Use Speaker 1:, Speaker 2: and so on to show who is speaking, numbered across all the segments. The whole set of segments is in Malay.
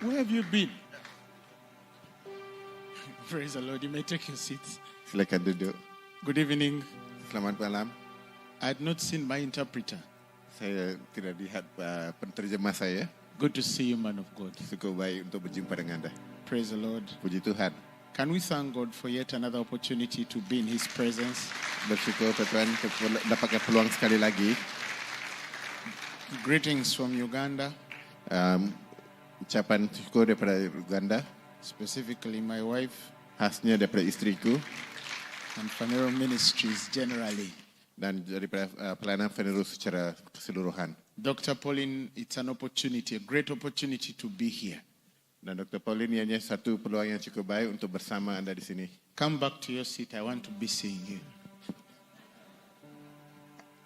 Speaker 1: Where have you been? Praise the Lord. You may take your seats.
Speaker 2: Silakan duduk.
Speaker 1: Good evening.
Speaker 2: Selamat malam.
Speaker 1: I had not seen my interpreter.
Speaker 2: Saya tidak lihat penterjemah saya.
Speaker 1: Good to see you, man of God.
Speaker 2: Cukup baik untuk berjumpa dengan anda.
Speaker 1: Praise the Lord.
Speaker 2: Puji Tuhan.
Speaker 1: Can we thank God for yet another opportunity to be in His presence?
Speaker 2: Bersyukur Tuhan dapatkan peluang sekali lagi.
Speaker 1: Greetings from Uganda,
Speaker 2: Ucapan syukur daripada Uganda,
Speaker 1: specifically my wife
Speaker 2: khasnya daripada isteriku
Speaker 1: and Phaneroo Ministries generally.
Speaker 2: dan daripada pelayanan Phaneroo secara keseluruhan.
Speaker 1: Dr. Pauline, it's an opportunity, a great opportunity to be here.
Speaker 2: Dan Dr. Pauline ianya satu peluang yang cukup baik untuk bersama anda di sini.
Speaker 1: Come back to your seat. I want to be seeing you.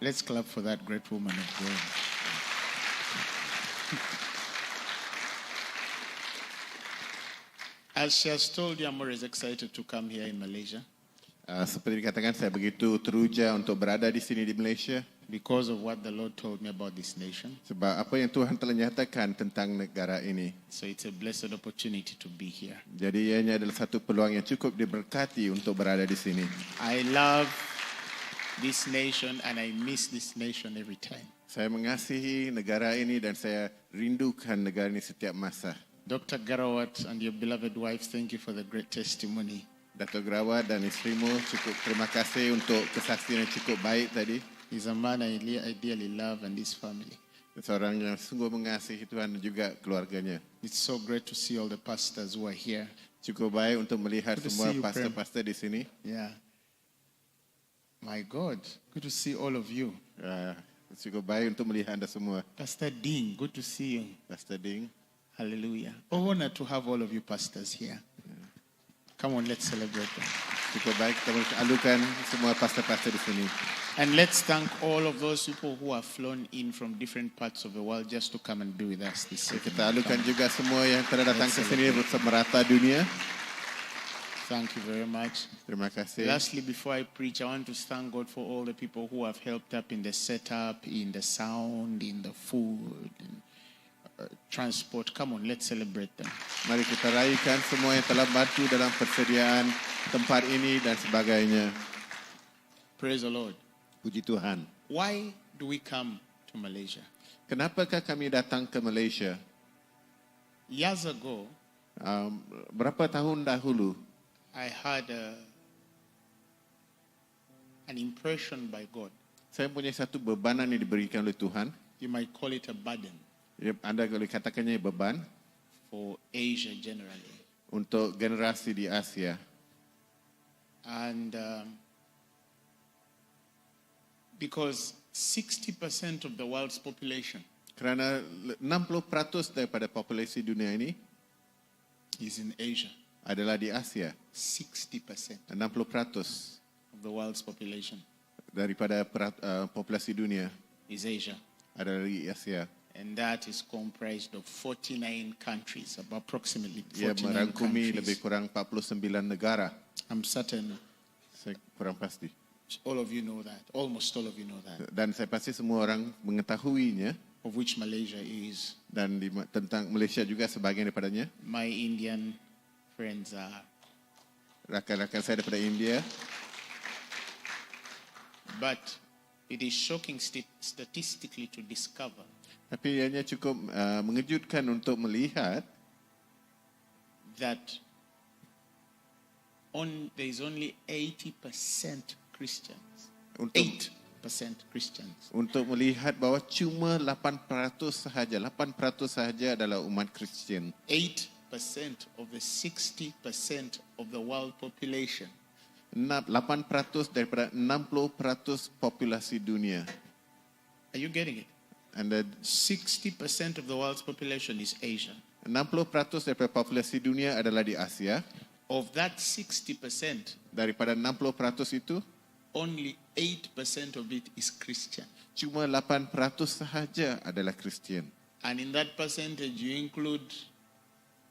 Speaker 1: Let's clap for that great woman of God. As she has told you, I'm always excited to come here in Malaysia
Speaker 2: Seperti dikatakan, saya begitu teruja untuk berada di sini di Malaysia
Speaker 1: because of what the Lord told me about this nation.
Speaker 2: sebab apa yang Tuhan telah nyatakan tentang negara ini.
Speaker 1: So it's a blessed opportunity to be here.
Speaker 2: Jadi ianya adalah satu peluang yang cukup diberkati untuk berada di sini.
Speaker 1: I love this nation and I miss this nation every time.
Speaker 2: Saya mengasihi negara ini dan saya rindukan negara ini setiap masa.
Speaker 1: Dr. Garawat and your beloved wife, thank you for the great testimony.
Speaker 2: Dato' Garawat dan isterimu, cukup terima kasih untuk kesaksian yang cukup baik tadi.
Speaker 1: He's a man I dearly love and his family.
Speaker 2: Seorang yang sungguh mengasihi Tuhan dan juga keluarganya.
Speaker 1: It's so great to see all the pastors who are here.
Speaker 2: Cukup baik untuk melihat
Speaker 1: Good to
Speaker 2: semua
Speaker 1: see you,
Speaker 2: pastor-pastor di sini.
Speaker 1: Yeah. My God, good to see all of you.
Speaker 2: Cukup baik untuk melihat anda semua.
Speaker 1: Pastor Ding, good to see you.
Speaker 2: Pastor Ding.
Speaker 1: Hallelujah. Oh, honor to have all of you pastors here. Come on, let's celebrate them.
Speaker 2: Cukup baik kita alukan semua pastor-pastor di sini.
Speaker 1: And let's thank all of those people who have flown in from different parts of the world just to come and be with us this evening.
Speaker 2: Kita alukan juga semua yang telah datang ke sini merata dunia.
Speaker 1: Thank you very much.
Speaker 2: Terima kasih.
Speaker 1: Lastly, before I preach, I want to thank God for all the people who have helped up in the setup, in the sound, in the food, in transport. Come on, let's celebrate them.
Speaker 2: Mari kita raikan semua yang telah bantu dalam persediaan tempat ini dan sebagainya.
Speaker 1: Praise the Lord.
Speaker 2: Puji Tuhan.
Speaker 1: Why do we come to Malaysia?
Speaker 2: Kenapakah kami datang ke Malaysia?
Speaker 1: Years ago,
Speaker 2: Berapa tahun dahulu
Speaker 1: I had an impression by God.
Speaker 2: saya punya satu bebanan yang diberikan oleh Tuhan.
Speaker 1: You might call it a burden
Speaker 2: Anda boleh katakannya beban
Speaker 1: for Asia generally.
Speaker 2: untuk generasi di Asia.
Speaker 1: And because 60% of the world's population
Speaker 2: Kerana 60% daripada populasi dunia ini
Speaker 1: is in Asia.
Speaker 2: adalah di Asia.
Speaker 1: 60%
Speaker 2: 60%
Speaker 1: of the world's population
Speaker 2: daripada populasi dunia
Speaker 1: is Asia.
Speaker 2: adalah di Asia.
Speaker 1: And that is comprised of 49 countries, about approximately
Speaker 2: Ia
Speaker 1: 49
Speaker 2: merangkumi lebih
Speaker 1: countries.
Speaker 2: kurang 49 negara.
Speaker 1: I'm certain
Speaker 2: Saya kurang pasti.
Speaker 1: all of you know that, almost all of you know that,
Speaker 2: Dan saya pasti semua orang mengetahuinya.
Speaker 1: of which Malaysia is.
Speaker 2: Dan tentang Malaysia juga sebahagian daripadanya.
Speaker 1: My Indian friends are.
Speaker 2: Rakan-rakan saya daripada India.
Speaker 1: But it is shocking statistically to discover
Speaker 2: Tapi ianya cukup mengejutkan untuk melihat
Speaker 1: that there is only 80% Christians.
Speaker 2: untuk
Speaker 1: 8% Christians.
Speaker 2: untuk melihat bahawa cuma 8% sahaja adalah umat Kristian.
Speaker 1: 8% of the 60% of the world population
Speaker 2: 8% daripada 60% populasi dunia.
Speaker 1: Are you getting it?
Speaker 2: Anda
Speaker 1: 60% of the world's population is Asia.
Speaker 2: 60% daripada populasi dunia adalah di Asia.
Speaker 1: Of that 60%,
Speaker 2: Daripada 60% itu,
Speaker 1: only 8% of it is Christian.
Speaker 2: cuma 8% sahaja adalah Kristian.
Speaker 1: And in that percentage, you include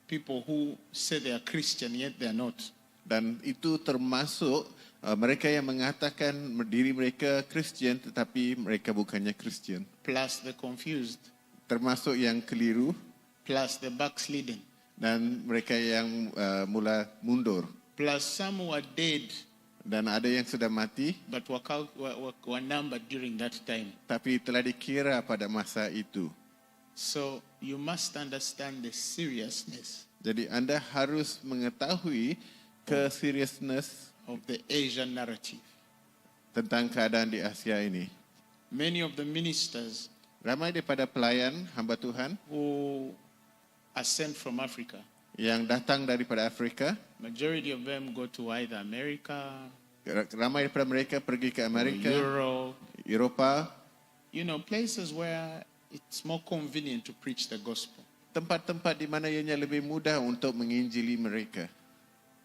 Speaker 1: people who say they are Christian, yet they are not.
Speaker 2: Dan itu termasuk mereka yang mengatakan diri mereka Kristian tetapi mereka bukannya Kristian.
Speaker 1: Plus the confused,
Speaker 2: Termasuk yang keliru
Speaker 1: plus the backslidden.
Speaker 2: dan mereka yang mula mundur.
Speaker 1: plus some who are dead
Speaker 2: Dan ada yang sudah mati,
Speaker 1: but were numbered during that time.
Speaker 2: tapi telah dikira pada masa itu.
Speaker 1: So you must understand the seriousness
Speaker 2: Jadi anda harus mengetahui ke-seriousness
Speaker 1: of the Asian narrative.
Speaker 2: tentang keadaan di Asia ini.
Speaker 1: Many of the ministers
Speaker 2: Ramai daripada pelayan hamba Tuhan
Speaker 1: who are sent from Africa,
Speaker 2: yang datang daripada Afrika,
Speaker 1: majority of them go to either America,
Speaker 2: ramai daripada mereka pergi ke
Speaker 1: or
Speaker 2: Amerika,
Speaker 1: Europe,
Speaker 2: Eropah,
Speaker 1: places where it's more convenient to preach the gospel.
Speaker 2: tempat-tempat di mana ianya lebih mudah untuk menginjili mereka.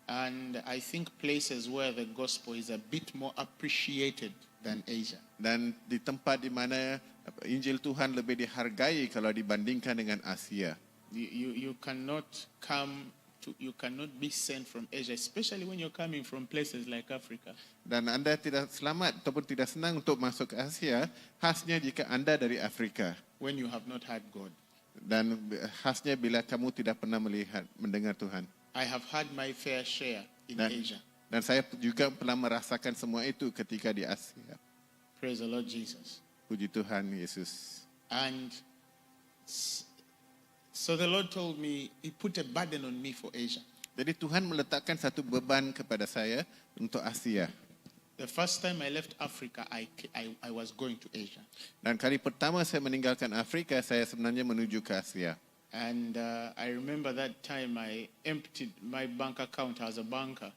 Speaker 1: And I think places where the gospel is a bit more appreciated than Asia.
Speaker 2: Dan di tempat di mana Injil Tuhan lebih dihargai kalau dibandingkan dengan Asia.
Speaker 1: You cannot be sent from Asia, especially when you're coming from places like Africa.
Speaker 2: Dan anda tidak selamat ataupun tidak senang untuk masuk ke Asia, khasnya jika anda dari Afrika.
Speaker 1: When you have not had God.
Speaker 2: Dan khasnya bila kamu tidak pernah mendengar Tuhan.
Speaker 1: I have had my fair share in Asia.
Speaker 2: Dan saya juga pernah merasakan semua itu ketika di Asia.
Speaker 1: Praise the Lord Jesus.
Speaker 2: Puji Tuhan Yesus.
Speaker 1: And so the Lord told me, He put a burden on me for Asia.
Speaker 2: Jadi Tuhan meletakkan satu beban kepada saya untuk Asia.
Speaker 1: The first time I left Africa, I was going to Asia.
Speaker 2: Dan kali pertama saya meninggalkan Afrika, saya sebenarnya menuju ke Asia.
Speaker 1: And I remember that time I emptied my bank account as a banker.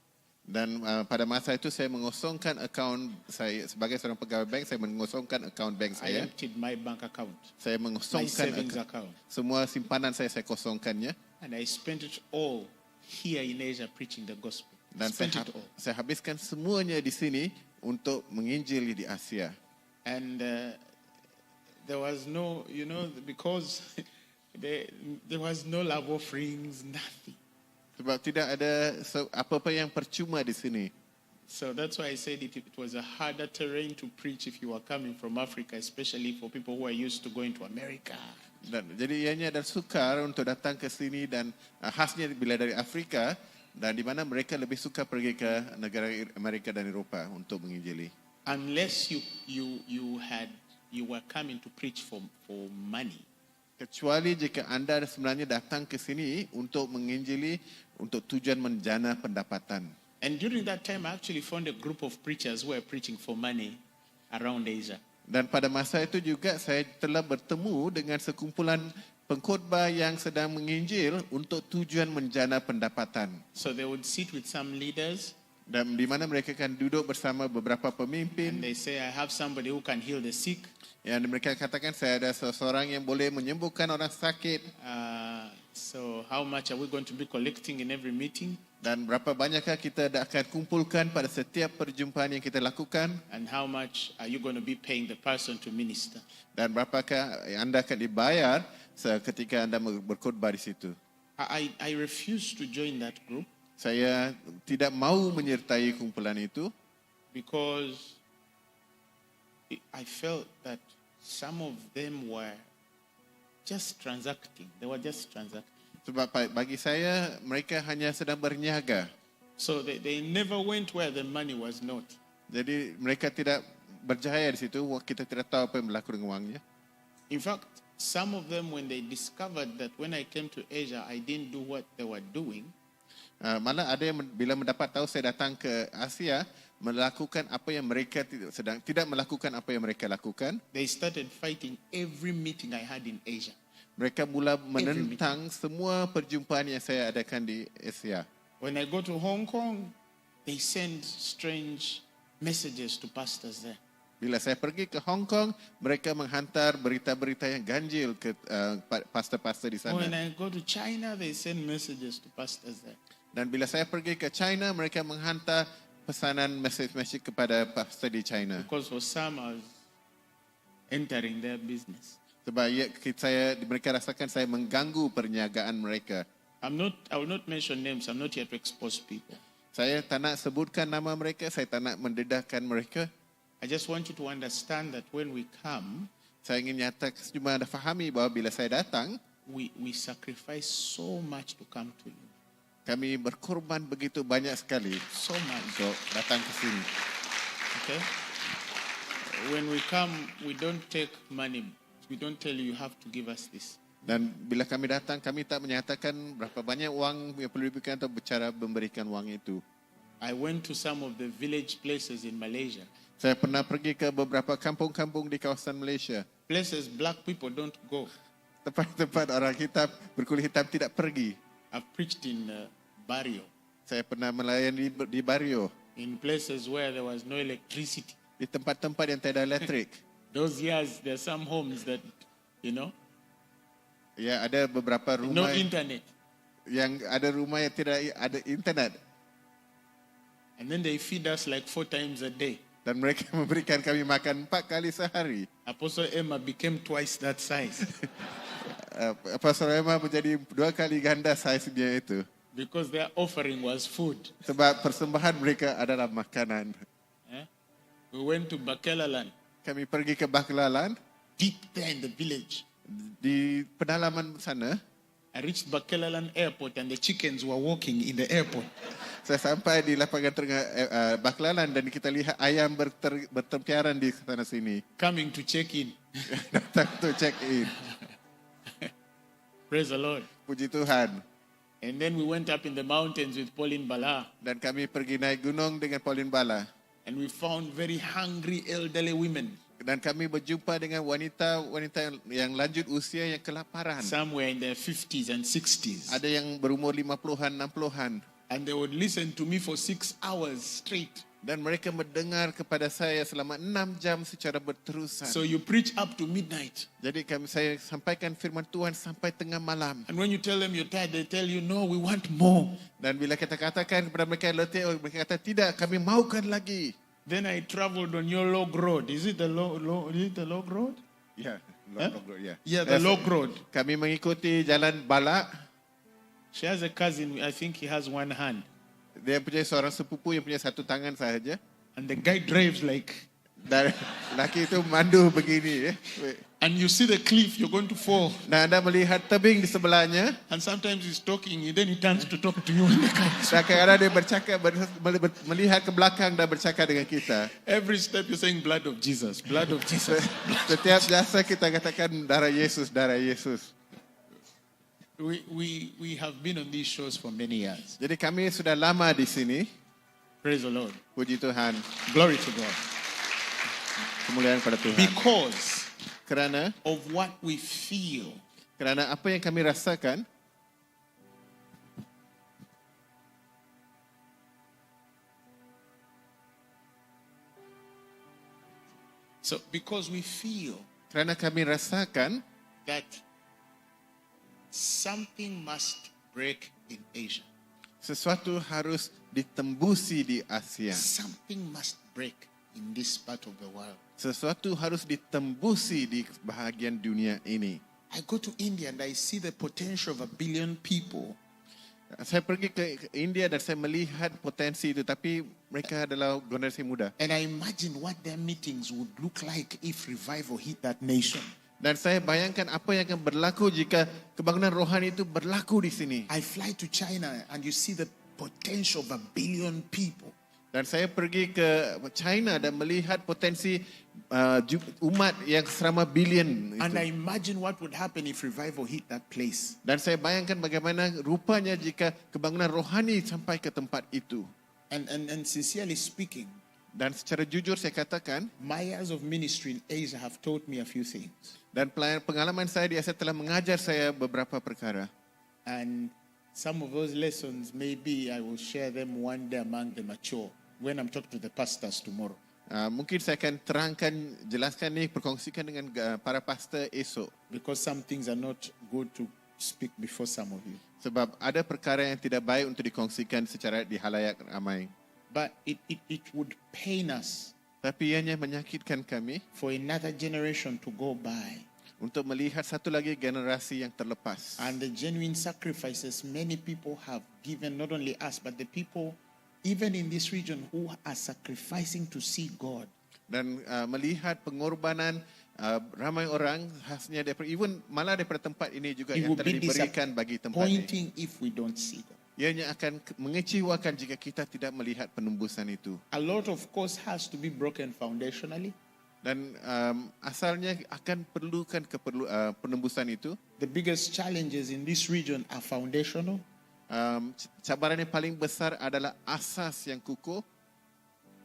Speaker 2: Dan pada masa itu saya mengosongkan akaun saya sebagai seorang pegawai bank, saya mengosongkan akaun bank
Speaker 1: I
Speaker 2: saya.
Speaker 1: emptied my bank account,
Speaker 2: Saya
Speaker 1: my
Speaker 2: mengosongkan
Speaker 1: savings account.
Speaker 2: semua simpanan saya kosongkannya.
Speaker 1: And I spent it all here in Asia preaching the gospel.
Speaker 2: Dan
Speaker 1: Spent it all.
Speaker 2: saya habiskan semuanya di sini untuk menginjili di Asia.
Speaker 1: And there was no, because there was no love offerings, nothing.
Speaker 2: Sebab tidak ada apa-apa yang percuma di sini.
Speaker 1: So that's why I said it was a harder terrain to preach if you are coming from Africa, especially for people who are used to going to America.
Speaker 2: Dan jadi ianya dan sukar untuk datang ke sini dan khasnya bila dari Afrika dan di mana mereka lebih suka pergi ke negara Amerika dan Eropah untuk menginjili.
Speaker 1: Unless you were coming to preach for money.
Speaker 2: Kecuali jika anda sebenarnya datang ke sini untuk menginjili untuk tujuan menjana pendapatan.
Speaker 1: And during that time, I actually found a group of preachers who were preaching for money around Asia.
Speaker 2: Dan pada masa itu juga saya telah bertemu dengan sekumpulan pengkhotbah yang sedang menginjil untuk tujuan menjana pendapatan.
Speaker 1: So they would sit with some leaders.
Speaker 2: Dan di mana mereka akan duduk bersama beberapa
Speaker 1: And
Speaker 2: pemimpin.
Speaker 1: they say, I have somebody who can heal the sick.
Speaker 2: Yang mereka katakan saya ada seseorang yang boleh menyembuhkan orang sakit.
Speaker 1: So how much are we going to be collecting in every meeting?
Speaker 2: Dan berapa banyakkah kita akan kumpulkan pada setiap perjumpaan yang kita lakukan.
Speaker 1: And how much are you going to be paying the person to minister?
Speaker 2: Dan berapakah anda akan dibayar ketika anda berkhotbah di situ.
Speaker 1: I refused to join that group.
Speaker 2: Saya tidak mau menyertai kumpulan itu.
Speaker 1: Because I felt that some of them were just transacting. They were just transacting.
Speaker 2: Sebab bagi saya, mereka hanya sedang berniaga.
Speaker 1: So they never went where the money was not.
Speaker 2: Jadi mereka tidak berjaya di situ, kita tidak tahu apa yang berlaku dengan wangnya.
Speaker 1: In fact, some of them when they discovered that when I came to Asia, I didn't do what they were doing.
Speaker 2: Malah ada yang bila mendapat tahu saya datang ke Asia, melakukan apa yang mereka tidak melakukan apa yang mereka lakukan.
Speaker 1: They started fighting every meeting I had in Asia.
Speaker 2: Mereka mula menentang semua perjumpaan yang saya adakan di Asia.
Speaker 1: When I go to Hong Kong, they send strange messages to pastors there.
Speaker 2: Bila saya pergi ke Hong Kong, mereka menghantar berita-berita yang ganjil ke pastor-pastor di sana.
Speaker 1: When I go to China, they send messages to pastors there.
Speaker 2: Dan bila saya pergi ke China, mereka menghantar pesanan mesej-mesej kepada pastor di China.
Speaker 1: Because for some, I was entering their business.
Speaker 2: Sebab mereka rasakan saya mengganggu perniagaan mereka.
Speaker 1: I will not mention names. I'm not here to expose people.
Speaker 2: Saya tak nak sebutkan nama mereka, saya tak nak mendedahkan mereka.
Speaker 1: I just want you to understand that when we come,
Speaker 2: Saya ingin nyatakan cuma anda fahami bahawa bila saya datang,
Speaker 1: we sacrifice so much to come to you.
Speaker 2: Kami berkorban begitu banyak sekali
Speaker 1: So much.
Speaker 2: untuk datang ke sini.
Speaker 1: Okay? When we come, we don't take money. We don't tell you have to give us this.
Speaker 2: Dan bila kami datang, kami tak menyatakan berapa banyak wang yang perlu diberikan atau bercara memberikan wang itu.
Speaker 1: I went to some of the village places in Malaysia.
Speaker 2: Saya pernah pergi ke beberapa kampung-kampung di kawasan Malaysia.
Speaker 1: Places black people don't go.
Speaker 2: Tempat-tempat orang hitam, berkulit hitam tidak pergi.
Speaker 1: I've preached in Barrio,
Speaker 2: Saya pernah melayani di Bario,
Speaker 1: in places where there was no electricity.
Speaker 2: di tempat-tempat yang tiada elektrik.
Speaker 1: Those years, there are some homes that,
Speaker 2: Ya, ada beberapa
Speaker 1: no
Speaker 2: rumah
Speaker 1: internet.
Speaker 2: yang tidak ada internet.
Speaker 1: And then they feed us like 4 times a day.
Speaker 2: Dan mereka memberikan kami makan 4 kali sehari.
Speaker 1: Apostle Emma became twice that size
Speaker 2: Pastor Emma menjadi 2 kali ganda saiznya itu.
Speaker 1: because their offering was food.
Speaker 2: Sebab persembahan mereka adalah makanan.
Speaker 1: Eh? We went to Bakelaland,
Speaker 2: Kami pergi ke Baklalan,
Speaker 1: deep there in the village.
Speaker 2: di pedalaman sana.
Speaker 1: I reached Bakelaland airport and the chickens were walking in the airport.
Speaker 2: Saya sampai di lapangan tengah Baklalan dan kita lihat ayam berterpiaran di sana sini.
Speaker 1: Coming to check in.
Speaker 2: Datang untuk check in.
Speaker 1: Praise the Lord.
Speaker 2: Puji Tuhan.
Speaker 1: And then we went up in the mountains with Pauline Bala
Speaker 2: Dan kami pergi naik gunung dengan Pauline Bala.
Speaker 1: and we found very hungry elderly women.
Speaker 2: Dan kami berjumpa dengan wanita yang lanjut usia yang kelaparan.
Speaker 1: Some were in their 50s and 60s.
Speaker 2: Ada yang berumur 50-an, 60-an.
Speaker 1: And they would listen to me for 6 hours straight.
Speaker 2: Dan mereka mendengar kepada saya selama 6 jam secara berterusan.
Speaker 1: So you preach up to midnight.
Speaker 2: Jadi saya sampaikan firman Tuhan sampai tengah malam.
Speaker 1: And when you tell them you're tired, they tell you, no, we want more.
Speaker 2: Dan bila kita katakan kepada mereka yang letih, mereka kata tidak, kami mahukan lagi.
Speaker 1: Then I traveled on your log road. Is it the log road?
Speaker 2: Ya,
Speaker 1: Yeah, the log road.
Speaker 2: Kami mengikuti jalan Balak.
Speaker 1: She has a cousin, I think he has one hand.
Speaker 2: Dia punya seorang sepupu yang punya satu tangan sahaja.
Speaker 1: And the guy drives like,
Speaker 2: Dan laki itu mandu begini.
Speaker 1: and you see the cliff, you're going to fall.
Speaker 2: Dan anda melihat tebing di sebelahnya.
Speaker 1: And sometimes he's talking, then he turns to talk to you in the car.
Speaker 2: Dan kadang-kadang dia bercakap, melihat ke belakang dan bercakap dengan kita.
Speaker 1: Every step you're saying, blood of Jesus, blood of Jesus.
Speaker 2: Setiap jasa kita katakan darah Yesus, darah Yesus.
Speaker 1: We have been on these shows for many years.
Speaker 2: Jadi kami sudah lama di sini.
Speaker 1: Praise the Lord.
Speaker 2: Puji Tuhan.
Speaker 1: Glory to God.
Speaker 2: Kemuliaan pada Tuhan.
Speaker 1: Because
Speaker 2: Kerana
Speaker 1: of what we feel.
Speaker 2: Kerana apa yang kami rasakan.
Speaker 1: So because we feel
Speaker 2: Kerana kami rasakan
Speaker 1: that something must break in Asia.
Speaker 2: sesuatu harus ditembusi di Asia.
Speaker 1: Something must break in this part of the world.
Speaker 2: Sesuatu harus ditembusi di bahagian dunia ini.
Speaker 1: I go to India and I see the potential of 1 billion people.
Speaker 2: Saya pergi ke India dan saya melihat potensi itu, tapi mereka adalah generasi muda.
Speaker 1: And I imagine what their meetings would look like if revival hit that nation.
Speaker 2: Dan saya bayangkan apa yang akan berlaku jika kebangunan rohani itu berlaku di sini.
Speaker 1: I fly to China and you see the potential of 1 billion people.
Speaker 2: Dan saya pergi ke China dan melihat potensi umat yang serama bilion
Speaker 1: And I
Speaker 2: itu.
Speaker 1: imagine what would happen if revival hit that place.
Speaker 2: Dan saya bayangkan bagaimana rupanya jika kebangunan rohani sampai ke tempat itu.
Speaker 1: And sincerely speaking,
Speaker 2: Dan secara jujur saya katakan,
Speaker 1: my years of ministry in Asia have taught me a few things.
Speaker 2: dan pengalaman saya di Asia telah mengajar saya beberapa perkara.
Speaker 1: And some of those lessons, maybe I will share them one day among the mature when I'm talking to the pastors tomorrow.
Speaker 2: Mungkin saya akan jelaskan ni, perkongsikan dengan para pastor esok.
Speaker 1: Because some things are not good to speak before some of you.
Speaker 2: Sebab ada perkara yang tidak baik untuk dikongsikan secara di halayak ramai.
Speaker 1: But it would pain us
Speaker 2: Tapi ianya menyakitkan kami
Speaker 1: for another generation to go by.
Speaker 2: untuk melihat satu lagi generasi yang terlepas.
Speaker 1: And the genuine sacrifices many people have given, not only us, but the people even in this region who are sacrificing to see God.
Speaker 2: Dan melihat pengorbanan ramai orang khasnya daripada malah daripada tempat ini juga
Speaker 1: It
Speaker 2: yang
Speaker 1: will
Speaker 2: telah
Speaker 1: be
Speaker 2: diberikan bagi tempat ini.
Speaker 1: disappointing if we don't see them.
Speaker 2: Ianya akan mengecewakan jika kita tidak melihat penembusan itu.
Speaker 1: A lot of course has to be broken foundationally.
Speaker 2: Dan asalnya akan perlukan penembusan itu.
Speaker 1: The biggest challenges in this region are foundational.
Speaker 2: Cabaran yang paling besar adalah asas yang kukuh.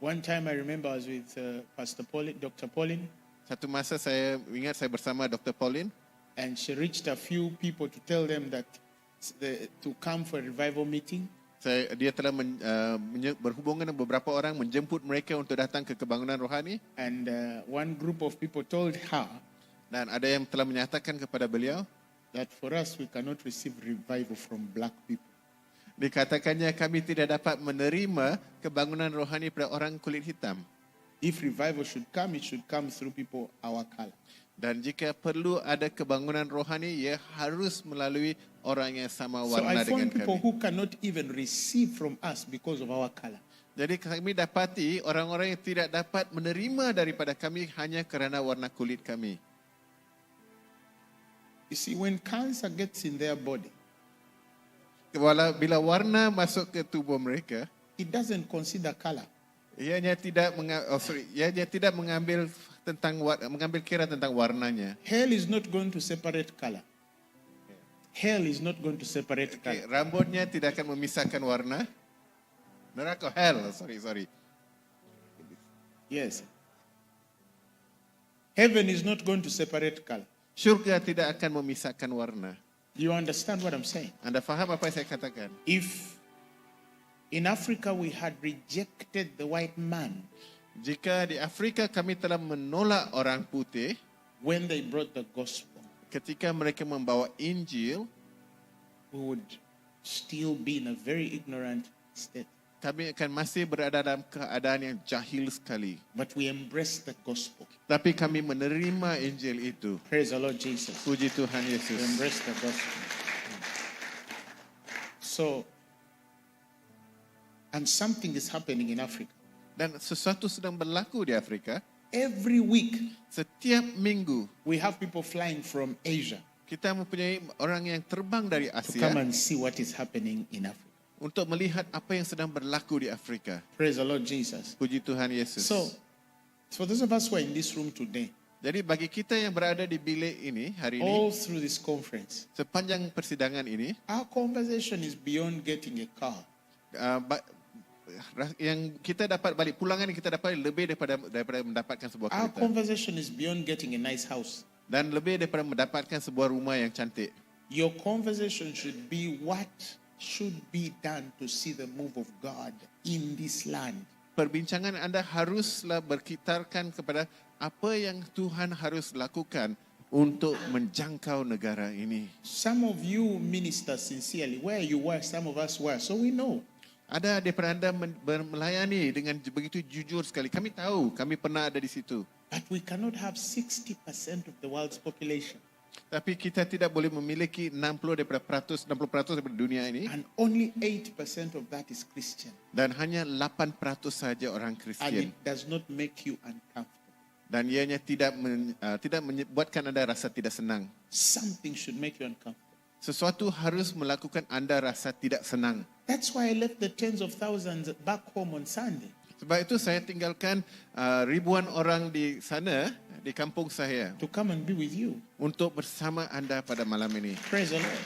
Speaker 1: One time I remember I was with Pastor Pauline, Dr. Pauline,
Speaker 2: Satu masa saya ingat saya bersama Dr. Pauline.
Speaker 1: and she reached a few people to tell them that to come for a revival meeting.
Speaker 2: Dia telah berhubungan dengan beberapa orang, menjemput mereka untuk datang ke kebangunan rohani.
Speaker 1: And one group of people told her
Speaker 2: Dan ada yang telah menyatakan kepada beliau,
Speaker 1: that for us we cannot receive revival from black people.
Speaker 2: dikatakannya kami tidak dapat menerima kebangunan rohani pada orang kulit hitam.
Speaker 1: If revival should come, it should come through people our color.
Speaker 2: Dan jika perlu ada kebangunan rohani, ia harus melalui orang yang sama
Speaker 1: So
Speaker 2: warna
Speaker 1: I
Speaker 2: dengan
Speaker 1: found people
Speaker 2: kami.
Speaker 1: who cannot even receive from us because of our color.
Speaker 2: Jadi kami dapati orang-orang yang tidak dapat menerima daripada kami hanya kerana warna kulit kami.
Speaker 1: You see, when cancer gets in their body,
Speaker 2: Bila warna masuk ke tubuh mereka,
Speaker 1: it doesn't consider color.
Speaker 2: ianya tidak mengambil kira tentang warnanya.
Speaker 1: Hell is not going to separate color. Hell is not going to separate color.
Speaker 2: Rambutnya tidak akan memisahkan warna. Neraka, hell, sorry.
Speaker 1: Yes. Heaven is not going to separate color.
Speaker 2: Syurga tidak akan memisahkan warna.
Speaker 1: You understand what I'm saying?
Speaker 2: Anda faham apa yang saya katakan?
Speaker 1: If in Africa we had rejected the white man
Speaker 2: Jika di Afrika kami telah menolak orang putih
Speaker 1: when they brought the gospel,
Speaker 2: ketika mereka membawa Injil,
Speaker 1: we would still be in a very ignorant state.
Speaker 2: kami akan masih berada dalam keadaan yang jahil sekali.
Speaker 1: But we embrace the gospel.
Speaker 2: Tapi kami menerima Injil itu.
Speaker 1: Praise the Lord Jesus.
Speaker 2: Puji Tuhan
Speaker 1: We
Speaker 2: Yesus.
Speaker 1: embrace the gospel. So, and something is happening in Africa.
Speaker 2: Dan sesuatu sedang berlaku di Afrika.
Speaker 1: Every week,
Speaker 2: Setiap minggu
Speaker 1: we have people flying from Asia
Speaker 2: kita mempunyai orang yang terbang dari
Speaker 1: to
Speaker 2: Asia
Speaker 1: come and see what is happening in Africa.
Speaker 2: untuk melihat apa yang sedang berlaku di Afrika.
Speaker 1: Praise the Lord Jesus.
Speaker 2: Puji Tuhan Yesus.
Speaker 1: So, for those of us who are in this room today,
Speaker 2: Jadi bagi kita yang berada di bilik ini hari ini,
Speaker 1: all through this conference,
Speaker 2: sepanjang persidangan ini,
Speaker 1: our conversation is beyond getting a car.
Speaker 2: Yang kita dapat balik, pulangan yang kita dapat lebih daripada mendapatkan sebuah
Speaker 1: Our
Speaker 2: kereta.
Speaker 1: conversation is beyond getting a nice house.
Speaker 2: Dan lebih daripada mendapatkan sebuah rumah yang cantik.
Speaker 1: Your conversation should be what should be done to see the move of God in this land.
Speaker 2: Perbincangan anda haruslah berkitarkan kepada apa yang Tuhan harus lakukan untuk menjangkau negara ini.
Speaker 1: Some of you minister sincerely where you were, some of us were, so we know.
Speaker 2: Ada daripada anda melayani dengan begitu jujur sekali. Kami tahu, kami pernah ada di situ.
Speaker 1: But we cannot have 60% of the world's population
Speaker 2: Tapi kita tidak boleh memiliki 60% daripada dunia ini.
Speaker 1: and only 8% of that is Christian.
Speaker 2: Dan hanya 8% saja orang
Speaker 1: And
Speaker 2: Kristian.
Speaker 1: it does not make you uncomfortable.
Speaker 2: Dan ianya tidak membuatkan anda rasa tidak senang.
Speaker 1: Something should make you uncomfortable.
Speaker 2: Sesuatu harus melakukan anda rasa tidak senang.
Speaker 1: That's why I left the tens of thousands back home on Sunday.
Speaker 2: Sebab itu saya tinggalkan ribuan orang di sana, di kampung saya,
Speaker 1: To come and be with you.
Speaker 2: untuk bersama anda pada malam ini.
Speaker 1: Praise the Lord.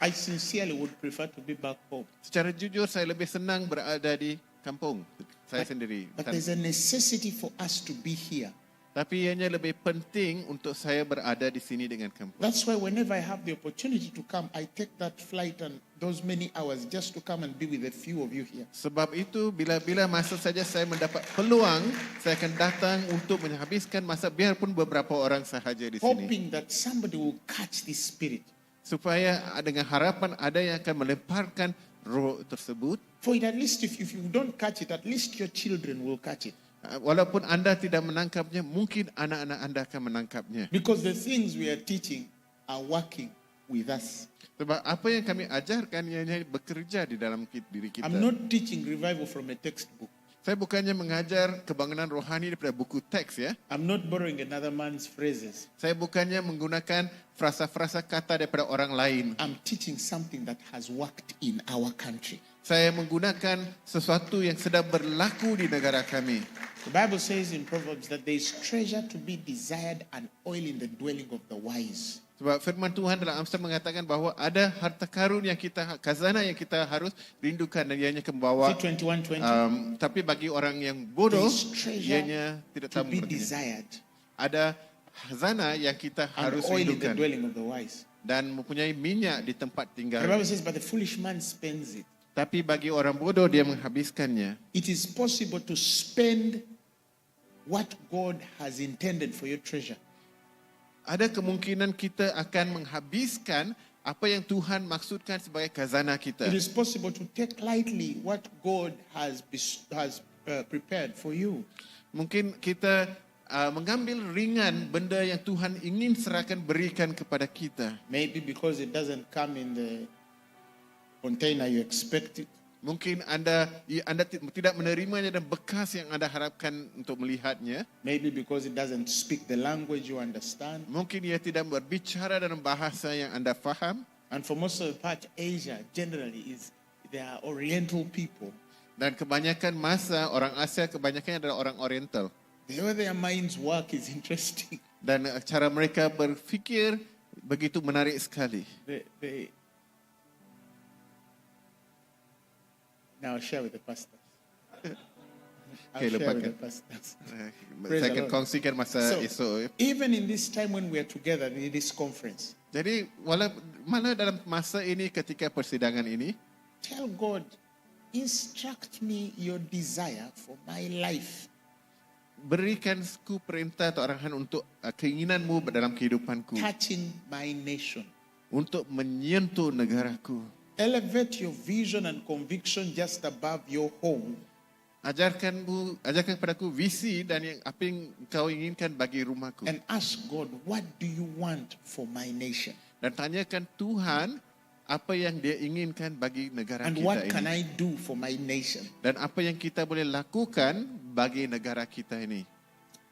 Speaker 1: I sincerely would prefer to be back home.
Speaker 2: Secara jujur saya lebih senang berada di kampung saya sendiri.
Speaker 1: But there's a necessity for us to be here.
Speaker 2: Tapi ianya lebih penting untuk saya berada di sini dengan kampung.
Speaker 1: That's why whenever I have the opportunity to come, I take that flight and those many hours just to come and be with a few of you here.
Speaker 2: Sebab itu bila masa saja saya mendapat peluang, saya akan datang untuk menghabiskan masa biarpun beberapa orang sahaja di sini.
Speaker 1: Hoping that somebody will catch this spirit.
Speaker 2: Supaya dengan harapan ada yang akan melemparkan roh tersebut.
Speaker 1: For it, at least if you don't catch it, at least your children will catch it.
Speaker 2: Walaupun anda tidak menangkapnya, mungkin anak-anak anda akan menangkapnya.
Speaker 1: Because the things we are teaching are working with us.
Speaker 2: Sebab apa yang kami ajarkan ianya bekerja di dalam diri kita.
Speaker 1: I'm not teaching revival from a textbook.
Speaker 2: Saya bukannya mengajar kebangunan rohani daripada buku teks ya.
Speaker 1: I'm not borrowing another man's phrases.
Speaker 2: Saya bukannya menggunakan frasa-frasa kata daripada orang lain.
Speaker 1: I'm teaching something that has worked in our country.
Speaker 2: Saya menggunakan sesuatu yang sedang berlaku di negara kami.
Speaker 1: The Bible says in Proverbs that there is treasure to be desired and oil in the dwelling of the wise.
Speaker 2: Sebab firman Tuhan dalam Amsal mengatakan bahawa ada harta karun yang kita, khazanah yang kita harus rindukan dan ianya akan membawa.
Speaker 1: See 21:20?
Speaker 2: Tapi bagi orang yang bodoh,
Speaker 1: There is treasure
Speaker 2: ianya tidak
Speaker 1: to
Speaker 2: tahu
Speaker 1: be
Speaker 2: mengertinya.
Speaker 1: desired
Speaker 2: Ada khazanah yang kita
Speaker 1: and
Speaker 2: harus
Speaker 1: oil in the
Speaker 2: rindukan
Speaker 1: dwelling of the wise.
Speaker 2: dan mempunyai minyak di tempat
Speaker 1: The
Speaker 2: tinggal.
Speaker 1: Bible says, but the foolish man spends it.
Speaker 2: Tapi bagi orang bodoh dia menghabiskannya.
Speaker 1: It is possible to spend what God has intended for your treasure.
Speaker 2: Ada kemungkinan kita akan menghabiskan apa yang Tuhan maksudkan sebagai khazanah
Speaker 1: It
Speaker 2: kita.
Speaker 1: is possible to take lightly what God has prepared for you.
Speaker 2: Mungkin kita mengambil ringan benda yang Tuhan ingin serahkan berikan kepada kita.
Speaker 1: Maybe because it doesn't come in the container you expect it.
Speaker 2: Mungkin anda tidak menerimanya dan bekas yang anda harapkan untuk melihatnya.
Speaker 1: Maybe because it doesn't speak the language you understand.
Speaker 2: Mungkin ia tidak berbicara dalam bahasa yang anda faham.
Speaker 1: And for most of the part, Asia generally they are Oriental people.
Speaker 2: Dan kebanyakan masa orang Asia kebanyakan adalah orang Oriental.
Speaker 1: The way their minds work is interesting.
Speaker 2: Dan cara mereka berfikir begitu menarik sekali.
Speaker 1: Now I'll share with the pastors. I'll
Speaker 2: Okay,
Speaker 1: share with
Speaker 2: lupakan.
Speaker 1: the pastors. Praise
Speaker 2: Saya
Speaker 1: the
Speaker 2: akan
Speaker 1: Lord.
Speaker 2: kongsikan masa
Speaker 1: So,
Speaker 2: esok.
Speaker 1: even in this time when we are together in this conference,
Speaker 2: Jadi mana dalam masa ini ketika persidangan ini,
Speaker 1: tell God, instruct me your desire for my life.
Speaker 2: berikan ku perintah atau arahan untuk keinginanmu dalam kehidupanku.
Speaker 1: Touching my nation.
Speaker 2: Untuk menyentuh negaraku.
Speaker 1: Elevate your vision and conviction just above your home.
Speaker 2: Ajarkan kepadaku visi dan yang apa yang kau inginkan bagi rumahku.
Speaker 1: And ask God, what do you want for my nation?
Speaker 2: Dan tanyakan Tuhan apa yang dia inginkan bagi negara
Speaker 1: And
Speaker 2: kita
Speaker 1: what can
Speaker 2: ini.
Speaker 1: I do for my nation?
Speaker 2: Dan apa yang kita boleh lakukan bagi negara kita ini.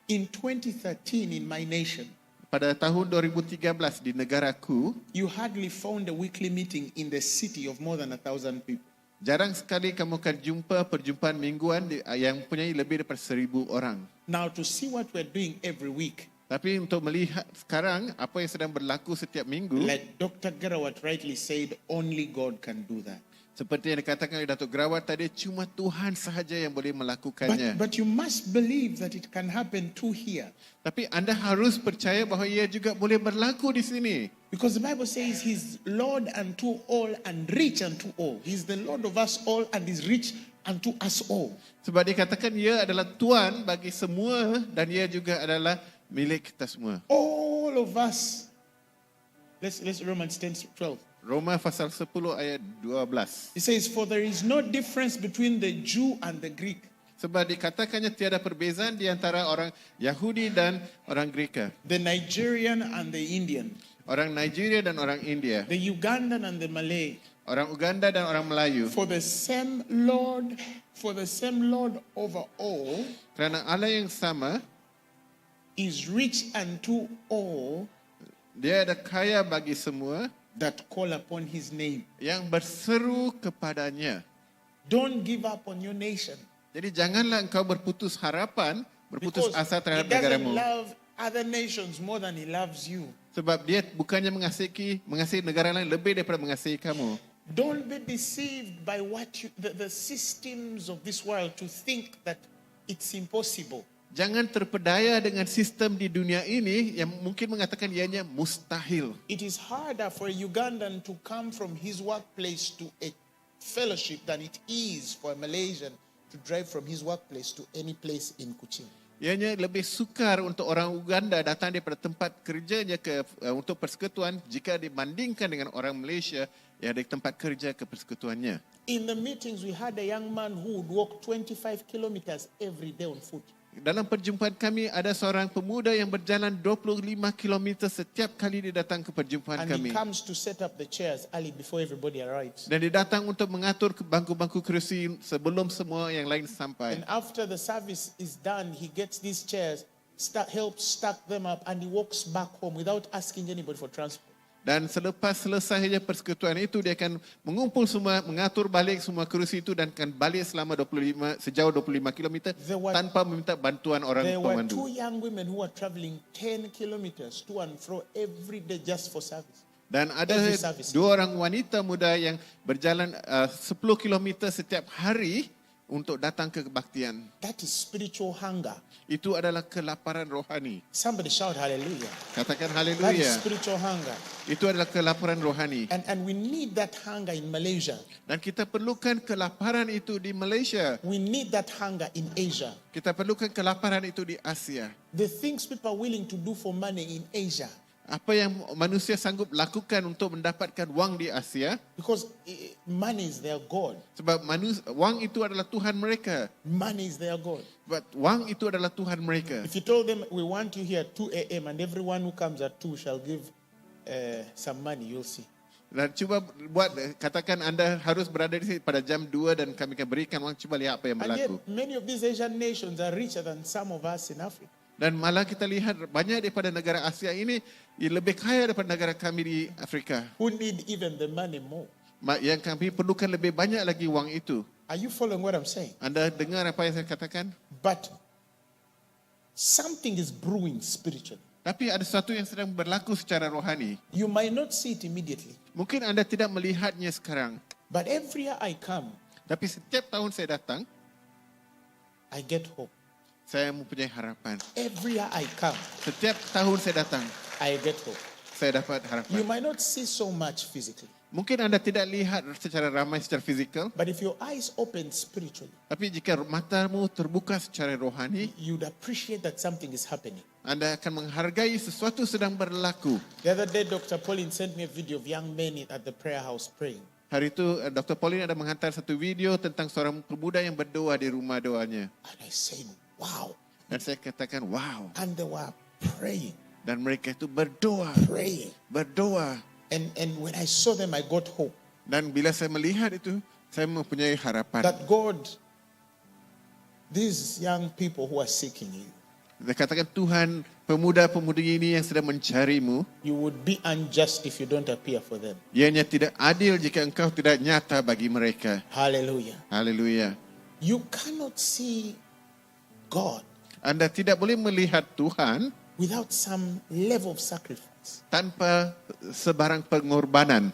Speaker 1: In 2013 in my nation,
Speaker 2: Pada tahun 2013 di negaraku,
Speaker 1: you hardly found a weekly meeting in the city of more than 1,000 people.
Speaker 2: jarang sekali kamu akan jumpa perjumpaan mingguan yang mempunyai lebih daripada 1,000 orang.
Speaker 1: Now to see what we're doing every week,
Speaker 2: Tapi untuk melihat sekarang apa yang sedang berlaku setiap minggu,
Speaker 1: like Dr. Garawat rightly said, only God can do that.
Speaker 2: seperti yang dikatakan oleh Datuk Grawat tadi, cuma Tuhan sahaja yang boleh melakukannya.
Speaker 1: But you must believe that it can happen too here.
Speaker 2: Tapi anda harus percaya bahawa ia juga boleh berlaku di sini.
Speaker 1: Because the Bible says He's Lord unto all and rich unto all. He's the Lord of us all and is rich unto us all.
Speaker 2: Sebab dikatakan ia adalah Tuhan bagi semua dan ia juga adalah milik kita semua.
Speaker 1: All of us. Let's Romans 10:12.
Speaker 2: Roma pasal 10 ayat 12.
Speaker 1: It says, for there is no difference between the Jew and the Greek.
Speaker 2: Sebab dikatakannya tiada perbezaan di antara orang Yahudi dan orang Greka.
Speaker 1: The Nigerian and the Indian.
Speaker 2: Orang Nigeria dan orang India.
Speaker 1: The Ugandan and the Malay.
Speaker 2: Orang Uganda dan orang Melayu.
Speaker 1: For the same Lord over all
Speaker 2: Kerana Allah yang sama,
Speaker 1: is rich unto all
Speaker 2: dia ada kaya bagi semua
Speaker 1: that call upon His name.
Speaker 2: yang berseru kepadanya.
Speaker 1: Don't give up on your nation.
Speaker 2: Jadi janganlah engkau berputus harapan, berputus
Speaker 1: Because
Speaker 2: asa
Speaker 1: He
Speaker 2: terhadap
Speaker 1: doesn't
Speaker 2: negaramu.
Speaker 1: love other nations more than He loves you.
Speaker 2: Sebab dia bukannya mengasihi negara lain lebih daripada mengasihi kamu.
Speaker 1: Don't be deceived by the systems of this world to think that it's impossible.
Speaker 2: Jangan terpedaya dengan sistem di dunia ini yang mungkin mengatakan ianya mustahil.
Speaker 1: It is harder for a Ugandan to come from his workplace to a fellowship than it is for a Malaysian to drive from his workplace to any place in Kuching.
Speaker 2: Ianya lebih sukar untuk orang Uganda datang daripada tempat kerjanya untuk persekutuan jika dibandingkan dengan orang Malaysia yang dari tempat kerja ke persekutuannya.
Speaker 1: In the meetings, we had a young man who would walk 25 kilometers every day on foot.
Speaker 2: Dalam perjumpaan kami ada seorang pemuda yang berjalan 25 km setiap kali dia datang ke perjumpaan
Speaker 1: And he
Speaker 2: kami.
Speaker 1: comes to set up the chairs early before everybody arrives.
Speaker 2: Dan dia datang untuk mengatur bangku-bangku kerusi sebelum semua yang lain sampai.
Speaker 1: And after the service is done, he gets these chairs, helps stack them up, and he walks back home without asking anybody for transport.
Speaker 2: Dan selepas selesainya persekutuan itu, dia akan mengumpul semua, mengatur balik semua kerusi itu dan akan balik selama sejauh 25 km tanpa meminta bantuan orang
Speaker 1: There were
Speaker 2: pemandu.
Speaker 1: 2 young women who were traveling 10 kilometers to and fro every day just for service.
Speaker 2: Dan ada
Speaker 1: Every service.
Speaker 2: 2 orang wanita muda yang berjalan 10 km setiap hari untuk datang ke kebaktian.
Speaker 1: That is spiritual hunger.
Speaker 2: Itu adalah kelaparan rohani.
Speaker 1: Somebody shout hallelujah.
Speaker 2: Katakan
Speaker 1: That is
Speaker 2: haleluya.
Speaker 1: spiritual hunger.
Speaker 2: Itu adalah kelaparan rohani.
Speaker 1: And we need that hunger in Malaysia.
Speaker 2: Dan kita perlukan kelaparan itu di Malaysia.
Speaker 1: We need that hunger in Asia.
Speaker 2: Kita perlukan kelaparan itu di Asia.
Speaker 1: The things people are willing to do for money in Asia.
Speaker 2: Apa yang manusia sanggup lakukan untuk mendapatkan wang di Asia?
Speaker 1: Because money is their God.
Speaker 2: Sebab wang itu adalah Tuhan mereka.
Speaker 1: Money is their God.
Speaker 2: Sebab wang itu adalah Tuhan mereka.
Speaker 1: If you told them, we want you here at 2 a.m. and everyone who comes at 2 shall give some money, you'll see.
Speaker 2: Dan cuba katakan anda harus berada di sini pada jam 2 dan kami akan berikan wang. Cuba lihat apa yang
Speaker 1: And yet,
Speaker 2: berlaku.
Speaker 1: many of these Asian nations are richer than some of us in Africa.
Speaker 2: Dan malah kita lihat banyak daripada negara Asia ini lebih kaya daripada negara kami di Afrika.
Speaker 1: Who need even the money more.
Speaker 2: Yang kami perlukan lebih banyak lagi wang itu.
Speaker 1: Are you following what I'm saying?
Speaker 2: Anda dengar apa yang saya katakan?
Speaker 1: But something is brewing spiritually.
Speaker 2: Tapi ada sesuatu yang sedang berlaku secara rohani.
Speaker 1: You might not see it immediately.
Speaker 2: Mungkin anda tidak melihatnya sekarang.
Speaker 1: But every year I come,
Speaker 2: Tapi setiap tahun saya datang,
Speaker 1: I get hope.
Speaker 2: saya mempunyai harapan.
Speaker 1: Every year I come,
Speaker 2: Setiap tahun saya datang,
Speaker 1: I get hope.
Speaker 2: saya dapat
Speaker 1: You
Speaker 2: harapan.
Speaker 1: might not see so much physically.
Speaker 2: Mungkin anda tidak lihat secara ramai secara fizikal,
Speaker 1: But if your eyes open spiritually,
Speaker 2: tapi jika matamu terbuka secara rohani,
Speaker 1: you'd appreciate that something is happening.
Speaker 2: anda akan menghargai sesuatu sedang berlaku.
Speaker 1: The other day, Dr. Pauline sent me a video of young men at the prayer house praying.
Speaker 2: Hari itu Dr. Pauline ada menghantar satu video tentang seorang pemuda yang berdoa di rumah doanya.
Speaker 1: And I said, wow.
Speaker 2: Dan saya katakan, wow.
Speaker 1: And they were praying,
Speaker 2: Dan mereka itu berdoa,
Speaker 1: praying.
Speaker 2: berdoa.
Speaker 1: And when I saw them, I got hope
Speaker 2: Dan bila saya melihat itu, saya mempunyai harapan.
Speaker 1: that God, these young people who are seeking you,
Speaker 2: Saya katakan, Tuhan, pemuda-pemudi ini yang sedang mencarimu,
Speaker 1: you would be unjust if you don't appear for them.
Speaker 2: ianya tidak adil jika engkau tidak nyata bagi mereka.
Speaker 1: Hallelujah.
Speaker 2: Haleluya.
Speaker 1: You cannot see God
Speaker 2: Anda tidak boleh melihat Tuhan
Speaker 1: without some level of sacrifice.
Speaker 2: tanpa sebarang pengorbanan.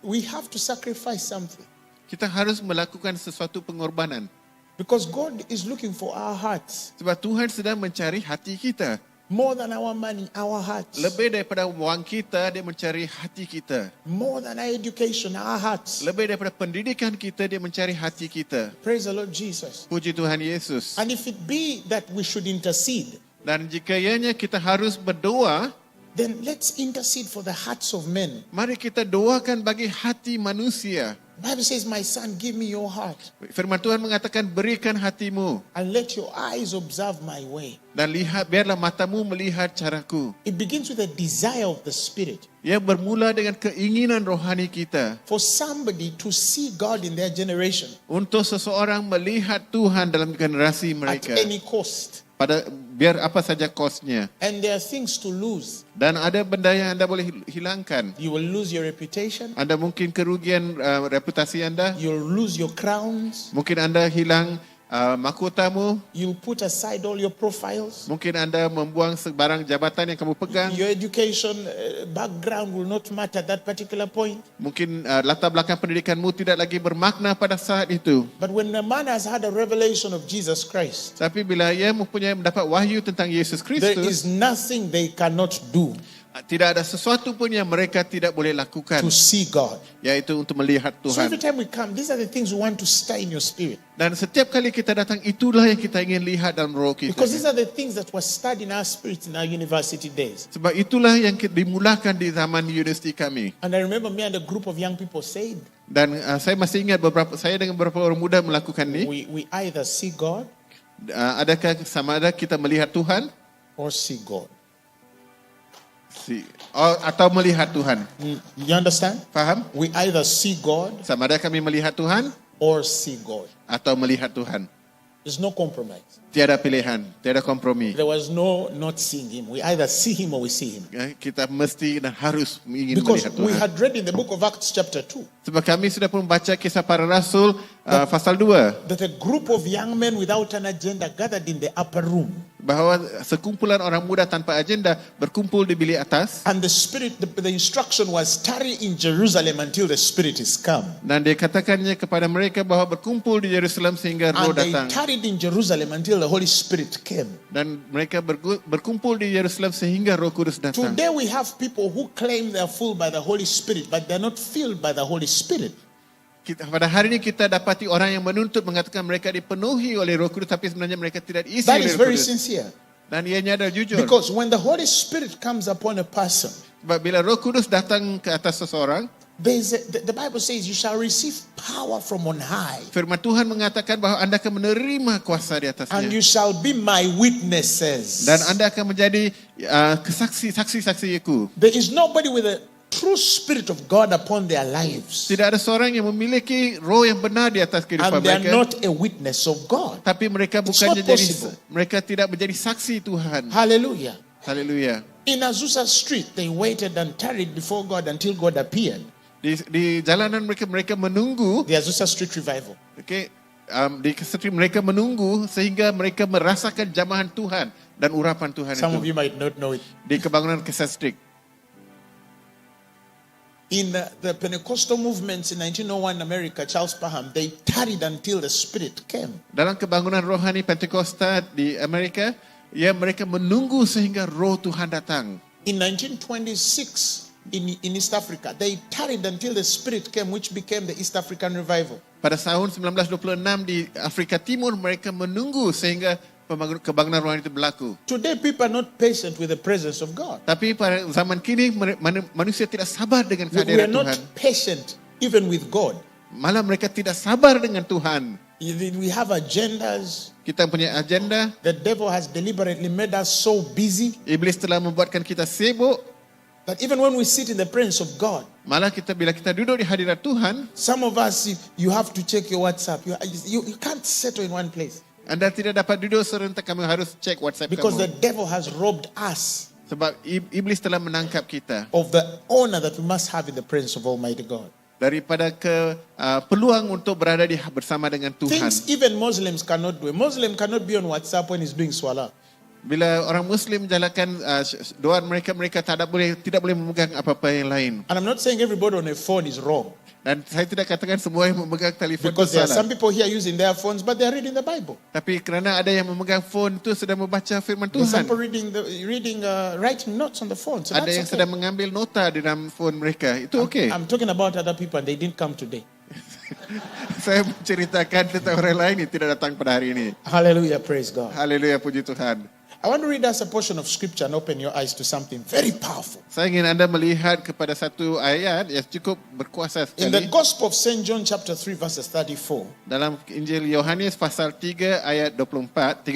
Speaker 1: We have to sacrifice something
Speaker 2: Kita harus melakukan sesuatu pengorbanan.
Speaker 1: because God is looking for our hearts.
Speaker 2: Sebab Tuhan sedang mencari hati kita.
Speaker 1: More than our money, our hearts.
Speaker 2: Lebih daripada wang kita, dia mencari hati kita.
Speaker 1: More than our education, our hearts.
Speaker 2: Lebih daripada pendidikan kita, dia mencari hati kita.
Speaker 1: Praise the Lord Jesus.
Speaker 2: Puji Tuhan Yesus.
Speaker 1: And if it be that we should intercede,
Speaker 2: Dan jika ianya kita harus berdoa,
Speaker 1: then let's intercede for the hearts of men.
Speaker 2: mari kita doakan bagi hati manusia.
Speaker 1: The Bible says, my son, give me your heart
Speaker 2: Firman Tuhan mengatakan, berikan hatimu.
Speaker 1: and let your eyes observe my way.
Speaker 2: Dan biarlah matamu melihat caraku.
Speaker 1: It begins with a desire of the Spirit
Speaker 2: Ia bermula dengan keinginan rohani kita.
Speaker 1: for somebody to see God in their generation
Speaker 2: Untuk seseorang melihat Tuhan dalam generasi
Speaker 1: at
Speaker 2: mereka.
Speaker 1: any cost.
Speaker 2: Biar apa saja kosnya.
Speaker 1: And there are things to lose.
Speaker 2: Dan ada benda yang anda boleh hilangkan.
Speaker 1: You will lose your reputation.
Speaker 2: Anda mungkin kerugian reputasi anda.
Speaker 1: You'll lose your crowns.
Speaker 2: Mungkin anda hilang mahkotamu.
Speaker 1: You'll put aside all your profiles.
Speaker 2: Mungkin anda membuang sebarang jabatan yang kamu pegang.
Speaker 1: Your education background will not matter at that particular point.
Speaker 2: Mungkin latar belakang pendidikanmu tidak lagi bermakna pada saat itu.
Speaker 1: But when a man has had a revelation of Jesus Christ,
Speaker 2: Tapi bila ia mendapat wahyu tentang Yesus
Speaker 1: there
Speaker 2: Kristus,
Speaker 1: is nothing they cannot do
Speaker 2: tidak ada sesuatu pun yang mereka tidak boleh lakukan,
Speaker 1: to see God.
Speaker 2: yaitu untuk melihat
Speaker 1: So every
Speaker 2: Tuhan.
Speaker 1: time we come, these are the things we want to stir in your spirit.
Speaker 2: Dan setiap kali kita datang, itulah yang kita ingin lihat dalam roh kita.
Speaker 1: Because these are the things that were stirred in our spirits in our university days.
Speaker 2: Sebab itulah yang dimulakan di zaman universiti kami.
Speaker 1: And I remember me and a group of young people said,
Speaker 2: Dan saya masih ingat saya dengan beberapa orang muda melakukan ini.
Speaker 1: we either see God
Speaker 2: Adakah sama ada kita melihat Tuhan
Speaker 3: or see God?
Speaker 2: atau melihat Tuhan?
Speaker 3: You understand?
Speaker 2: Faham?
Speaker 3: We either see God
Speaker 2: Sama ada kami melihat Tuhan
Speaker 3: or see God.
Speaker 2: atau melihat Tuhan.
Speaker 3: There's no compromise.
Speaker 2: Tiada pilihan, tiada kompromi.
Speaker 3: There was no not seeing him. We either see him or we see him.
Speaker 2: Kita mesti dan harus ingin
Speaker 3: Because
Speaker 2: melihat
Speaker 3: we
Speaker 2: Tuhan.
Speaker 3: had read in the book of Acts chapter 2
Speaker 2: Sebab kami sudah pun baca kisah para rasul pasal 2
Speaker 3: that a group of young men without an agenda gathered in the upper room.
Speaker 2: bahawa sekumpulan orang muda tanpa agenda berkumpul di bilik atas
Speaker 3: And the spirit, the instruction was tarry in Jerusalem until the spirit is come.
Speaker 2: dan dikatakannya kepada mereka bahawa berkumpul di Yerusalem sehingga Roh
Speaker 3: And they
Speaker 2: datang.
Speaker 3: tarried in Jerusalem until the Holy Spirit came.
Speaker 2: Dan mereka berkumpul di Yerusalem sehingga Roh Kudus datang.
Speaker 3: Today we have people who claim they are full by the Holy Spirit, but they're not filled by the Holy Spirit.
Speaker 2: Pada hari ini kita dapati orang yang menuntut mengatakan mereka dipenuhi oleh Roh Kudus tapi sebenarnya mereka tidak diisi
Speaker 3: That
Speaker 2: oleh
Speaker 3: is
Speaker 2: Roh
Speaker 3: very
Speaker 2: Kudus.
Speaker 3: sincere.
Speaker 2: Dan ianya adalah jujur.
Speaker 3: Because when the Holy Spirit comes upon a person,
Speaker 2: Sebab bila Roh Kudus datang ke atas seseorang,
Speaker 3: the Bible says you shall receive power from on high.
Speaker 2: firman Tuhan mengatakan bahawa anda akan menerima kuasa di
Speaker 3: And
Speaker 2: atasnya.
Speaker 3: you shall be my witnesses.
Speaker 2: Dan anda akan menjadi saksi-saksiku.
Speaker 3: There is nobody with a true spirit of God upon their lives.
Speaker 2: Tidak ada seorang yang memiliki roh yang benar di atas kehidupan
Speaker 3: And they are
Speaker 2: mereka.
Speaker 3: not a witness of God.
Speaker 2: Tapi mereka
Speaker 3: It's
Speaker 2: bukannya
Speaker 3: not
Speaker 2: jadi,
Speaker 3: possible.
Speaker 2: mereka tidak menjadi saksi Tuhan.
Speaker 3: Hallelujah.
Speaker 2: Haleluya.
Speaker 3: In Azusa Street, they waited and tarried before God until God appeared.
Speaker 2: Di jalanan mereka menunggu.
Speaker 3: The Azusa Street Revival.
Speaker 2: Okay, di kesetri mereka menunggu sehingga mereka merasakan jamahan Tuhan dan urapan Tuhan
Speaker 3: Some of
Speaker 2: itu.
Speaker 3: you might not know it.
Speaker 2: Di kebangunan Kesestrik.
Speaker 3: In the Pentecostal movements in 1901 in America, Charles Parham, they tarried until the Spirit came.
Speaker 2: Dalam kebangunan rohani Pentakosta di Amerika, mereka menunggu sehingga roh Tuhan datang.
Speaker 3: In 1926 in East Africa, they tarried until the Spirit came, which became the East African Revival.
Speaker 2: Pada tahun 1926 di Afrika Timur, mereka menunggu sehingga kebangunan rohani itu berlaku.
Speaker 3: Today, people are not patient with the presence of God.
Speaker 2: Tapi pada zaman kini manusia tidak sabar dengan
Speaker 3: We are
Speaker 2: kehadiran
Speaker 3: not
Speaker 2: Tuhan.
Speaker 3: patient even with God.
Speaker 2: Malah mereka tidak sabar dengan Tuhan.
Speaker 3: We have agendas.
Speaker 2: Kita punya agenda.
Speaker 3: The devil has deliberately made us so busy
Speaker 2: Iblis telah membuatkan kita sibuk.
Speaker 3: that even when we sit in the presence of God,
Speaker 2: Malah bila kita duduk di hadirat Tuhan,
Speaker 3: some of us, you have to check your WhatsApp. You can't settle in one place
Speaker 2: anda tidak dapat duduk serentak, kamu harus cek WhatsApp
Speaker 3: because the
Speaker 2: kamu.
Speaker 3: devil has robbed us
Speaker 2: Sebab iblis telah menangkap kita
Speaker 3: of the honor that we must have in the presence of Almighty God.
Speaker 2: daripada peluang untuk berada bersama dengan Tuhan.
Speaker 3: Things even Muslims cannot do. A Muslim cannot be on WhatsApp when he's doing salah.
Speaker 2: Bila orang Muslim menjalankan doa mereka tidak boleh memegang apa-apa yang lain.
Speaker 3: And I'm not saying everybody on a phone is wrong,
Speaker 2: Dan saya tidak katakan semua yang memegang telefon itu
Speaker 3: because there are some
Speaker 2: salah.
Speaker 3: people here using their phones, but they are reading the Bible.
Speaker 2: Tapi kerana ada yang memegang phone itu sedang membaca firman
Speaker 3: There's some
Speaker 2: Tuhan.
Speaker 3: people writing notes on the phone. So
Speaker 2: Ada yang
Speaker 3: that's
Speaker 2: sedang
Speaker 3: okay.
Speaker 2: mengambil nota di dalam phone mereka. Itu okey.
Speaker 3: I'm talking about other people and they didn't come today.
Speaker 2: Saya menceritakan tentang orang lain yang tidak datang pada hari ini.
Speaker 3: Hallelujah, praise God.
Speaker 2: Haleluya, puji Tuhan.
Speaker 3: I want to read us a portion of scripture and open your eyes to something very powerful.
Speaker 2: Saya ingin anda melihat kepada satu ayat yang cukup berkuasa
Speaker 3: In the
Speaker 2: sekali.
Speaker 3: Gospel of St. John chapter 3 verses 34,
Speaker 2: Dalam Injil Yohanes pasal 3 ayat 34.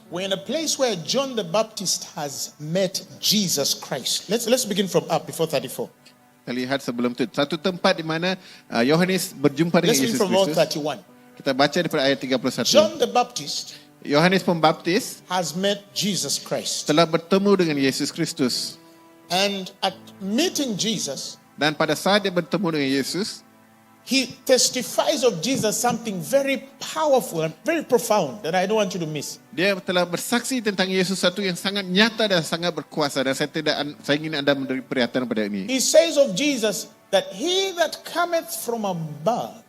Speaker 3: we're in a place where John the Baptist has met Jesus Christ. Let's begin from up before 34.
Speaker 2: Kita lihat sebelum itu. Satu tempat di mana Yohanes berjumpa dengan
Speaker 3: Let's read
Speaker 2: Yesus
Speaker 3: from verse
Speaker 2: Kristus.
Speaker 3: 31.
Speaker 2: Kita baca daripada ayat 31.
Speaker 3: John the Baptist
Speaker 2: Yohanes Pembaptis
Speaker 3: has met Jesus Christ.
Speaker 2: telah bertemu dengan Yesus Kristus.
Speaker 3: And at meeting Jesus,
Speaker 2: Dan pada saat dia bertemu dengan Yesus,
Speaker 3: he testifies of Jesus something very powerful and very profound that I don't want you to miss.
Speaker 2: dia telah bersaksi tentang Yesus satu yang sangat nyata dan sangat berkuasa. Dan saya ingin anda memberi perhatian pada ini.
Speaker 3: He says of Jesus that he that cometh from above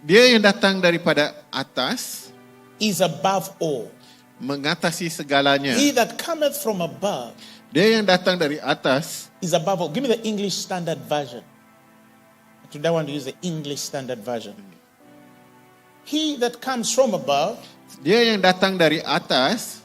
Speaker 2: Dia yang datang daripada atas,
Speaker 3: is above all.
Speaker 2: mengatasi segalanya.
Speaker 3: He that cometh from above
Speaker 2: Dia yang datang dari atas,
Speaker 3: is above all. Give me the English Standard Version. Today I want to use the English Standard Version. He that comes from above
Speaker 2: dia yang datang dari atas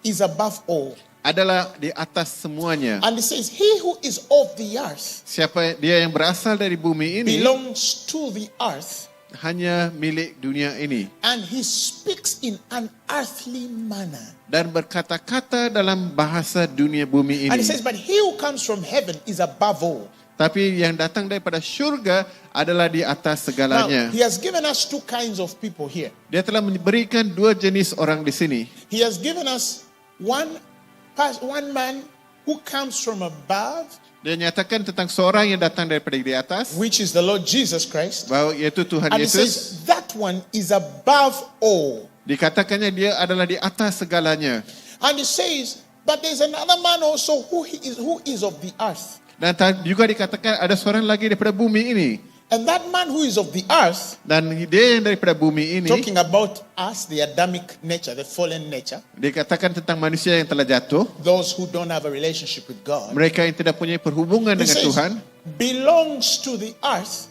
Speaker 3: is above all.
Speaker 2: adalah di atas semuanya.
Speaker 3: And it says, he who is of the earth
Speaker 2: Siapa dia yang berasal dari bumi ini,
Speaker 3: belongs to the earth
Speaker 2: hanya milik dunia ini.
Speaker 3: And he speaks in an earthly manner.
Speaker 2: Dan berkata-kata dalam bahasa dunia bumi
Speaker 3: And he
Speaker 2: ini.
Speaker 3: says, but he who comes from heaven is above all.
Speaker 2: Tapi yang datang daripada syurga adalah di atas
Speaker 3: Now,
Speaker 2: segalanya.
Speaker 3: he has given us two kinds of people here.
Speaker 2: Dia telah memberikan dua jenis orang di sini.
Speaker 3: He has given us one man who comes from above,
Speaker 2: Dia nyatakan tentang seorang yang datang daripada di atas,
Speaker 3: which is the Lord Jesus Christ.
Speaker 2: bahwa iaitu Tuhan
Speaker 3: And he
Speaker 2: Yesus.
Speaker 3: says that one is above all.
Speaker 2: Dikatakannya dia adalah di atas segalanya.
Speaker 3: And he says, but there's another man also who is of the earth.
Speaker 2: Dan juga dikatakan ada seorang lagi daripada bumi ini.
Speaker 3: And that man who is of the earth,
Speaker 2: Dan dia yang daripada bumi ini,
Speaker 3: talking about us, the Adamic nature, the fallen nature,
Speaker 2: dikatakan tentang manusia yang telah jatuh,
Speaker 3: those who don't have a relationship with God,
Speaker 2: mereka yang tidak punya perhubungan
Speaker 3: he
Speaker 2: dengan
Speaker 3: says,
Speaker 2: Tuhan,
Speaker 3: belongs to the earth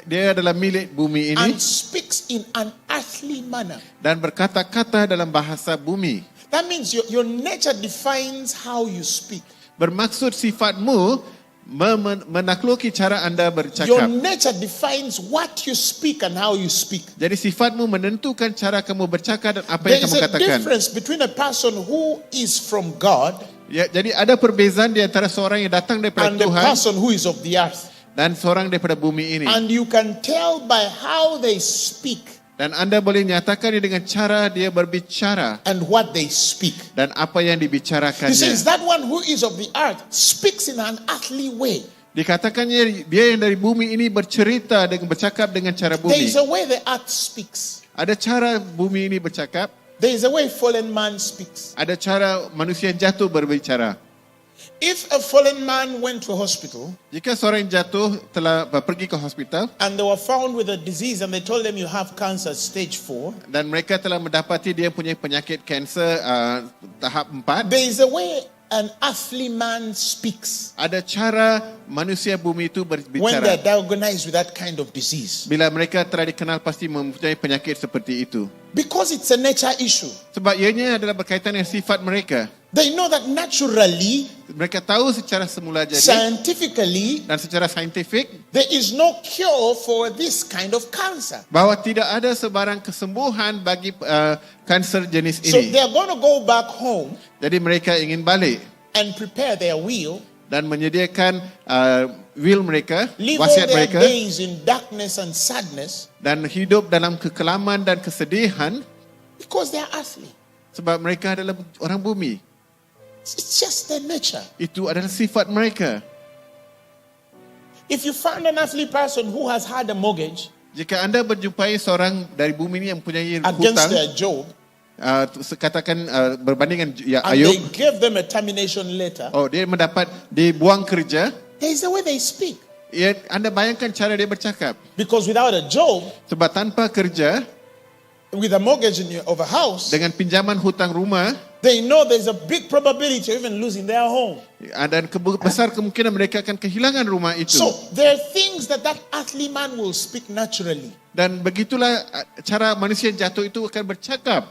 Speaker 2: dia adalah milik bumi ini
Speaker 3: and speaks in an earthly manner.
Speaker 2: dan berkata-kata dalam bahasa bumi.
Speaker 3: That means your nature defines how you speak.
Speaker 2: Bermaksud sifatmu menakluki cara anda
Speaker 3: Your
Speaker 2: bercakap.
Speaker 3: nature defines what you speak and how you speak.
Speaker 2: Jadi sifatmu menentukan cara kamu bercakap dan apa
Speaker 3: There
Speaker 2: yang
Speaker 3: is
Speaker 2: kamu
Speaker 3: a
Speaker 2: katakan.
Speaker 3: difference between a person who is from God
Speaker 2: Ya, jadi ada perbezaan di antara seorang yang datang daripada
Speaker 3: and a
Speaker 2: Tuhan
Speaker 3: person who is of the earth.
Speaker 2: dan seorang daripada bumi ini.
Speaker 3: And you can tell by how they speak
Speaker 2: Dan anda boleh nyatakan dia dengan cara dia berbicara
Speaker 3: and what they speak.
Speaker 2: dan apa yang
Speaker 3: He
Speaker 2: dibicarakannya.
Speaker 3: says that one who is of the earth speaks in an earthly way.
Speaker 2: Dikatakannya dia yang dari bumi ini bercerita dengan bercakap dengan cara
Speaker 3: There
Speaker 2: bumi.
Speaker 3: is a way the earth speaks.
Speaker 2: Ada cara bumi ini bercakap,
Speaker 3: There is a way fallen man speaks.
Speaker 2: ada cara manusia yang jatuh berbicara.
Speaker 3: If a fallen man went to a hospital
Speaker 2: Jika seorang yang jatuh telah pergi ke hospital
Speaker 3: and they were found with a disease and they told them you have cancer stage 4,
Speaker 2: dan mereka telah mendapati dia punya penyakit kanser tahap 4,
Speaker 3: there is a way an earthly man speaks
Speaker 2: ada cara manusia bumi itu
Speaker 3: when
Speaker 2: berbicara.
Speaker 3: they're diagnosed with that kind of disease.
Speaker 2: Bila mereka telah dikenal pasti mempunyai penyakit seperti itu.
Speaker 3: Because it's a nature issue.
Speaker 2: Sebab ianya adalah berkaitan dengan sifat mereka.
Speaker 3: They know that naturally,
Speaker 2: Mereka tahu secara semula jadi
Speaker 3: scientifically,
Speaker 2: dan secara saintifik
Speaker 3: there is no cure for this kind of cancer.
Speaker 2: bahawa tidak ada sebarang kesembuhan bagi kanser jenis
Speaker 3: So
Speaker 2: ini.
Speaker 3: they're going to go back home
Speaker 2: Jadi mereka ingin balik
Speaker 3: and prepare their will,
Speaker 2: dan menyediakan will mereka,
Speaker 3: live all
Speaker 2: wasiat
Speaker 3: their
Speaker 2: mereka,
Speaker 3: days in darkness and sadness
Speaker 2: dan hidup dalam kekelaman dan kesedihan
Speaker 3: because they're earthly.
Speaker 2: sebab mereka adalah orang bumi.
Speaker 3: It's just their nature.
Speaker 2: Itu adalah sifat mereka.
Speaker 3: If you find an earthly person who has had a mortgage
Speaker 2: Jika anda berjumpai seorang dari bumi ini yang mempunyai
Speaker 3: against
Speaker 2: hutang,
Speaker 3: their job,
Speaker 2: katakan berbanding dengan
Speaker 3: and
Speaker 2: Ayub,
Speaker 3: they give them a termination letter,
Speaker 2: dia mendapat dibuang kerja,
Speaker 3: there is a way they speak.
Speaker 2: Anda bayangkan cara dia bercakap.
Speaker 3: Because without a job,
Speaker 2: Sebab tanpa kerja,
Speaker 3: with a mortgage of a house,
Speaker 2: dengan pinjaman hutang rumah,
Speaker 3: they know there's a big probability of even losing their home.
Speaker 2: dan besar kemungkinan mereka akan kehilangan rumah itu.
Speaker 3: So there are things that earthly man will speak naturally.
Speaker 2: Dan begitulah cara manusia yang jatuh itu akan bercakap.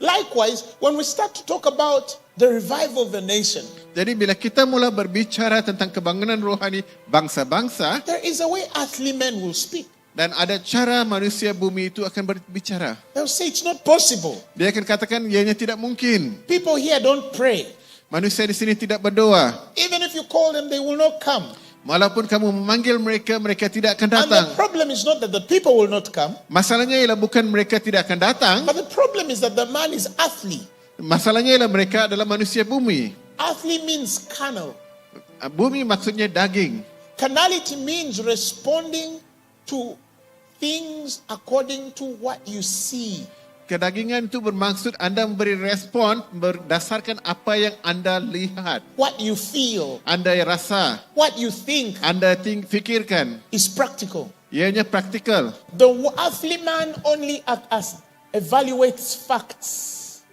Speaker 3: Likewise, when we start to talk about the revival of the nation,
Speaker 2: Jadi bila kita mula berbicara tentang kebangunan rohani bangsa-bangsa,
Speaker 3: there is a way earthly men will speak.
Speaker 2: dan ada cara manusia bumi itu akan berbicara.
Speaker 3: They'll say it's not possible.
Speaker 2: Dia akan katakan ianya tidak mungkin.
Speaker 3: People here don't pray.
Speaker 2: Manusia di sini tidak berdoa.
Speaker 3: Even if you call them, they will not come.
Speaker 2: Walaupun kamu memanggil mereka, mereka tidak akan
Speaker 3: And
Speaker 2: datang.
Speaker 3: the problem is not that the people will not come,
Speaker 2: Masalahnya ialah bukan mereka tidak akan datang.
Speaker 3: but the problem is that the man is earthly.
Speaker 2: Masalahnya ialah mereka adalah manusia bumi.
Speaker 3: Earthly means carnal.
Speaker 2: Bumi maksudnya daging.
Speaker 3: Carnality means responding to things according to what you see.
Speaker 2: Kedagingan itu bermaksud anda memberi respon berdasarkan apa yang anda lihat.
Speaker 3: What you feel,
Speaker 2: Anda rasa,
Speaker 3: what you think
Speaker 2: anda fikirkan.
Speaker 3: is practical.
Speaker 2: Ianya praktikal.
Speaker 3: The earthly man only evaluates facts.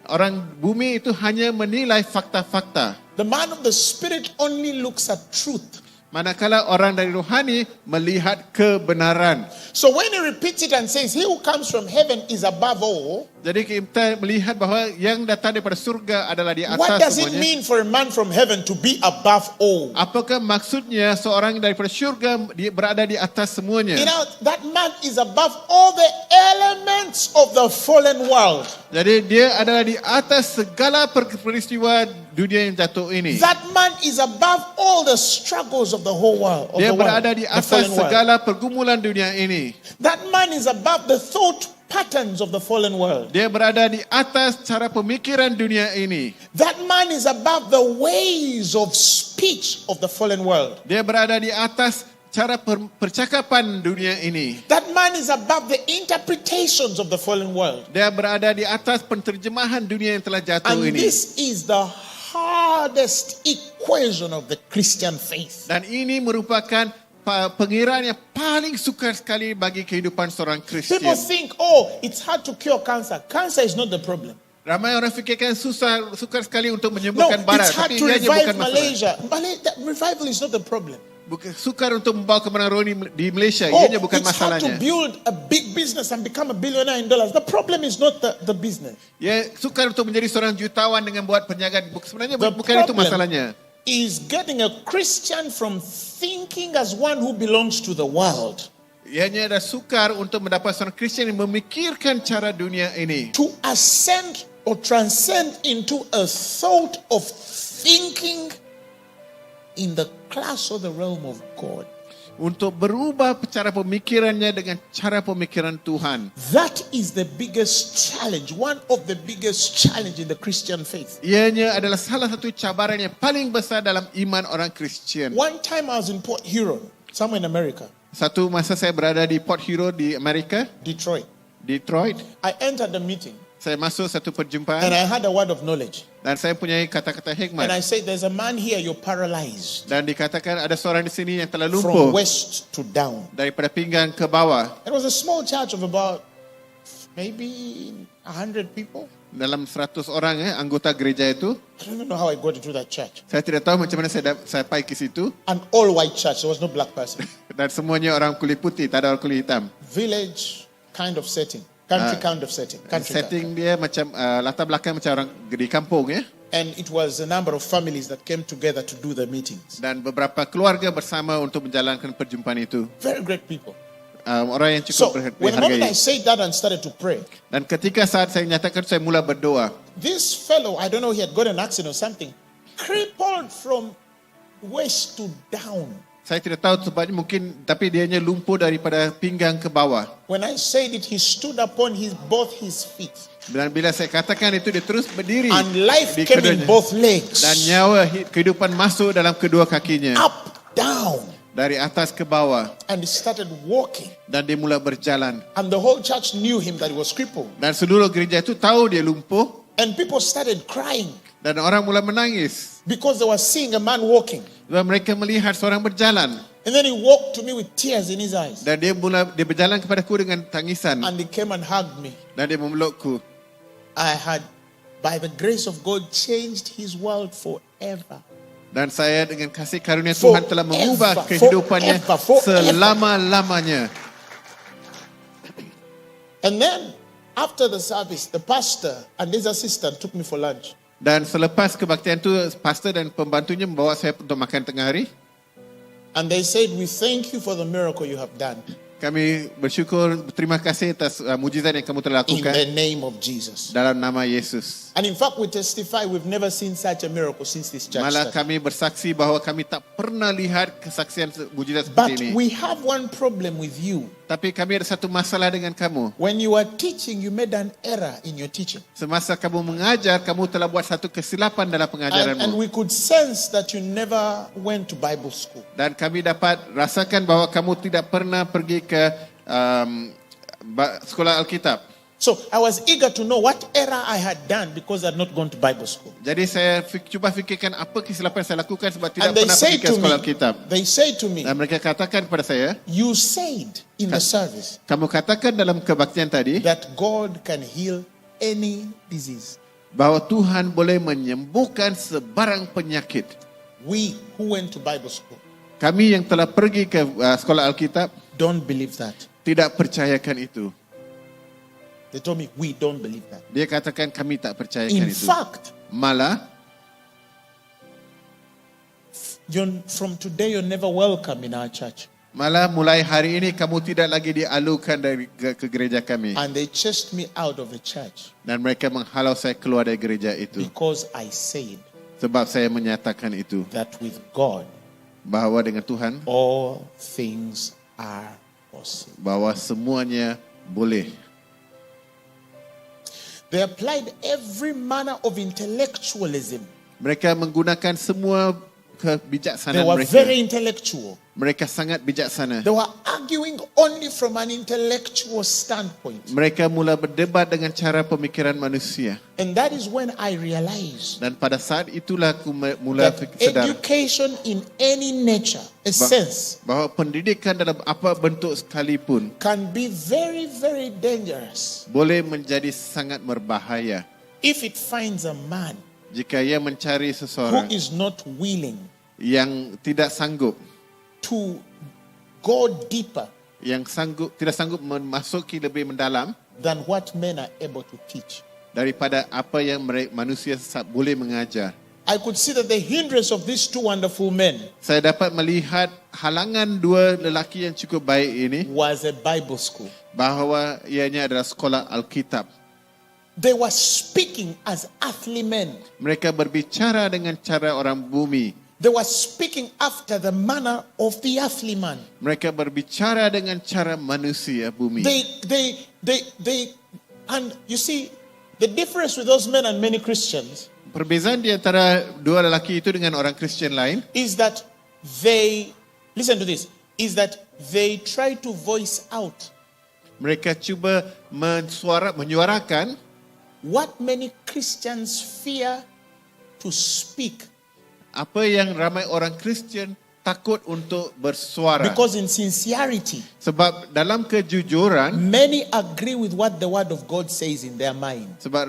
Speaker 2: Orang bumi itu hanya menilai fakta-fakta.
Speaker 3: The man of the spirit only looks at truth.
Speaker 2: Manakala orang dari rohani melihat kebenaran.
Speaker 3: So when he repeats it and says, he who comes from heaven is above all,
Speaker 2: Jadi kita melihat bahawa yang datang daripada surga adalah di
Speaker 3: What
Speaker 2: atas
Speaker 3: does it
Speaker 2: semuanya.
Speaker 3: mean for a man from heaven to be above all?
Speaker 2: Apakah maksudnya seorang daripada syurga berada di atas semuanya?
Speaker 3: You know, that man is above all the elements of the fallen world.
Speaker 2: Jadi dia adalah di atas segala peristiwa dunia yang jatuh ini.
Speaker 3: That man is above all the struggles of the whole world. Of
Speaker 2: Dia
Speaker 3: the world,
Speaker 2: berada di
Speaker 3: the
Speaker 2: atas
Speaker 3: fallen world.
Speaker 2: segala pergumulan dunia ini.
Speaker 3: That man is above the thought patterns of the fallen world.
Speaker 2: Dia berada di atas cara pemikiran dunia ini.
Speaker 3: That man is above the ways of speech of the fallen world.
Speaker 2: Dia berada di atas cara percakapan dunia ini.
Speaker 3: That man is above the interpretations of the fallen world.
Speaker 2: Dia berada di atas penterjemahan dunia yang telah jatuh
Speaker 3: And
Speaker 2: ini.
Speaker 3: this is the hardest equation of the Christian faith.
Speaker 2: Dan ini merupakan pengiraan yang paling sukar sekali bagi kehidupan seorang
Speaker 3: People
Speaker 2: Kristian.
Speaker 3: think, oh, it's hard to cure cancer. Cancer is not the problem.
Speaker 2: Ramai orang fikirkan sukar sekali untuk
Speaker 3: No,
Speaker 2: menyembuhkan barat,
Speaker 3: it's hard
Speaker 2: tapi
Speaker 3: to
Speaker 2: ianya
Speaker 3: revive
Speaker 2: bukan masalah.
Speaker 3: Malaysia. Revival is not the problem.
Speaker 2: Sukar untuk membawa kemenangan rohani di Malaysia,
Speaker 3: Oh,
Speaker 2: ianya bukan
Speaker 3: it's hard to
Speaker 2: masalahnya.
Speaker 3: build a big business and become a billionaire in dollars. The problem is not the business.
Speaker 2: Ya, sukar untuk menjadi seorang jutawan dengan buat perniagaan. Sebenarnya
Speaker 3: The
Speaker 2: bukan itu
Speaker 3: problem
Speaker 2: masalahnya.
Speaker 3: is getting a Christian from thinking as one who belongs to the world
Speaker 2: Ianya ada sukar untuk mendapat seorang Kristian yang memikirkan cara dunia ini.
Speaker 3: to ascend or transcend into a thought of thinking in the class or the realm of God.
Speaker 2: Untuk berubah cara pemikirannya dengan cara pemikiran Tuhan.
Speaker 3: That is the biggest challenge, one of the biggest challenge in the Christian faith.
Speaker 2: Ianya adalah salah satu cabaran yang paling besar dalam iman orang Kristian.
Speaker 3: One time I was in Port Huron, somewhere in America,
Speaker 2: Satu masa saya berada di Port Huron di Amerika,
Speaker 3: Detroit.
Speaker 2: Detroit.
Speaker 3: I entered the meeting
Speaker 2: Saya masuk satu
Speaker 3: and
Speaker 2: perjumpaan
Speaker 3: I had a word of knowledge.
Speaker 2: dan saya punya kata-kata
Speaker 3: And
Speaker 2: hikmat.
Speaker 3: I said, there's a man here, you're paralyzed
Speaker 2: Dan dikatakan ada seorang di sini yang telah
Speaker 3: from
Speaker 2: lumpuh
Speaker 3: west to down.
Speaker 2: daripada pinggang ke bawah.
Speaker 3: It was a small church of about maybe 100 people.
Speaker 2: Dalam 100 orang anggota gereja itu.
Speaker 3: I don't even know how I got into that church.
Speaker 2: Saya tidak tahu macam mana saya sampai ke situ.
Speaker 3: An all white church, there was no black person.
Speaker 2: Dan semuanya orang kulit putih, tak ada orang kulit hitam.
Speaker 3: Village kind of setting, country kind of setting. Country
Speaker 2: Setting dia macam latar belakang macam orang di kampung ya.
Speaker 3: And it was a number of families that came together to do the meetings.
Speaker 2: Dan beberapa keluarga bersama untuk menjalankan perjumpaan itu.
Speaker 3: Very great people.
Speaker 2: Orang yang
Speaker 3: So,
Speaker 2: cukup
Speaker 3: when the moment I
Speaker 2: dihargai.
Speaker 3: said that and started to pray,
Speaker 2: Dan ketika saat saya nyatakan, saya mula berdoa.
Speaker 3: this fellow, I don't know, he had got an accident or something, crippled from waist to down.
Speaker 2: Saya tidak tahu sebabnya mungkin, tapi dianya lumpuh daripada pinggang ke bawah.
Speaker 3: When I said it, he stood upon both his feet.
Speaker 2: Dan bila saya katakan itu, dia terus berdiri.
Speaker 3: And life
Speaker 2: di
Speaker 3: came in
Speaker 2: keduanya.
Speaker 3: both legs.
Speaker 2: Dan nyawa kehidupan masuk dalam kedua kakinya.
Speaker 3: Up, down.
Speaker 2: Dari atas ke bawah.
Speaker 3: And he started walking.
Speaker 2: Dan dia mula berjalan.
Speaker 3: And the whole church knew him that he was crippled.
Speaker 2: Dan seluruh gereja itu tahu dia lumpuh.
Speaker 3: And people started crying
Speaker 2: Dan orang mula menangis.
Speaker 3: because they were seeing a man walking.
Speaker 2: Dan mereka melihat seorang berjalan.
Speaker 3: And then he walked to me with tears in his eyes.
Speaker 2: Dan dia berjalan kepadaku dengan tangisan.
Speaker 3: And he came and hugged me.
Speaker 2: Dan dia memelukku.
Speaker 3: I had, by the grace of God, changed his world forever.
Speaker 2: Dan saya dengan kasih karunia Tuhan telah mengubah kehidupannya selama-lamanya.
Speaker 3: And then, after the service, the pastor and his assistant took me for lunch.
Speaker 2: Dan selepas kebaktian itu, pastor dan pembantunya membawa saya untuk makan tengah hari.
Speaker 3: And they said, we thank you for the miracle you have done.
Speaker 2: Kami bersyukur, berterima kasih atas mujizat yang kamu telah
Speaker 3: In
Speaker 2: lakukan
Speaker 3: the name of Jesus.
Speaker 2: dalam nama Yesus.
Speaker 3: And in fact, we testify we've never seen such a miracle since this church
Speaker 2: Malah
Speaker 3: started.
Speaker 2: kami bersaksi bahawa kami tak pernah lihat kesaksian mujizat
Speaker 3: But
Speaker 2: seperti ini.
Speaker 3: we have one problem with you.
Speaker 2: Tapi kami ada satu masalah dengan kamu.
Speaker 3: When you were teaching, you made an error in your teaching.
Speaker 2: Semasa kamu mengajar, kamu telah buat satu kesilapan dalam
Speaker 3: And
Speaker 2: pengajaranmu.
Speaker 3: we could sense that you never went to Bible school.
Speaker 2: Dan kami dapat rasakan bahawa kamu tidak pernah pergi ke sekolah Alkitab.
Speaker 3: So I was eager to know what error I had done because I had not gone to Bible school.
Speaker 2: Jadi saya cuba fikirkan apa kesilapan saya lakukan sebab tidak
Speaker 3: And they
Speaker 2: pernah
Speaker 3: say
Speaker 2: pergi ke
Speaker 3: to
Speaker 2: sekolah
Speaker 3: me,
Speaker 2: Alkitab. Dan mereka katakan kepada saya,
Speaker 3: you said in the service
Speaker 2: kamu katakan dalam kebaktian tadi
Speaker 3: that God can heal any disease.
Speaker 2: bahawa Tuhan boleh menyembuhkan sebarang penyakit.
Speaker 3: We who went to Bible school
Speaker 2: Kami yang telah pergi ke sekolah Alkitab
Speaker 3: don't believe that.
Speaker 2: tidak percayakan itu.
Speaker 3: They told me, we don't believe that.
Speaker 2: Dia katakan kami tak percayakan
Speaker 3: In
Speaker 2: itu.
Speaker 3: fact,
Speaker 2: Malah
Speaker 3: from today, you're never welcome in our church.
Speaker 2: mulai hari ini kamu tidak lagi dialukan ke gereja kami.
Speaker 3: And they chased me out of the church
Speaker 2: Dan mereka menghalau saya keluar dari gereja itu.
Speaker 3: because I said
Speaker 2: Sebab saya menyatakan itu.
Speaker 3: that with God,
Speaker 2: Bahawa dengan Tuhan,
Speaker 3: all things are possible.
Speaker 2: bahawa semuanya boleh.
Speaker 3: They applied every manner of intellectualism.
Speaker 2: Mereka menggunakan semua
Speaker 3: They
Speaker 2: kebijaksanaan
Speaker 3: were
Speaker 2: mereka.
Speaker 3: very intellectual.
Speaker 2: Mereka sangat bijaksana.
Speaker 3: They were arguing only from an intellectual standpoint.
Speaker 2: Mereka mula berdebat dengan cara pemikiran manusia.
Speaker 3: And that is when I realized
Speaker 2: Dan pada saat itulah aku mula
Speaker 3: that
Speaker 2: sedar
Speaker 3: education in any nature, a sense,
Speaker 2: bahawa pendidikan dalam apa bentuk sekalipun
Speaker 3: can be very, very dangerous
Speaker 2: boleh menjadi sangat berbahaya
Speaker 3: if it finds a man
Speaker 2: jika ia mencari
Speaker 3: who
Speaker 2: seseorang
Speaker 3: is not willing
Speaker 2: yang tidak sanggup,
Speaker 3: to go deeper
Speaker 2: tidak sanggup memasuki lebih mendalam
Speaker 3: than what men are able to teach.
Speaker 2: daripada apa yang manusia boleh mengajar.
Speaker 3: I could see that the hindrance of these two wonderful men
Speaker 2: Saya dapat melihat halangan dua lelaki yang cukup baik ini
Speaker 3: was a Bible school.
Speaker 2: bahawa ianya adalah sekolah Alkitab.
Speaker 3: They were speaking as earthly men.
Speaker 2: Mereka berbicara dengan cara orang bumi.
Speaker 3: They were speaking after the manner of the earthly man.
Speaker 2: Mereka berbicara dengan cara manusia bumi.
Speaker 3: And you see, the difference with those men and many Christians
Speaker 2: Perbezaan di antara dua lelaki itu dengan orang Kristian lain
Speaker 3: is that listen to this, is that they try to voice out
Speaker 2: mereka cuba menyuarakan
Speaker 3: what many Christians fear to speak.
Speaker 2: apa yang ramai orang Kristian takut untuk bersuara.
Speaker 3: Because in sincerity,
Speaker 2: Sebab dalam kejujuran,
Speaker 3: many agree with what the word of God says in their mind.
Speaker 2: sebab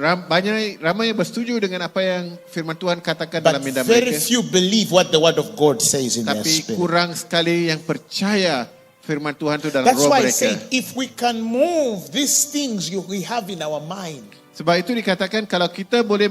Speaker 2: ramai yang bersetuju dengan apa yang firman Tuhan katakan
Speaker 3: But
Speaker 2: dalam minda
Speaker 3: very
Speaker 2: mereka.
Speaker 3: few believe what the word of God says in their
Speaker 2: Tapi
Speaker 3: spirit.
Speaker 2: kurang sekali yang percaya firman Tuhan itu dalam
Speaker 3: That's
Speaker 2: roh
Speaker 3: why I
Speaker 2: mereka.
Speaker 3: say, if we can move these things we have in our mind
Speaker 2: Sebab itu dikatakan kalau kita boleh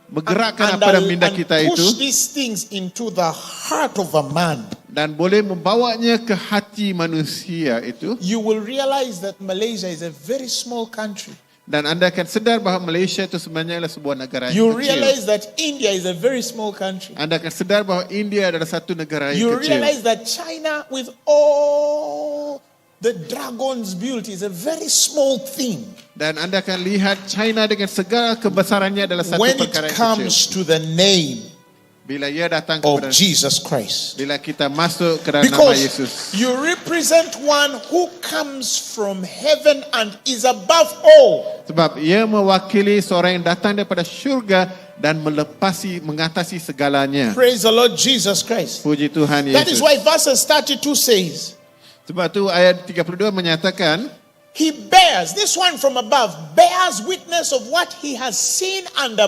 Speaker 2: bergerakkan
Speaker 3: and
Speaker 2: apa dalam minda kita
Speaker 3: push
Speaker 2: itu
Speaker 3: these things into the heart of a man,
Speaker 2: dan boleh membawanya ke hati manusia itu,
Speaker 3: you will realize that Malaysia is a very small country.
Speaker 2: dan anda akan sedar bahawa Malaysia itu sebenarnya adalah sebuah negara
Speaker 3: You
Speaker 2: yang kecil.
Speaker 3: realize that India is a very small country.
Speaker 2: Anda akan sedar bahawa India adalah satu negara
Speaker 3: You
Speaker 2: yang kecil.
Speaker 3: realize that China, with all the dragons built, is a very small thing
Speaker 2: Dan anda akan lihat China dengan segala kebesarannya adalah satu
Speaker 3: when it
Speaker 2: perkara yang
Speaker 3: comes
Speaker 2: kecil.
Speaker 3: to the name
Speaker 2: Bila ia datang
Speaker 3: of
Speaker 2: kepada
Speaker 3: Jesus Christ.
Speaker 2: bila kita masuk ke dalam nama Yesus.
Speaker 3: Because you represent one who comes from heaven and is above all.
Speaker 2: Sebab ia mewakili seorang yang datang daripada syurga dan mengatasi segalanya.
Speaker 3: Praise the Lord Jesus Christ.
Speaker 2: Puji Tuhan
Speaker 3: That is
Speaker 2: Yesus.
Speaker 3: why verses 32 says,
Speaker 2: Sebab tu ayat 32 menyatakan,
Speaker 3: he bears, this one from above, bears witness of what he has seen and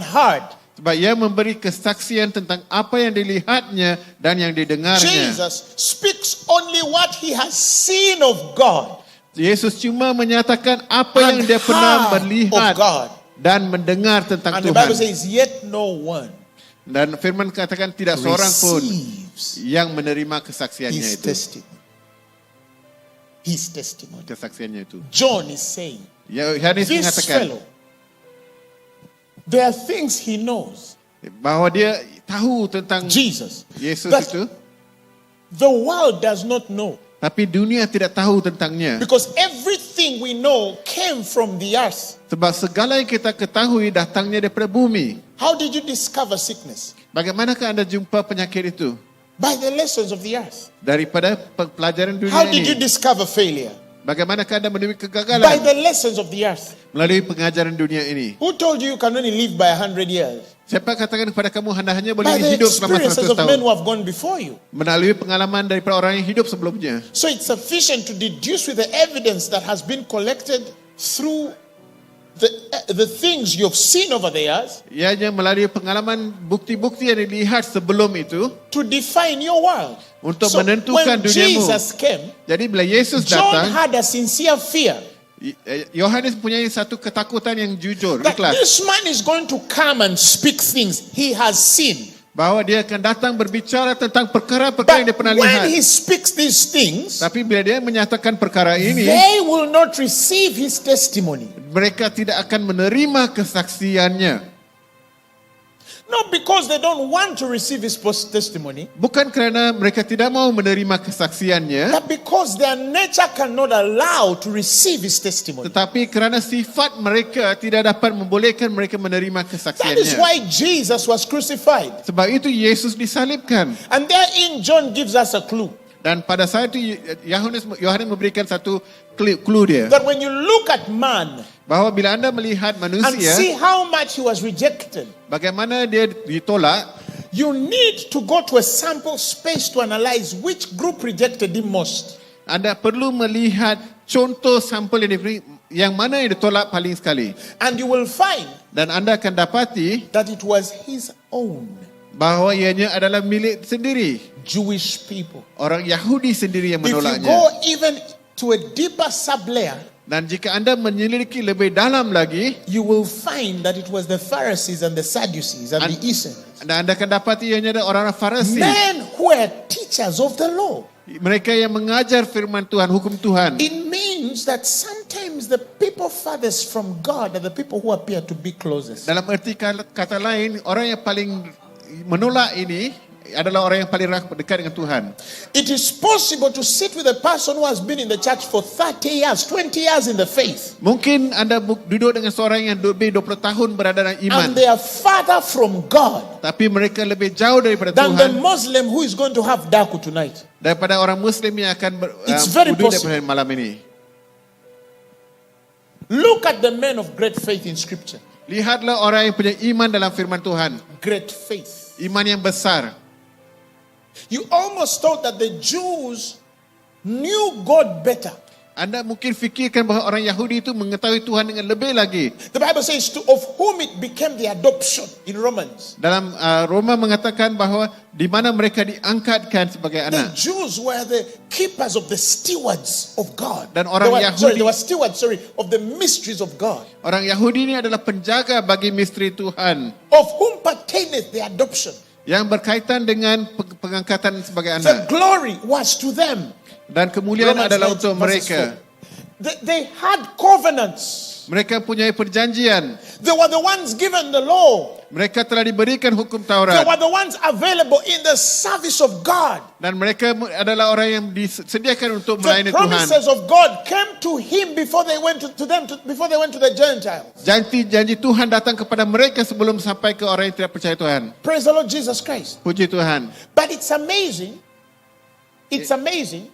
Speaker 3: heard.
Speaker 2: sebab ia memberi kesaksian tentang apa yang dilihatnya dan yang didengarnya.
Speaker 3: Jesus speaks only what he has seen of God
Speaker 2: Yesus cuma menyatakan apa yang
Speaker 3: and
Speaker 2: dia pernah
Speaker 3: heard of
Speaker 2: melihat
Speaker 3: God.
Speaker 2: dan mendengar tentang
Speaker 3: And the Bible
Speaker 2: Tuhan.
Speaker 3: says, yet no one
Speaker 2: Dan firman katakan tidak seorang pun
Speaker 3: receives
Speaker 2: yang menerima kesaksiannya
Speaker 3: his
Speaker 2: itu.
Speaker 3: testimony. His testimony.
Speaker 2: Kesaksiannya itu.
Speaker 3: John is saying,
Speaker 2: Yohanes
Speaker 3: this
Speaker 2: mengatakan
Speaker 3: fellow, there are things he knows,
Speaker 2: bahawa dia tahu tentang
Speaker 3: Jesus,
Speaker 2: Yesus
Speaker 3: that
Speaker 2: itu,
Speaker 3: the world does not know.
Speaker 2: tapi dunia tidak tahu tentangnya.
Speaker 3: Because everything we know came from the earth.
Speaker 2: Sebab segala yang kita ketahui datangnya daripada bumi.
Speaker 3: How did you discover sickness?
Speaker 2: Bagaimanakah anda jumpa penyakit itu?
Speaker 3: By the lessons of the earth.
Speaker 2: Daripada pelajaran dunia
Speaker 3: How did you
Speaker 2: ini.
Speaker 3: discover failure?
Speaker 2: Bagaimanakah anda menemui
Speaker 3: By
Speaker 2: kegagalan?
Speaker 3: the lessons of the earth.
Speaker 2: Melalui pengajaran dunia ini.
Speaker 3: Who told you you can only live by 100 years?
Speaker 2: Siapa katakan kepada kamu anda hanya boleh
Speaker 3: By the
Speaker 2: hidup selama
Speaker 3: experiences
Speaker 2: 100
Speaker 3: of men
Speaker 2: tahun?
Speaker 3: who have gone before you.
Speaker 2: Melalui pengalaman daripada orang yang hidup sebelumnya.
Speaker 3: So it's sufficient to deduce with the evidence that has been collected through the things you've seen over the years
Speaker 2: Ianya melalui pengalaman bukti-bukti yang dilihat sebelum itu
Speaker 3: to define your world.
Speaker 2: untuk
Speaker 3: So
Speaker 2: menentukan
Speaker 3: when
Speaker 2: duniamu.
Speaker 3: Jesus came,
Speaker 2: Jadi bila Yesus
Speaker 3: John
Speaker 2: datang,
Speaker 3: had a sincere fear
Speaker 2: Yohanes mempunyai satu ketakutan yang jujur,
Speaker 3: That
Speaker 2: ikhlas.
Speaker 3: this man is going to come and speak things he has seen.
Speaker 2: Bahawa dia akan datang berbicara tentang perkara-perkara yang
Speaker 3: But
Speaker 2: dia pernah
Speaker 3: when
Speaker 2: lihat.
Speaker 3: he speaks these things,
Speaker 2: Tapi bila dia menyatakan perkara ini,
Speaker 3: they will not receive his testimony.
Speaker 2: mereka tidak akan menerima kesaksiannya.
Speaker 3: Not because they don't want to receive his testimony,
Speaker 2: Bukan kerana mereka tidak mau menerima kesaksiannya,
Speaker 3: but because their nature cannot allow to receive his testimony.
Speaker 2: tetapi kerana sifat mereka tidak dapat membolehkan mereka menerima
Speaker 3: That is
Speaker 2: kesaksiannya.
Speaker 3: why Jesus was crucified.
Speaker 2: Sebab itu Yesus disalibkan.
Speaker 3: And therein John gives us a clue.
Speaker 2: Dan pada saat itu Yohanes memberikan satu clue dia.
Speaker 3: That when you look at man
Speaker 2: Bahawa bila anda melihat
Speaker 3: and
Speaker 2: manusia,
Speaker 3: see how much he was rejected,
Speaker 2: bagaimana dia ditolak,
Speaker 3: you need to go to a sample space to analyze which group rejected him most.
Speaker 2: anda perlu melihat contoh sampel yang mana yang ditolak paling sekali.
Speaker 3: And you will find
Speaker 2: Dan anda akan dapati
Speaker 3: that it was his own
Speaker 2: bahawa ianya adalah milik sendiri.
Speaker 3: Jewish people.
Speaker 2: Orang Yahudi sendiri yang
Speaker 3: If you
Speaker 2: menolaknya.
Speaker 3: go even to a deeper sub-layer,
Speaker 2: Dan jika anda menyelidiki lebih dalam lagi,
Speaker 3: you will find that it was the Pharisees and the Sadducees and the Essenes.
Speaker 2: dan anda akan dapati ianya adalah orang-orang Farisi.
Speaker 3: Men who were teachers of the law.
Speaker 2: Mereka yang mengajar firman Tuhan, hukum Tuhan.
Speaker 3: It means that sometimes the people farthest from God are the people who appear to be closest.
Speaker 2: Dalam erti kata lain, orang yang paling menolak ini adalah orang yang paling dekat dengan Tuhan.
Speaker 3: It is possible to sit with a person who has been in the church for 30 years, 20 years in the faith,
Speaker 2: Mungkin anda duduk dengan seorang yang lebih 20 tahun berada dalam iman,
Speaker 3: and they are farther from God
Speaker 2: tapi mereka lebih jauh daripada
Speaker 3: than the
Speaker 2: Tuhan
Speaker 3: Muslim who is going to have daku tonight.
Speaker 2: daripada orang Muslim yang akan
Speaker 3: It's very
Speaker 2: duduk
Speaker 3: possible.
Speaker 2: daripada malam ini.
Speaker 3: Look at the men of great faith in Scripture.
Speaker 2: Lihatlah orang yang punya iman dalam firman Tuhan.
Speaker 3: Great faith.
Speaker 2: Iman yang besar.
Speaker 3: You almost thought that the Jews knew God better.
Speaker 2: Anda mungkin fikirkan bahawa orang Yahudi itu mengetahui Tuhan dengan lebih lagi.
Speaker 3: The Bible says, of whom it became the adoption in Romans.
Speaker 2: Dalam Roma mengatakan bahawa di mana mereka diangkatkan sebagai
Speaker 3: The
Speaker 2: anak.
Speaker 3: Jews were the keepers of the stewards of God.
Speaker 2: Dan orang
Speaker 3: They
Speaker 2: Yahudi-
Speaker 3: were stewards, of the mysteries of God.
Speaker 2: Orang Yahudi ini adalah penjaga bagi misteri Tuhan
Speaker 3: Of whom pertaineth the adoption.
Speaker 2: yang berkaitan dengan pengangkatan sebagai
Speaker 3: The
Speaker 2: anak.
Speaker 3: glory was to them.
Speaker 2: Dan kemuliaan
Speaker 3: Romans
Speaker 2: adalah
Speaker 3: 9
Speaker 2: untuk
Speaker 3: verses
Speaker 2: mereka.
Speaker 3: 4. They had covenants.
Speaker 2: Mereka punya perjanjian.
Speaker 3: They were the ones given the law.
Speaker 2: Mereka telah diberikan hukum
Speaker 3: They
Speaker 2: Taurat.
Speaker 3: were the ones available in the service of God.
Speaker 2: Dan mereka adalah orang yang disediakan untuk
Speaker 3: The
Speaker 2: melayani Tuhan.
Speaker 3: promises of God came to him before they went before they went to the Gentiles.
Speaker 2: Janji Tuhan datang kepada mereka sebelum sampai ke orang yang tidak percaya Tuhan.
Speaker 3: Praise the Lord Jesus Christ.
Speaker 2: Puji Tuhan.
Speaker 3: But it's amazing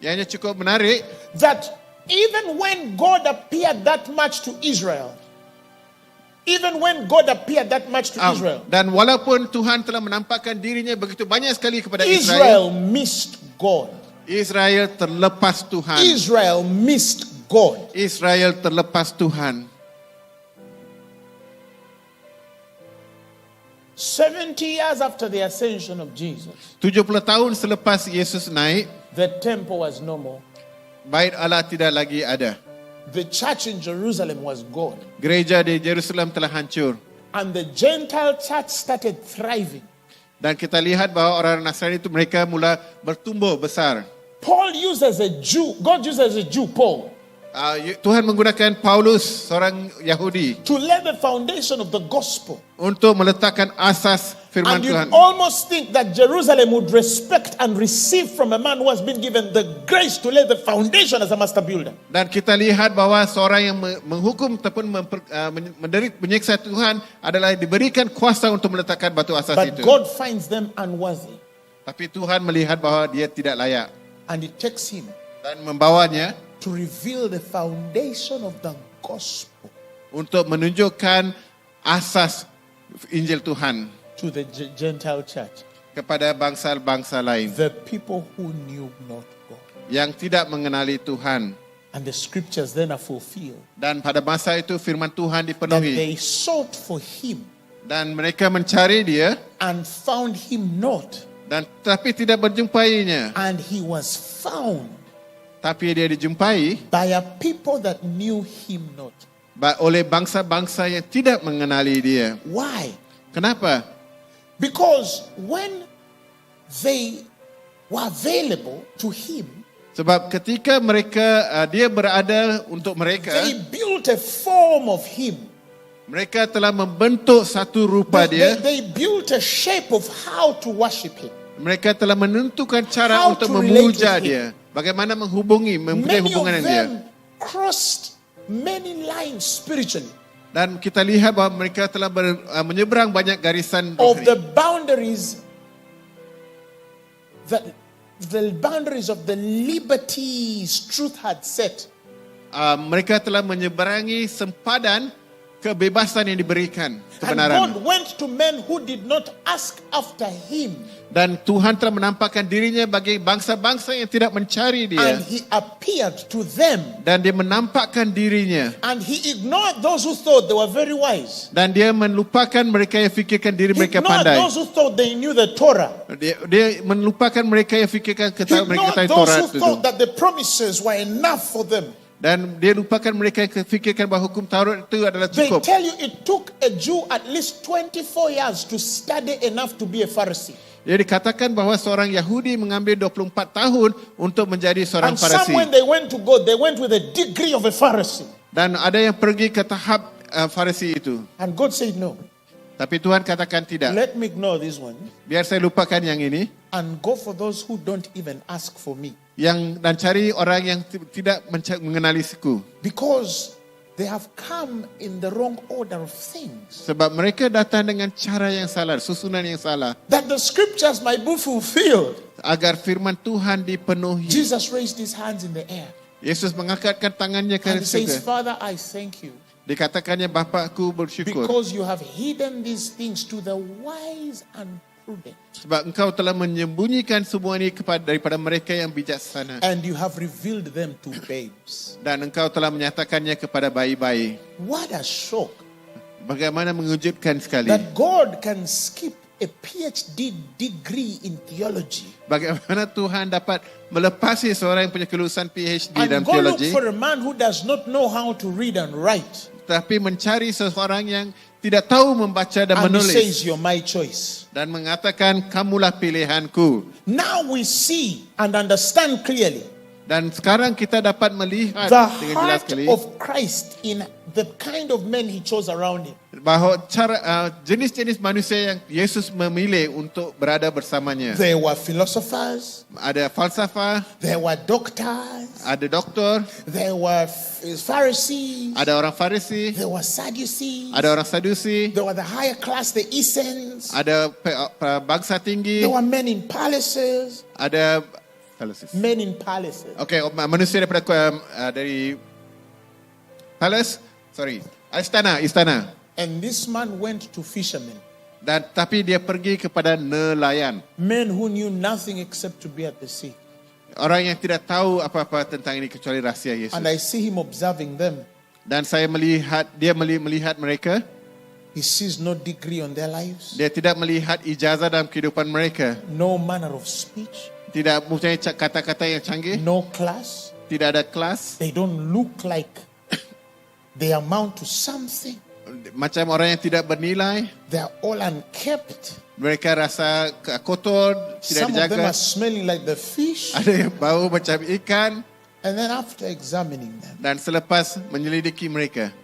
Speaker 2: Yang cukup menarik,
Speaker 3: that even when God appeared that much to Israel,
Speaker 2: dan walaupun Tuhan telah menampakkan dirinya begitu banyak sekali kepada
Speaker 3: Israel missed God.
Speaker 2: Israel terlepas Tuhan.
Speaker 3: Israel missed God.
Speaker 2: Israel terlepas Tuhan.
Speaker 3: 70 years after the ascension of Jesus,
Speaker 2: 70 tahun selepas Yesus naik,
Speaker 3: the temple was no more.
Speaker 2: Bait Allah tidak lagi ada.
Speaker 3: The church in Jerusalem was gone.
Speaker 2: Gereja di Jerusalem telah hancur.
Speaker 3: And the Gentile church started thriving.
Speaker 2: Dan kita lihat bahawa orang Nasrani itu mereka mula bertumbuh besar.
Speaker 3: Paul uses a Jew, God uses a Jew, Paul,
Speaker 2: Tuhan menggunakan Paulus, seorang Yahudi,
Speaker 3: to lay the foundation of the gospel.
Speaker 2: untuk meletakkan asas firman
Speaker 3: And you
Speaker 2: Tuhan.
Speaker 3: almost think that Jerusalem would respect and receive from a man who has been given the grace to lay the foundation as a master builder.
Speaker 2: Dan kita lihat bahawa seorang yang menghukum ataupun menyiksa Tuhan adalah diberikan kuasa untuk meletakkan batu asas
Speaker 3: But
Speaker 2: itu.
Speaker 3: God finds them unworthy.
Speaker 2: Tapi Tuhan melihat bahawa dia tidak layak
Speaker 3: And it takes him
Speaker 2: dan membawanya
Speaker 3: to reveal the foundation of the gospel
Speaker 2: untuk menunjukkan asas Injil Tuhan
Speaker 3: to the Gentile church.
Speaker 2: kepada bangsa-bangsa lain
Speaker 3: The people who knew not God.
Speaker 2: yang tidak mengenali Tuhan.
Speaker 3: And the scriptures then are fulfilled.
Speaker 2: Dan pada masa itu firman Tuhan
Speaker 3: That
Speaker 2: dipenuhi.
Speaker 3: they sought for him
Speaker 2: Dan mereka mencari dia,
Speaker 3: and found him not.
Speaker 2: dan tapi tidak berjumpainya.
Speaker 3: And he was found
Speaker 2: Tapi dia dijumpai
Speaker 3: by a people that knew him not.
Speaker 2: oleh bangsa-bangsa yang tidak mengenali dia.
Speaker 3: Why?
Speaker 2: Kenapa?
Speaker 3: Because when they were available to him,
Speaker 2: Sebab ketika mereka dia berada untuk mereka,
Speaker 3: they built a form of him.
Speaker 2: mereka telah membentuk satu rupa dia.
Speaker 3: They built a shape of how to worship him.
Speaker 2: Mereka telah menentukan cara
Speaker 3: How
Speaker 2: untuk
Speaker 3: to relate
Speaker 2: memuja
Speaker 3: with him.
Speaker 2: dia. Bagaimana mempunyai
Speaker 3: Many of
Speaker 2: hubungan dengan dia.
Speaker 3: them crossed many lines spiritually
Speaker 2: Dan kita lihat bahawa mereka telah menyeberang banyak garisan
Speaker 3: of
Speaker 2: rohani.
Speaker 3: the boundaries that the boundaries of the liberties truth had set.
Speaker 2: Mereka telah menyeberangi sempadan kebebasan yang diberikan,
Speaker 3: And
Speaker 2: kebenaran.
Speaker 3: God went to men who did not ask after him.
Speaker 2: Dan Tuhan telah menampakkan dirinya bagi bangsa-bangsa yang tidak mencari dia.
Speaker 3: And he appeared to them.
Speaker 2: Dan dia menampakkan dirinya.
Speaker 3: And he ignored those who thought they were very wise.
Speaker 2: Dan dia melupakan mereka yang fikirkan diri
Speaker 3: He
Speaker 2: mereka
Speaker 3: ignored
Speaker 2: pandai.
Speaker 3: those who thought they knew the Torah.
Speaker 2: Dia melupakan mereka yang fikirkan
Speaker 3: He
Speaker 2: mereka
Speaker 3: ignored
Speaker 2: tahu
Speaker 3: those
Speaker 2: Taurat
Speaker 3: who
Speaker 2: itu.
Speaker 3: thought that the promises were enough for them.
Speaker 2: Dan dia lupakan mereka yang fikirkan bahawa hukum Taurat itu adalah
Speaker 3: They
Speaker 2: cukup.
Speaker 3: tell you it took a Jew at least 24 years to study enough to be a Pharisee.
Speaker 2: Dia dikatakan bahawa seorang Yahudi mengambil 24 tahun untuk menjadi seorang
Speaker 3: And some when
Speaker 2: Farisi.
Speaker 3: they went to God, they went with a degree of a Pharisee.
Speaker 2: Dan ada yang pergi ke tahap Farisi itu.
Speaker 3: And God said, no,
Speaker 2: Tapi Tuhan katakan tidak.
Speaker 3: let me ignore this one
Speaker 2: Biar saya lupakan yang ini.
Speaker 3: and go for those who don't even ask for me.
Speaker 2: Dan cari orang yang tidak mengenali suku.
Speaker 3: Because they have come in the wrong order of things.
Speaker 2: Sebab mereka datang dengan cara yang salah, susunan yang salah.
Speaker 3: That the scriptures might be fulfilled.
Speaker 2: Agar firman Tuhan dipenuhi.
Speaker 3: Jesus raised his hands in the air.
Speaker 2: Yesus mengangkatkan tangannya ke
Speaker 3: And he says,
Speaker 2: surga.
Speaker 3: Father, I thank you.
Speaker 2: Dikatakannya, Bapa-Ku bersyukur.
Speaker 3: Because you have hidden these things to the wise and prudent.
Speaker 2: Sebab engkau telah menyembunyikan semua ini daripada mereka yang bijaksana.
Speaker 3: And you have revealed them to babes.
Speaker 2: Dan engkau telah menyatakannya kepada bayi-bayi.
Speaker 3: What a shock
Speaker 2: Bagaimana mengejutkan sekali.
Speaker 3: that God can skip a PhD degree in theology
Speaker 2: Bagaimana Tuhan dapat melepasi seorang yang punya kelulusan PhD
Speaker 3: and
Speaker 2: dalam
Speaker 3: go look
Speaker 2: teologi.
Speaker 3: for a man who does not know how to read and write.
Speaker 2: Tapi mencari seseorang yang tidak tahu membaca dan
Speaker 3: And he
Speaker 2: menulis.
Speaker 3: says, you're my choice.
Speaker 2: Dan mengatakan, kamulah pilihanku.
Speaker 3: Now we see and understand clearly
Speaker 2: Dan sekarang kita dapat melihat
Speaker 3: the
Speaker 2: dengan jelas
Speaker 3: heart
Speaker 2: sekali
Speaker 3: of Christ in the kind of men he chose around him.
Speaker 2: bahawa jenis-jenis manusia yang Yesus memilih untuk berada bersamanya.
Speaker 3: There were philosophers,
Speaker 2: Ada falsafah,
Speaker 3: there were doctors,
Speaker 2: ada doktor,
Speaker 3: there were Pharisees,
Speaker 2: ada orang Farisi,
Speaker 3: there were Sadducees,
Speaker 2: ada orang Sadusi,
Speaker 3: there were the higher class, the Essenes,
Speaker 2: ada bangsa tinggi,
Speaker 3: there were men in palaces,
Speaker 2: ada
Speaker 3: men in palaces.
Speaker 2: okey, manusia daripada dari palace, istana.
Speaker 3: And this man went to fishermen,
Speaker 2: Dan tapi dia pergi kepada nelayan.
Speaker 3: men who knew nothing except to be at the sea.
Speaker 2: Orang yang tidak tahu apa-apa tentang ini kecuali rahsia Yesus.
Speaker 3: And I see him observing them.
Speaker 2: Dan saya melihat melihat mereka.
Speaker 3: He sees no degree on their lives,
Speaker 2: Dia tidak melihat ijazah dalam kehidupan mereka.
Speaker 3: no manner of speech,
Speaker 2: Tidak mempunyai kata-kata yang canggih.
Speaker 3: no class.
Speaker 2: Tidak ada kelas.
Speaker 3: They don't look like they amount to something.
Speaker 2: Macam orang yang tidak bernilai.
Speaker 3: They're all unkept.
Speaker 2: Mereka rasa kotor,
Speaker 3: Some
Speaker 2: tidak
Speaker 3: of them
Speaker 2: dijaga.
Speaker 3: are smelling like the fish.
Speaker 2: Ada yang bau macam ikan.
Speaker 3: And then after examining them,
Speaker 2: Dan selepas menyelidiki mereka,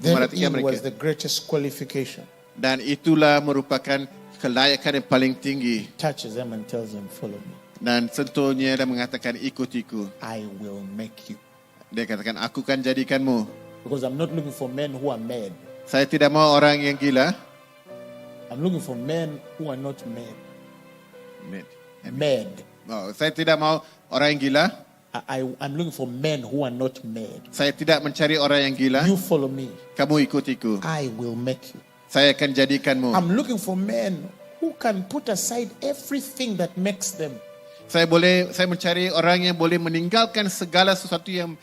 Speaker 2: memerhatikan
Speaker 3: therein was
Speaker 2: mereka.
Speaker 3: the greatest qualification.
Speaker 2: Dan itulah merupakan kelayakan yang paling tinggi.
Speaker 3: Touches them and tells them, follow me.
Speaker 2: Dan sentuhnya dan mengatakan ikutiku.
Speaker 3: I will make you.
Speaker 2: Dia katakan aku kan jadikanmu.
Speaker 3: Because I'm not looking for men who are mad.
Speaker 2: Saya tidak mau orang yang gila.
Speaker 3: I'm looking for men who are not mad.
Speaker 2: Mad.
Speaker 3: Mad.
Speaker 2: Oh, saya tidak mau orang yang gila.
Speaker 3: I'm looking for men who are not mad.
Speaker 2: Saya tidak mencari orang yang gila.
Speaker 3: You follow me.
Speaker 2: Kamu ikutiku.
Speaker 3: I will make you.
Speaker 2: Saya akan jadikanmu.
Speaker 3: I'm looking for men who can put aside everything that makes them.
Speaker 2: Saya mencari orang yang boleh meninggalkan segala sesuatu yang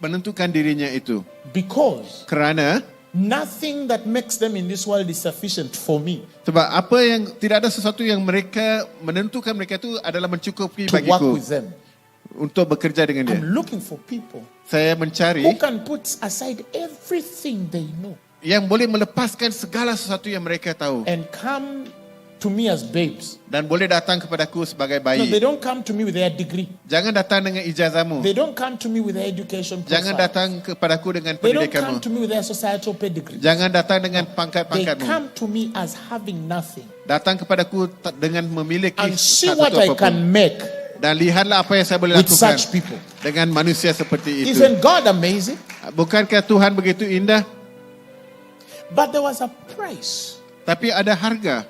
Speaker 2: menentukan dirinya itu.
Speaker 3: Because
Speaker 2: Kerana
Speaker 3: nothing that makes them in this world is sufficient for me
Speaker 2: sebab tidak ada sesuatu yang mereka menentukan mereka itu adalah mencukupi
Speaker 3: to work
Speaker 2: bagiku
Speaker 3: with them.
Speaker 2: untuk bekerja dengan dia.
Speaker 3: I'm looking for people
Speaker 2: Saya
Speaker 3: who
Speaker 2: mencari
Speaker 3: can put aside everything they know
Speaker 2: yang boleh melepaskan segala sesuatu yang mereka tahu
Speaker 3: and come to me as babes.
Speaker 2: dan boleh datang kepadaku sebagai
Speaker 3: No, they
Speaker 2: bayi.
Speaker 3: don't come to me with their degree.
Speaker 2: Jangan datang dengan ijazahmu.
Speaker 3: They don't come to me with their education
Speaker 2: Jangan
Speaker 3: profile.
Speaker 2: datang kepadaku dengan
Speaker 3: They don't
Speaker 2: pendidikanmu.
Speaker 3: come to me with their societal pedigree.
Speaker 2: Jangan datang dengan
Speaker 3: They
Speaker 2: pangkat-pangkatmu.
Speaker 3: come to me as having nothing.
Speaker 2: Datang kepadaku dengan memiliki
Speaker 3: And see
Speaker 2: satu
Speaker 3: what I
Speaker 2: apapun.
Speaker 3: can make
Speaker 2: Dan lihatlah apa yang saya boleh
Speaker 3: with
Speaker 2: lakukan
Speaker 3: such people.
Speaker 2: dengan manusia seperti itu.
Speaker 3: Isn't God amazing?
Speaker 2: Bukankah Tuhan begitu indah?
Speaker 3: But there was a price
Speaker 2: Tapi ada harga,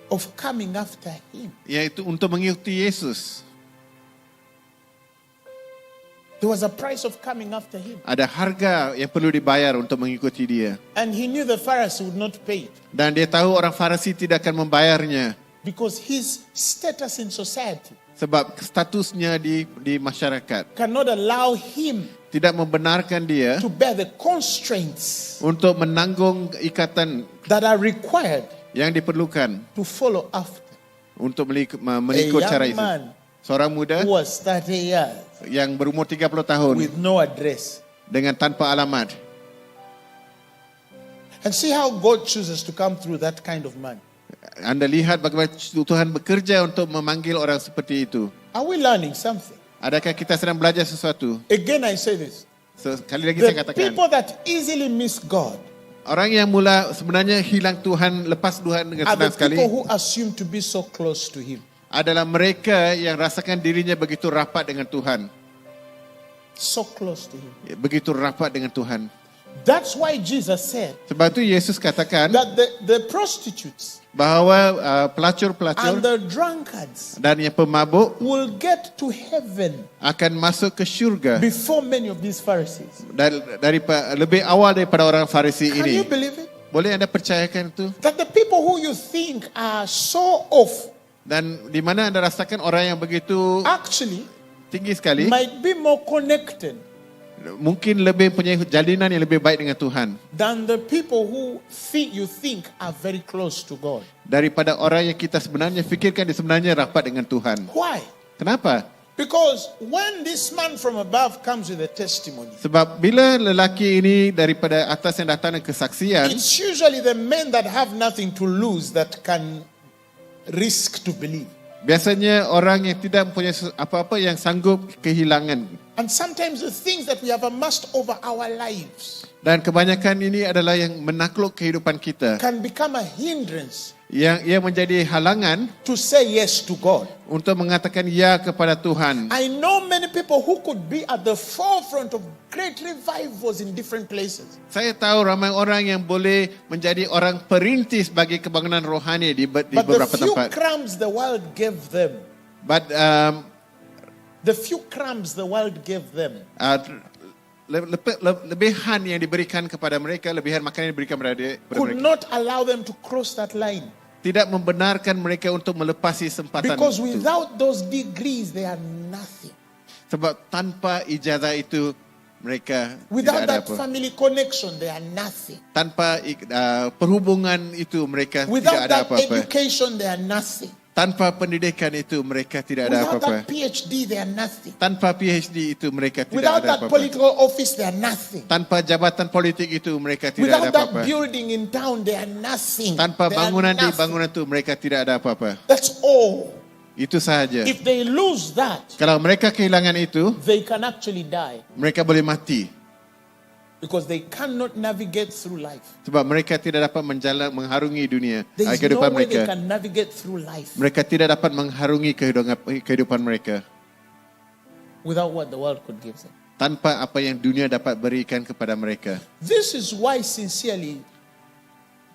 Speaker 3: of coming after him.
Speaker 2: yaitu untuk mengikuti Yesus.
Speaker 3: There was a price of coming after him.
Speaker 2: Ada harga yang perlu dibayar untuk mengikuti dia.
Speaker 3: And he knew the Pharisee would not pay it
Speaker 2: Dan dia tahu orang Farisi tidak akan membayarnya.
Speaker 3: because his status in society
Speaker 2: Sebab statusnya di masyarakat
Speaker 3: cannot allow him
Speaker 2: tidak membenarkan dia
Speaker 3: to bear the constraints
Speaker 2: untuk menanggung ikatan
Speaker 3: that are required
Speaker 2: yang diperlukan
Speaker 3: to follow after
Speaker 2: untuk
Speaker 3: a
Speaker 2: mengikut cara
Speaker 3: young
Speaker 2: itu.
Speaker 3: man
Speaker 2: Seorang muda
Speaker 3: who was 30 years
Speaker 2: yang berumur 30 tahun
Speaker 3: with no address.
Speaker 2: dengan tanpa alamat.
Speaker 3: And see how God chooses to come through that kind of man.
Speaker 2: Anda lihat bagaimana Tuhan bekerja untuk memanggil orang seperti itu.
Speaker 3: Are we learning something?
Speaker 2: Adakah kita sedang belajar sesuatu?
Speaker 3: Again, I say this.
Speaker 2: Sekali lagi saya
Speaker 3: The
Speaker 2: katakan,
Speaker 3: people that easily miss God
Speaker 2: orang yang mula sebenarnya hilang Tuhan, lepas Tuhan dengan
Speaker 3: are the
Speaker 2: senang sekali,
Speaker 3: people who assume to be so close to him.
Speaker 2: adalah mereka yang rasakan dirinya begitu rapat dengan Tuhan.
Speaker 3: So close to him.
Speaker 2: Begitu rapat dengan Tuhan.
Speaker 3: That's why Jesus said
Speaker 2: Sebab itu Yesus katakan
Speaker 3: that the prostitutes
Speaker 2: bahawa
Speaker 3: and
Speaker 2: pelacur-pelacur
Speaker 3: the drunkards
Speaker 2: dan yang pemabuk
Speaker 3: will get to heaven
Speaker 2: akan masuk ke syurga
Speaker 3: before many of these Pharisees.
Speaker 2: lebih awal daripada orang Farisi
Speaker 3: Can you
Speaker 2: ini.
Speaker 3: believe it?
Speaker 2: Boleh anda percayakan itu?
Speaker 3: That the people who you think are so off
Speaker 2: Dan di mana anda rasakan orang yang begitu
Speaker 3: actually
Speaker 2: tinggi sekali,
Speaker 3: might be more connected
Speaker 2: mungkin lebih punya jalinan yang lebih baik dengan Tuhan
Speaker 3: than the people who you think are very close to God.
Speaker 2: daripada orang yang kita sebenarnya fikirkan dia sebenarnya rapat dengan Tuhan.
Speaker 3: Why?
Speaker 2: Kenapa?
Speaker 3: Because when this man from above comes with a testimony,
Speaker 2: Sebab bila lelaki ini daripada atas yang datang dengan kesaksian,
Speaker 3: it's usually the men that have nothing to lose that can risk to believe.
Speaker 2: biasanya orang yang tidak mempunyai apa-apa yang sanggup kehilangan.
Speaker 3: And sometimes the things that we have amassed over our lives
Speaker 2: Dan kebanyakan ini adalah yang menakluk kehidupan kita.
Speaker 3: can become a hindrance
Speaker 2: Yang ia menjadi halangan
Speaker 3: to say yes to God.
Speaker 2: untuk mengatakan ya kepada Tuhan.
Speaker 3: I know many people who could be at the forefront of great revivals in different places.
Speaker 2: Saya tahu ramai orang yang boleh menjadi orang perintis bagi kebangunan rohani di
Speaker 3: But the
Speaker 2: beberapa
Speaker 3: few
Speaker 2: tempat.
Speaker 3: crumbs the world gave them,
Speaker 2: But
Speaker 3: the few crumbs the world gave them,
Speaker 2: lebihan yang diberikan kepada mereka, lebihan makanan yang diberikan kepada
Speaker 3: could
Speaker 2: mereka,
Speaker 3: not allow them to cross that line.
Speaker 2: tidak membenarkan mereka untuk melepasi sempatan
Speaker 3: Because
Speaker 2: itu.
Speaker 3: without those degrees, they are nothing.
Speaker 2: Sebab tanpa ijazah itu mereka tidak
Speaker 3: Without
Speaker 2: ada
Speaker 3: that
Speaker 2: apa.
Speaker 3: family connection, they are nothing.
Speaker 2: Tanpa perhubungan itu mereka tidak
Speaker 3: Without
Speaker 2: ada
Speaker 3: that
Speaker 2: apa-apa.
Speaker 3: education, they are nothing.
Speaker 2: Tanpa pendidikan itu mereka tidak ada
Speaker 3: Without
Speaker 2: apa-apa.
Speaker 3: that PhD, they are nothing.
Speaker 2: Tanpa PhD itu mereka tidak
Speaker 3: Without
Speaker 2: ada
Speaker 3: that
Speaker 2: apa-apa.
Speaker 3: political office, they are nothing.
Speaker 2: Tanpa jabatan politik itu mereka tidak
Speaker 3: Without
Speaker 2: ada
Speaker 3: that
Speaker 2: apa-apa.
Speaker 3: building in town, they are nothing.
Speaker 2: Tanpa
Speaker 3: They are
Speaker 2: bangunan di
Speaker 3: nothing.
Speaker 2: bangunan itu mereka tidak ada apa-apa.
Speaker 3: That's all.
Speaker 2: Itu sahaja.
Speaker 3: If they lose that,
Speaker 2: Kalau mereka kehilangan itu,
Speaker 3: they can actually die
Speaker 2: mereka boleh mati.
Speaker 3: because they cannot navigate through life.
Speaker 2: Sebab mereka tidak dapat mengharungi dunia,
Speaker 3: There is no
Speaker 2: kehidupan
Speaker 3: way they
Speaker 2: mereka.
Speaker 3: can navigate through life
Speaker 2: Mereka tidak dapat mengharungi kehidupan mereka
Speaker 3: without what the world could give them.
Speaker 2: tanpa apa yang dunia dapat berikan kepada mereka.
Speaker 3: This is why, sincerely,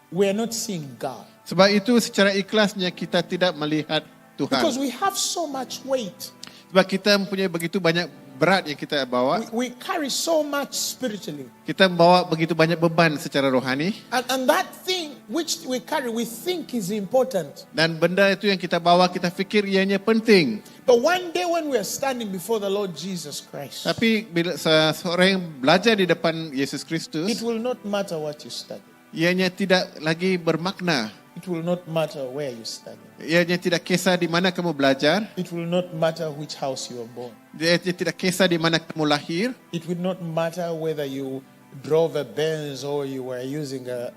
Speaker 3: we are not seeing God.
Speaker 2: Sebab itu secara ikhlasnya kita tidak melihat
Speaker 3: Because
Speaker 2: Tuhan.
Speaker 3: we have so much weight.
Speaker 2: Sebab kita mempunyai begitu banyak berat yang kita bawa.
Speaker 3: We carry so much spiritually.
Speaker 2: Kita membawa begitu banyak beban secara rohani.
Speaker 3: And that thing which we carry, we think is important.
Speaker 2: Dan benda itu yang kita bawa, kita fikir ianya penting.
Speaker 3: But one day when we are standing before the Lord Jesus Christ,
Speaker 2: Tapi bila seorang yang belajar di depan Yesus
Speaker 3: it
Speaker 2: Kristus,
Speaker 3: will not matter what you study.
Speaker 2: ianya tidak lagi bermakna.
Speaker 3: It will not matter where you study.
Speaker 2: Ianya tidak kisah di mana kamu belajar.
Speaker 3: It will not matter which house you were born.
Speaker 2: Dia tidak kisah di mana kamu lahir.
Speaker 3: It will not matter whether you drove a Benz or you were using a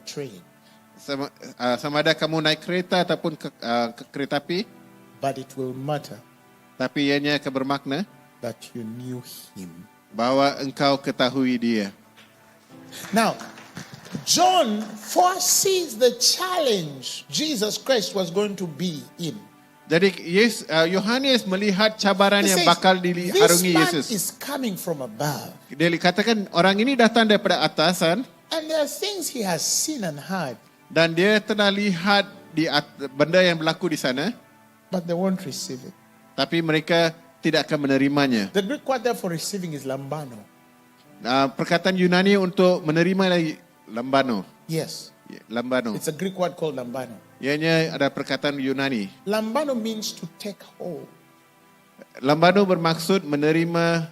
Speaker 3: train.
Speaker 2: Sama ada kamu naik kereta ataupun ke kereta api.
Speaker 3: But it will matter
Speaker 2: Tapi ianya akan bermakna
Speaker 3: that you knew him.
Speaker 2: bahwa engkau ketahui dia.
Speaker 3: Now, John foresees the challenge Jesus Christ was going to be in.
Speaker 2: Jadi Yohanes melihat cabaran
Speaker 3: He
Speaker 2: yang
Speaker 3: says,
Speaker 2: bakal
Speaker 3: this
Speaker 2: diharungi
Speaker 3: man
Speaker 2: Yesus.
Speaker 3: is coming from above.
Speaker 2: Dia katakan orang ini datang daripada atasan
Speaker 3: And there are things he has seen and heard,
Speaker 2: dan dia telah lihat benda yang berlaku di sana,
Speaker 3: but they won't receive it.
Speaker 2: tapi mereka tidak akan menerimanya.
Speaker 3: The Greek word there for receiving is lambano.
Speaker 2: Perkataan Yunani untuk menerima lagi lambano.
Speaker 3: Yes,
Speaker 2: Lambano.
Speaker 3: it's a Greek word called lambano.
Speaker 2: Ianya ada perkataan Yunani.
Speaker 3: Lambano means to take hold.
Speaker 2: Lambano bermaksud menerima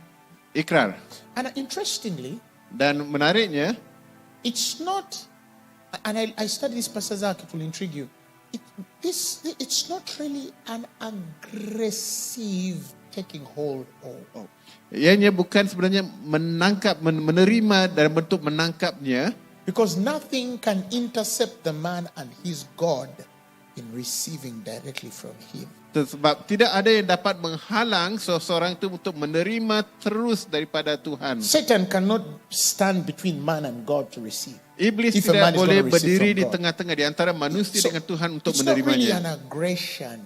Speaker 2: ikrar.
Speaker 3: And interestingly,
Speaker 2: Dan menariknya,
Speaker 3: it's not, and I studied this, Pastor Zach, it will intrigue you. It's not really an aggressive taking hold of.
Speaker 2: ianya bukan sebenarnya menangkap, menerima dalam bentuk menangkapnya.
Speaker 3: Because nothing can intercept the man and his God in receiving directly from him.
Speaker 2: Sebab tidak ada yang dapat menghalang seseorang itu untuk menerima terus daripada Tuhan.
Speaker 3: Satan cannot stand between man and God to receive.
Speaker 2: Iblis
Speaker 3: If a
Speaker 2: tidak
Speaker 3: man is
Speaker 2: boleh
Speaker 3: going to receive
Speaker 2: berdiri
Speaker 3: from
Speaker 2: di
Speaker 3: God.
Speaker 2: tengah-tengah di antara manusia dengan Tuhan untuk
Speaker 3: It's not really an
Speaker 2: menerimanya.
Speaker 3: aggression,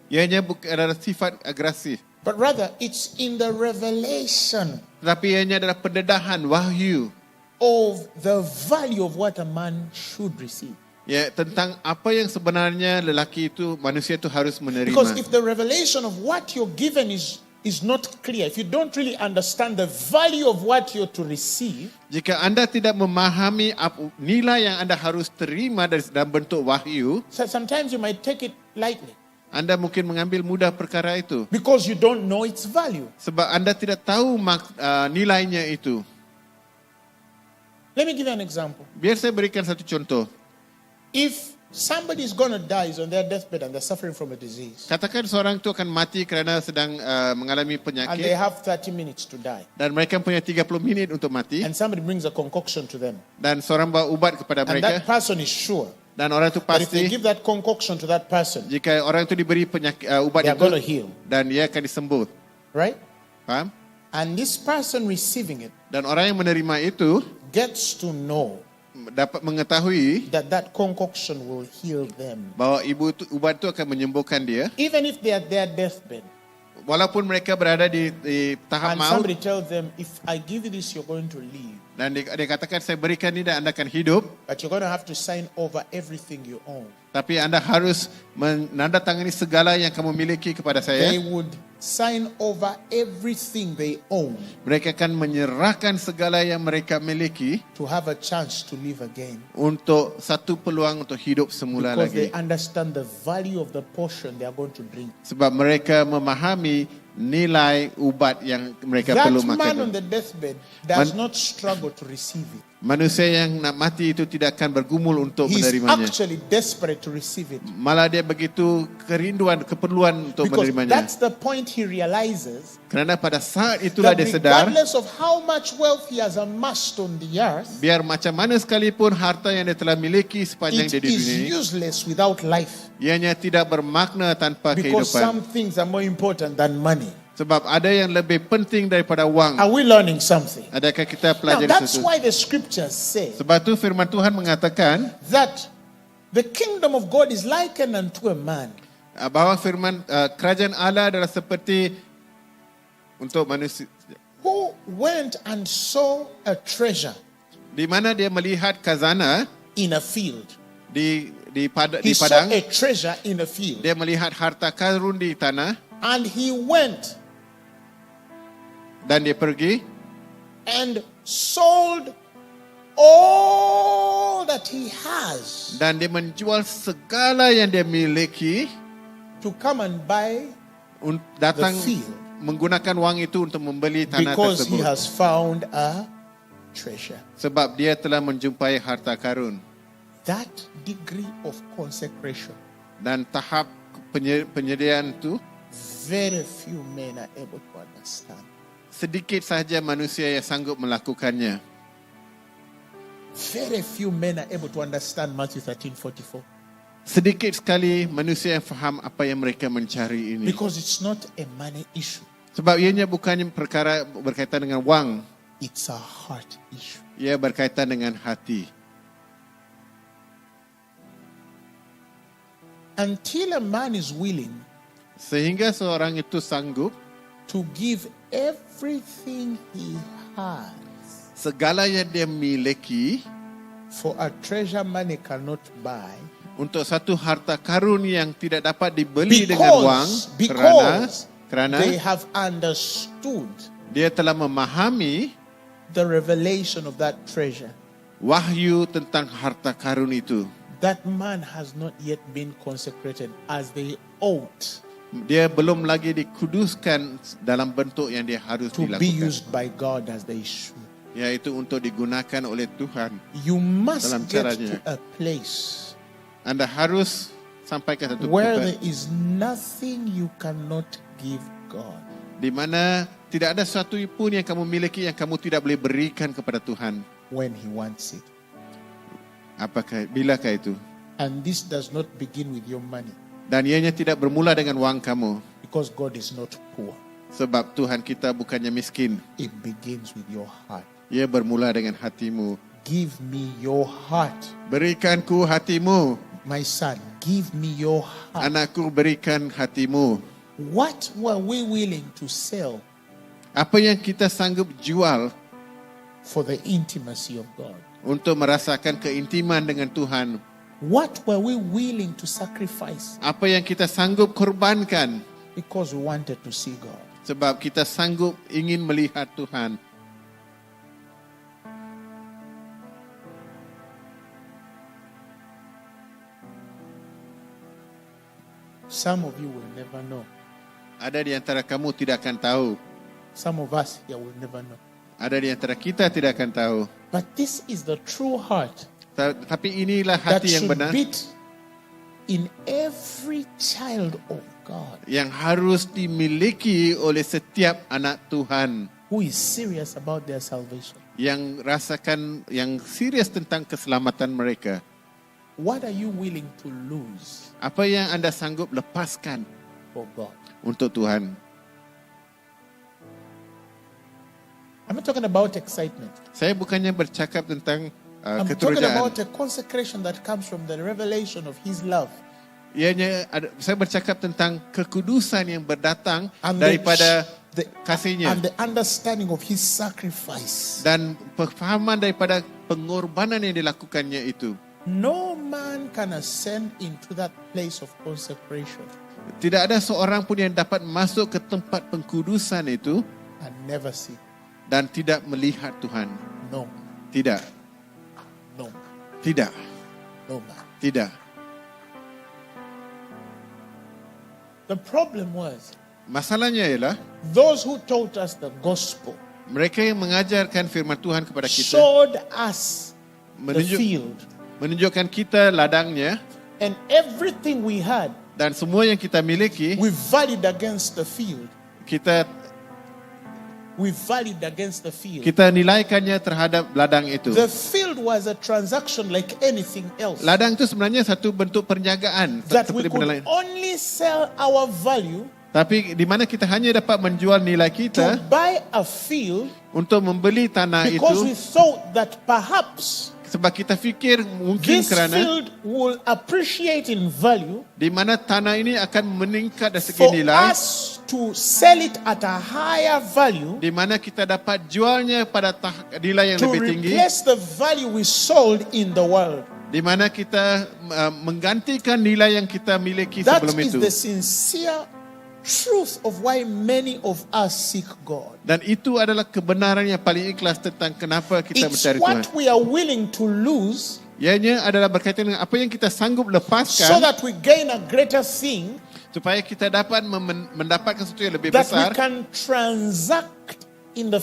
Speaker 2: Ianya bukan adalah sifat agresif,
Speaker 3: but rather it's in the revelation
Speaker 2: tetapi ianya adalah pendedahan wahyu
Speaker 3: of the value of what a man should receive.
Speaker 2: ya tentang apa yang sebenarnya lelaki itu, manusia itu harus menerima.
Speaker 3: Because if the revelation of what you're given is not clear, if you don't really understand the value of what you're to receive,
Speaker 2: Jika anda tidak memahami nilai yang anda harus terima dalam bentuk wahyu,
Speaker 3: so sometimes you might take it lightly
Speaker 2: anda mungkin mengambil mudah perkara itu.
Speaker 3: because you don't know its value.
Speaker 2: Sebab anda tidak tahu nilainya itu.
Speaker 3: Let me give you an example.
Speaker 2: Biar saya berikan satu contoh.
Speaker 3: If somebody is going to die, is on their deathbed and they're suffering from a disease,
Speaker 2: Katakan seorang itu akan mati kerana sedang mengalami
Speaker 3: and they
Speaker 2: penyakit
Speaker 3: have 30 minutes to die,
Speaker 2: dan mereka punya 30 minit untuk mati
Speaker 3: and somebody brings a concoction to them,
Speaker 2: dan seorang bawa ubat kepada
Speaker 3: and that
Speaker 2: mereka
Speaker 3: person is sure
Speaker 2: dan orang itu
Speaker 3: that if they
Speaker 2: pasti
Speaker 3: give that concoction to that person,
Speaker 2: jika orang itu diberi ubat
Speaker 3: they are going to
Speaker 2: itu
Speaker 3: heal,
Speaker 2: dan dia akan disembuh.
Speaker 3: right?
Speaker 2: Faham?
Speaker 3: And this person receiving it
Speaker 2: Dan orang yang menerima itu
Speaker 3: gets to know
Speaker 2: dapat mengetahui
Speaker 3: that that concoction will heal them.
Speaker 2: bahawa ubat itu akan menyembuhkan dia
Speaker 3: Even if they are at their deathbed,
Speaker 2: walaupun mereka berada di tahap
Speaker 3: and
Speaker 2: maut
Speaker 3: somebody tells them, if I give you this, you're going to live,
Speaker 2: dan dia katakan saya berikan ini dan anda akan hidup,
Speaker 3: but you're going to have to sign over everything you own.
Speaker 2: tapi anda harus menandatangani segala yang kamu miliki kepada saya.
Speaker 3: They would sign over everything they own
Speaker 2: Mereka akan menyerahkan segala yang mereka miliki
Speaker 3: to have a chance to live again,
Speaker 2: untuk satu peluang untuk hidup semula
Speaker 3: because they
Speaker 2: lagi.
Speaker 3: understand the value of the portion they are going to drink.
Speaker 2: Sebab mereka memahami nilai ubat yang mereka
Speaker 3: That
Speaker 2: perlu
Speaker 3: man on
Speaker 2: makan.
Speaker 3: the deathbed does not struggle to receive it.
Speaker 2: Manusia yang nak mati itu tidak akan bergumul untuk
Speaker 3: He's
Speaker 2: menerimanya.
Speaker 3: actually desperate to receive it,
Speaker 2: Malah dia begitu kerinduan, keperluan untuk
Speaker 3: because
Speaker 2: menerimanya.
Speaker 3: that's the point he realizes,
Speaker 2: Kerana pada saat itulah
Speaker 3: that
Speaker 2: dia sedar,
Speaker 3: regardless of how much wealth he has amassed on the earth,
Speaker 2: biar macam mana sekalipun harta yang dia telah miliki sepanjang
Speaker 3: it
Speaker 2: dia di
Speaker 3: is
Speaker 2: dunia ini,
Speaker 3: useless without life,
Speaker 2: ianya tidak bermakna tanpa
Speaker 3: because
Speaker 2: kehidupan.
Speaker 3: some things are more important than money.
Speaker 2: Sebab ada yang lebih penting daripada wang.
Speaker 3: Are we learning something?
Speaker 2: Adakah kita
Speaker 3: Now
Speaker 2: pelajari
Speaker 3: that's
Speaker 2: sesuatu?
Speaker 3: why the scriptures say
Speaker 2: Sebab tu firman Tuhan mengatakan
Speaker 3: that the kingdom of God is likened unto a man
Speaker 2: bahawa firman kerajaan Allah adalah seperti untuk manusia
Speaker 3: who went and saw a treasure
Speaker 2: di mana dia melihat khazanah
Speaker 3: in a field.
Speaker 2: di
Speaker 3: He saw
Speaker 2: padang.
Speaker 3: a treasure in a field,
Speaker 2: Dia melihat harta karun di tanah
Speaker 3: and he went
Speaker 2: dan dia pergi
Speaker 3: and sold all that he has
Speaker 2: dan dia menjual segala yang dia miliki,
Speaker 3: to come and buy
Speaker 2: datang
Speaker 3: the field,
Speaker 2: menggunakan wang itu untuk membeli tanah
Speaker 3: because he
Speaker 2: tersebut.
Speaker 3: has found a treasure.
Speaker 2: Sebab dia telah menjumpai harta karun.
Speaker 3: that degree of consecration,
Speaker 2: dan tahap penyediaan itu,
Speaker 3: very few men are able to understand.
Speaker 2: sedikit sahaja manusia yang sanggup melakukannya.
Speaker 3: Very few men are able to understand Matthew 13:44.
Speaker 2: Sedikit sekali manusia yang faham apa yang mereka mencari ini.
Speaker 3: Because it's not a money issue.
Speaker 2: Sebab ianya bukannya perkara berkaitan dengan wang,
Speaker 3: It's a heart issue.
Speaker 2: ia berkaitan dengan hati.
Speaker 3: Until a man is willing
Speaker 2: Sehingga seorang itu sanggup
Speaker 3: to give everything he has,
Speaker 2: segala yang dia miliki
Speaker 3: for a treasure money cannot buy,
Speaker 2: untuk satu harta karun yang tidak dapat dibeli dengan wang, kerana
Speaker 3: they have understood
Speaker 2: dia telah memahami
Speaker 3: the revelation of that treasure.
Speaker 2: wahyu tentang harta karun itu.
Speaker 3: That man has not yet been consecrated as they ought
Speaker 2: Dia belum lagi dikuduskan dalam bentuk yang dia harus
Speaker 3: to be
Speaker 2: dilakukan,
Speaker 3: used by God as they should.
Speaker 2: yaitu untuk digunakan oleh Tuhan.
Speaker 3: You must
Speaker 2: Dalam
Speaker 3: get
Speaker 2: caranya.
Speaker 3: to a place
Speaker 2: Anda harus sampai ke satu
Speaker 3: where
Speaker 2: tempat
Speaker 3: there is nothing you cannot give God.
Speaker 2: di mana tidak ada sesuatu pun yang kamu miliki yang kamu tidak boleh berikan kepada Tuhan.
Speaker 3: When he wants it.
Speaker 2: Bilakah itu?
Speaker 3: And this does not begin with your money,
Speaker 2: Dan ianya tidak bermula dengan wang kamu.
Speaker 3: because God is not poor.
Speaker 2: Sebab Tuhan kita bukannya miskin.
Speaker 3: It begins with your heart.
Speaker 2: Ia bermula dengan hatimu.
Speaker 3: Give me your heart.
Speaker 2: Berikanku hatimu.
Speaker 3: My son, give me your heart.
Speaker 2: Anakku, berikan hatimu.
Speaker 3: What were we willing to sell
Speaker 2: Apa yang kita sanggup jual
Speaker 3: for the intimacy of God?
Speaker 2: untuk merasakan keintiman dengan Tuhan?
Speaker 3: What were we willing to sacrifice
Speaker 2: Apa yang kita sanggup korbankan
Speaker 3: because we wanted to see God?
Speaker 2: sebab kita sanggup ingin melihat Tuhan?
Speaker 3: Some of you will never know.
Speaker 2: Ada di antara kamu tidak akan tahu.
Speaker 3: Some of us here will never know.
Speaker 2: Ada di antara kita tidak akan tahu.
Speaker 3: But this is the true heart
Speaker 2: Tapi inilah
Speaker 3: that
Speaker 2: hati yang
Speaker 3: should
Speaker 2: benar
Speaker 3: beat in every child of God
Speaker 2: yang harus dimiliki oleh setiap anak Tuhan
Speaker 3: who is serious about their salvation.
Speaker 2: yang rasakan, yang serius tentang keselamatan mereka.
Speaker 3: What are you willing to lose
Speaker 2: Apa yang anda sanggup lepaskan
Speaker 3: for God?
Speaker 2: untuk Tuhan?
Speaker 3: I'm not talking about excitement.
Speaker 2: Saya bukannya bercakap tentang
Speaker 3: I'm talking
Speaker 2: keterujaan.
Speaker 3: about a consecration that comes from the revelation of His love.
Speaker 2: Saya bercakap tentang kekudusan yang berdatang
Speaker 3: And
Speaker 2: daripada
Speaker 3: the
Speaker 2: kasihnya
Speaker 3: and the understanding of His sacrifice.
Speaker 2: dan pemahaman daripada pengorbanan yang dilakukannya itu.
Speaker 3: No man can ascend into that place of consecration
Speaker 2: Tidak ada seorang pun yang dapat masuk ke tempat pengkudusan itu
Speaker 3: and never see.
Speaker 2: dan tidak melihat Tuhan.
Speaker 3: No,
Speaker 2: Tidak,
Speaker 3: no,
Speaker 2: tidak,
Speaker 3: no man.
Speaker 2: tidak.
Speaker 3: The problem was
Speaker 2: Masalahnya ialah
Speaker 3: those who taught us the gospel
Speaker 2: mereka yang mengajarkan firman Tuhan kepada kita,
Speaker 3: showed us the field,
Speaker 2: menunjukkan kita ladangnya,
Speaker 3: and everything we had
Speaker 2: dan semua yang kita miliki,
Speaker 3: we valued against the field.
Speaker 2: kita nilaikannya terhadap ladang itu.
Speaker 3: The field was a transaction like anything else.
Speaker 2: Ladang itu sebenarnya satu bentuk perniagaan
Speaker 3: That we
Speaker 2: seperti benda
Speaker 3: could
Speaker 2: lain.
Speaker 3: only sell our value
Speaker 2: Tapi di mana kita hanya dapat menjual nilai
Speaker 3: to
Speaker 2: kita
Speaker 3: buy a field
Speaker 2: untuk membeli tanah
Speaker 3: because we
Speaker 2: itu,
Speaker 3: thought that perhaps
Speaker 2: sebab kita fikir mungkin
Speaker 3: this
Speaker 2: kerana
Speaker 3: field will appreciate in value
Speaker 2: di mana tanah ini akan meningkat dari segi
Speaker 3: for
Speaker 2: nilai,
Speaker 3: us to sell it at a higher value
Speaker 2: di mana kita dapat jualnya pada nilai yang
Speaker 3: to
Speaker 2: lebih tinggi,
Speaker 3: replace the value we sold in the world.
Speaker 2: di mana kita menggantikan nilai yang kita miliki
Speaker 3: That
Speaker 2: sebelum
Speaker 3: is
Speaker 2: itu.
Speaker 3: the sincere truth of why many of us seek God.
Speaker 2: Dan itu adalah kebenaran yang paling ikhlas tentang kenapa kita
Speaker 3: It's
Speaker 2: mencari Tuhan.
Speaker 3: what we are willing to lose
Speaker 2: Ianya adalah berkaitan dengan apa yang kita sanggup
Speaker 3: so
Speaker 2: lepaskan
Speaker 3: that we gain a greater thing
Speaker 2: supaya kita dapat mendapatkan sesuatu yang lebih
Speaker 3: that we
Speaker 2: besar,
Speaker 3: can transact in the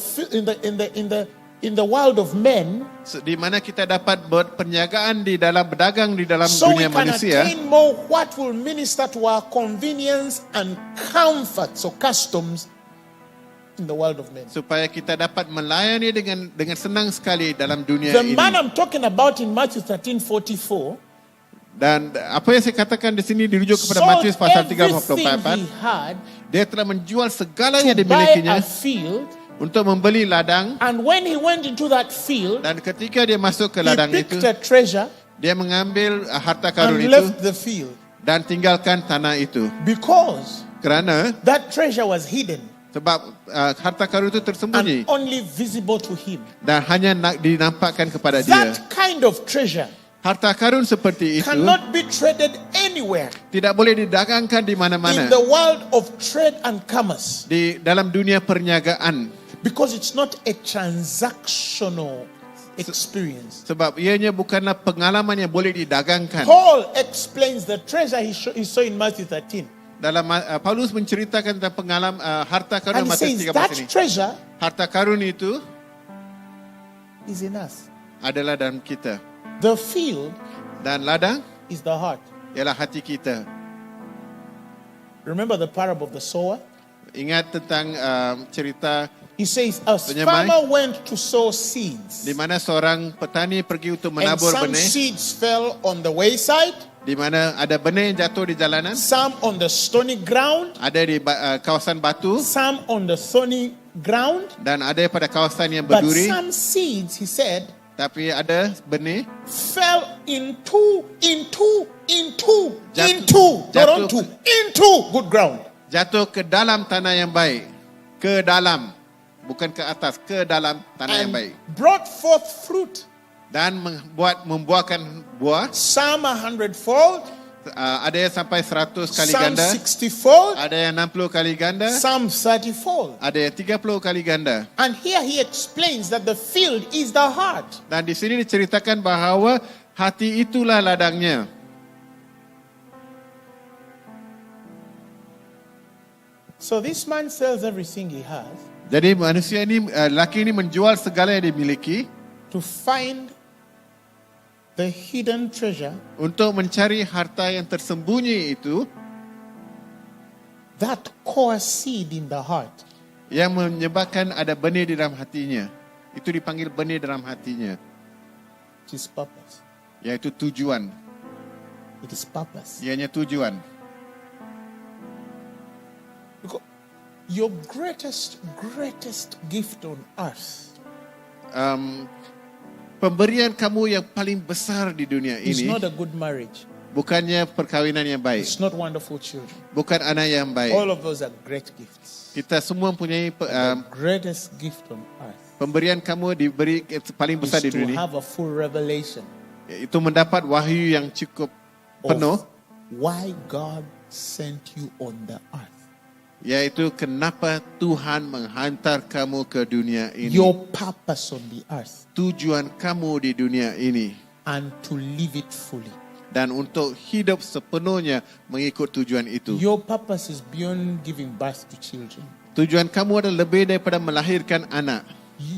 Speaker 3: in the world of men,
Speaker 2: Di mana kita dapat perniagaan di dalam berdagang di dalam
Speaker 3: so we
Speaker 2: dunia
Speaker 3: can
Speaker 2: manusia,
Speaker 3: attain more what will minister to our convenience and comforts or customs in the world of men.
Speaker 2: supaya kita dapat melayani dengan senang sekali dalam dunia
Speaker 3: The
Speaker 2: ini.
Speaker 3: man I'm talking about in Matthew 13:44
Speaker 2: Dan apa yang saya katakan di sini dirujuk kepada
Speaker 3: sold
Speaker 2: Matius pasal
Speaker 3: everything
Speaker 2: 3:44.
Speaker 3: he had
Speaker 2: Dia telah menjual segala yang
Speaker 3: to buy
Speaker 2: dimilikinya
Speaker 3: a field,
Speaker 2: untuk membeli ladang,
Speaker 3: and when he went into that field,
Speaker 2: dan ketika dia masuk ke
Speaker 3: he
Speaker 2: ladang
Speaker 3: picked
Speaker 2: itu,
Speaker 3: a treasure
Speaker 2: dia mengambil harta karun
Speaker 3: and
Speaker 2: itu
Speaker 3: left the field
Speaker 2: dan tinggalkan tanah itu.
Speaker 3: because
Speaker 2: Kerana
Speaker 3: that treasure was hidden
Speaker 2: sebab harta karun itu tersembunyi
Speaker 3: and only visible to him.
Speaker 2: dan hanya dinampakkan kepada dia.
Speaker 3: That kind of treasure
Speaker 2: Harta karun seperti itu
Speaker 3: cannot be traded anywhere
Speaker 2: tidak boleh didagangkan di
Speaker 3: in
Speaker 2: mana-mana
Speaker 3: the world of trade and commerce
Speaker 2: di dalam dunia perniagaan,
Speaker 3: because it's not a transactional experience.
Speaker 2: sebab ianya bukanlah pengalaman yang boleh didagangkan.
Speaker 3: Paul explains the treasure he saw in Matthew 13.
Speaker 2: Dalam Paulus menceritakan tentang pengalaman harta karun
Speaker 3: And he
Speaker 2: Matius
Speaker 3: says that
Speaker 2: 13 ini.
Speaker 3: treasure
Speaker 2: Harta karun itu
Speaker 3: is in us.
Speaker 2: adalah dalam kita,
Speaker 3: The field
Speaker 2: dan ladang
Speaker 3: is the heart.
Speaker 2: ialah hati kita.
Speaker 3: Remember the parable of the sower?
Speaker 2: Ingat tentang cerita
Speaker 3: He says a
Speaker 2: Penyemai.
Speaker 3: farmer went to sow seeds.
Speaker 2: di mana seorang petani pergi untuk
Speaker 3: And
Speaker 2: menabur
Speaker 3: some
Speaker 2: benih,
Speaker 3: seeds fell on the wayside,
Speaker 2: di mana ada benih yang jatuh di jalanan,
Speaker 3: some on the stony ground,
Speaker 2: ada di kawasan batu,
Speaker 3: some on the thorny ground.
Speaker 2: dan ada pada kawasan yang
Speaker 3: But
Speaker 2: berduri.
Speaker 3: some seeds, he said,
Speaker 2: Tapi ada benih
Speaker 3: fell into
Speaker 2: Jatuh.
Speaker 3: good ground.
Speaker 2: jatuh ke dalam tanah yang baik, ke dalam, bukan ke atas, ke dalam tanah yang baik,
Speaker 3: And brought forth fruit.
Speaker 2: dan membuahkan buah.
Speaker 3: Some 100-fold,
Speaker 2: Ada yang sampai 100 kali
Speaker 3: some
Speaker 2: ganda,
Speaker 3: 60-fold,
Speaker 2: ada yang 60 kali ganda,
Speaker 3: some 30-fold.
Speaker 2: ada yang 30 kali ganda.
Speaker 3: And here he explains that the field is the heart.
Speaker 2: Dan di sini diceritakan bahawa hati itulah ladangnya.
Speaker 3: So this man sells everything he has
Speaker 2: Jadi manusia ini, lelaki ini menjual segala yang dimiliki
Speaker 3: to find the hidden treasure
Speaker 2: untuk mencari harta yang tersembunyi itu,
Speaker 3: that core seed in the heart.
Speaker 2: yang menyebabkan ada benih di dalam hatinya. Itu dipanggil benih dalam hatinya,
Speaker 3: It is purpose.
Speaker 2: yaitu tujuan.
Speaker 3: It is purpose.
Speaker 2: Ianya tujuan.
Speaker 3: Because your greatest gift on earth
Speaker 2: Pemberian kamu yang paling besar di dunia
Speaker 3: is
Speaker 2: ini
Speaker 3: not a good marriage.
Speaker 2: bukannya perkawinan yang baik,
Speaker 3: It's not wonderful children.
Speaker 2: bukan anak yang baik.
Speaker 3: All of those are great gifts.
Speaker 2: Kita semua mempunyai
Speaker 3: The greatest gift on earth
Speaker 2: pemberian kamu diberi paling besar
Speaker 3: is
Speaker 2: di
Speaker 3: to
Speaker 2: dunia,
Speaker 3: have a full revelation
Speaker 2: itu mendapat wahyu yang cukup penuh,
Speaker 3: of why God sent you on the earth.
Speaker 2: yaitu kenapa Tuhan menghantar kamu ke dunia ini.
Speaker 3: Your purpose on the earth,
Speaker 2: Tujuan kamu di dunia ini,
Speaker 3: and to live it fully.
Speaker 2: dan untuk hidup sepenuhnya mengikut tujuan itu.
Speaker 3: Your purpose is beyond giving birth to children.
Speaker 2: Tujuan kamu adalah lebih daripada melahirkan anak.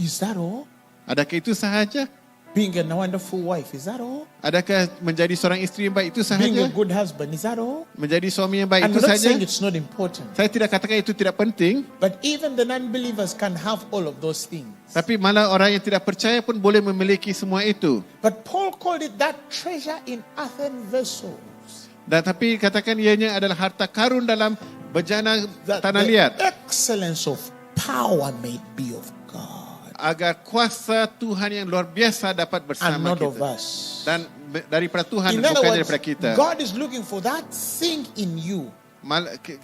Speaker 3: Is that all?
Speaker 2: Adakah itu sahaja?
Speaker 3: Being a wonderful wife, is that all?
Speaker 2: Adakah menjadi seorang isteri yang baik itu
Speaker 3: Being a
Speaker 2: sahaja?
Speaker 3: good husband, is that all?
Speaker 2: Menjadi suami yang baik
Speaker 3: I'm
Speaker 2: itu
Speaker 3: not
Speaker 2: sahaja?
Speaker 3: saying it's not important,
Speaker 2: Saya tidak katakan itu tidak penting,
Speaker 3: but even the non-believers can have all of those things.
Speaker 2: tapi malah orang yang tidak percaya pun boleh memiliki semua itu.
Speaker 3: But Paul called it that treasure in earthen vessels.
Speaker 2: Dan tapi katakan ianya adalah harta karun dalam bejana
Speaker 3: That
Speaker 2: tanah
Speaker 3: the
Speaker 2: liat,
Speaker 3: excellence of power may be of God
Speaker 2: agar kuasa Tuhan yang luar biasa dapat
Speaker 3: and
Speaker 2: bersama
Speaker 3: not of
Speaker 2: kita.
Speaker 3: us.
Speaker 2: Dan daripada Tuhan,
Speaker 3: In other
Speaker 2: bukan
Speaker 3: words,
Speaker 2: daripada kita.
Speaker 3: God is looking for that thing in you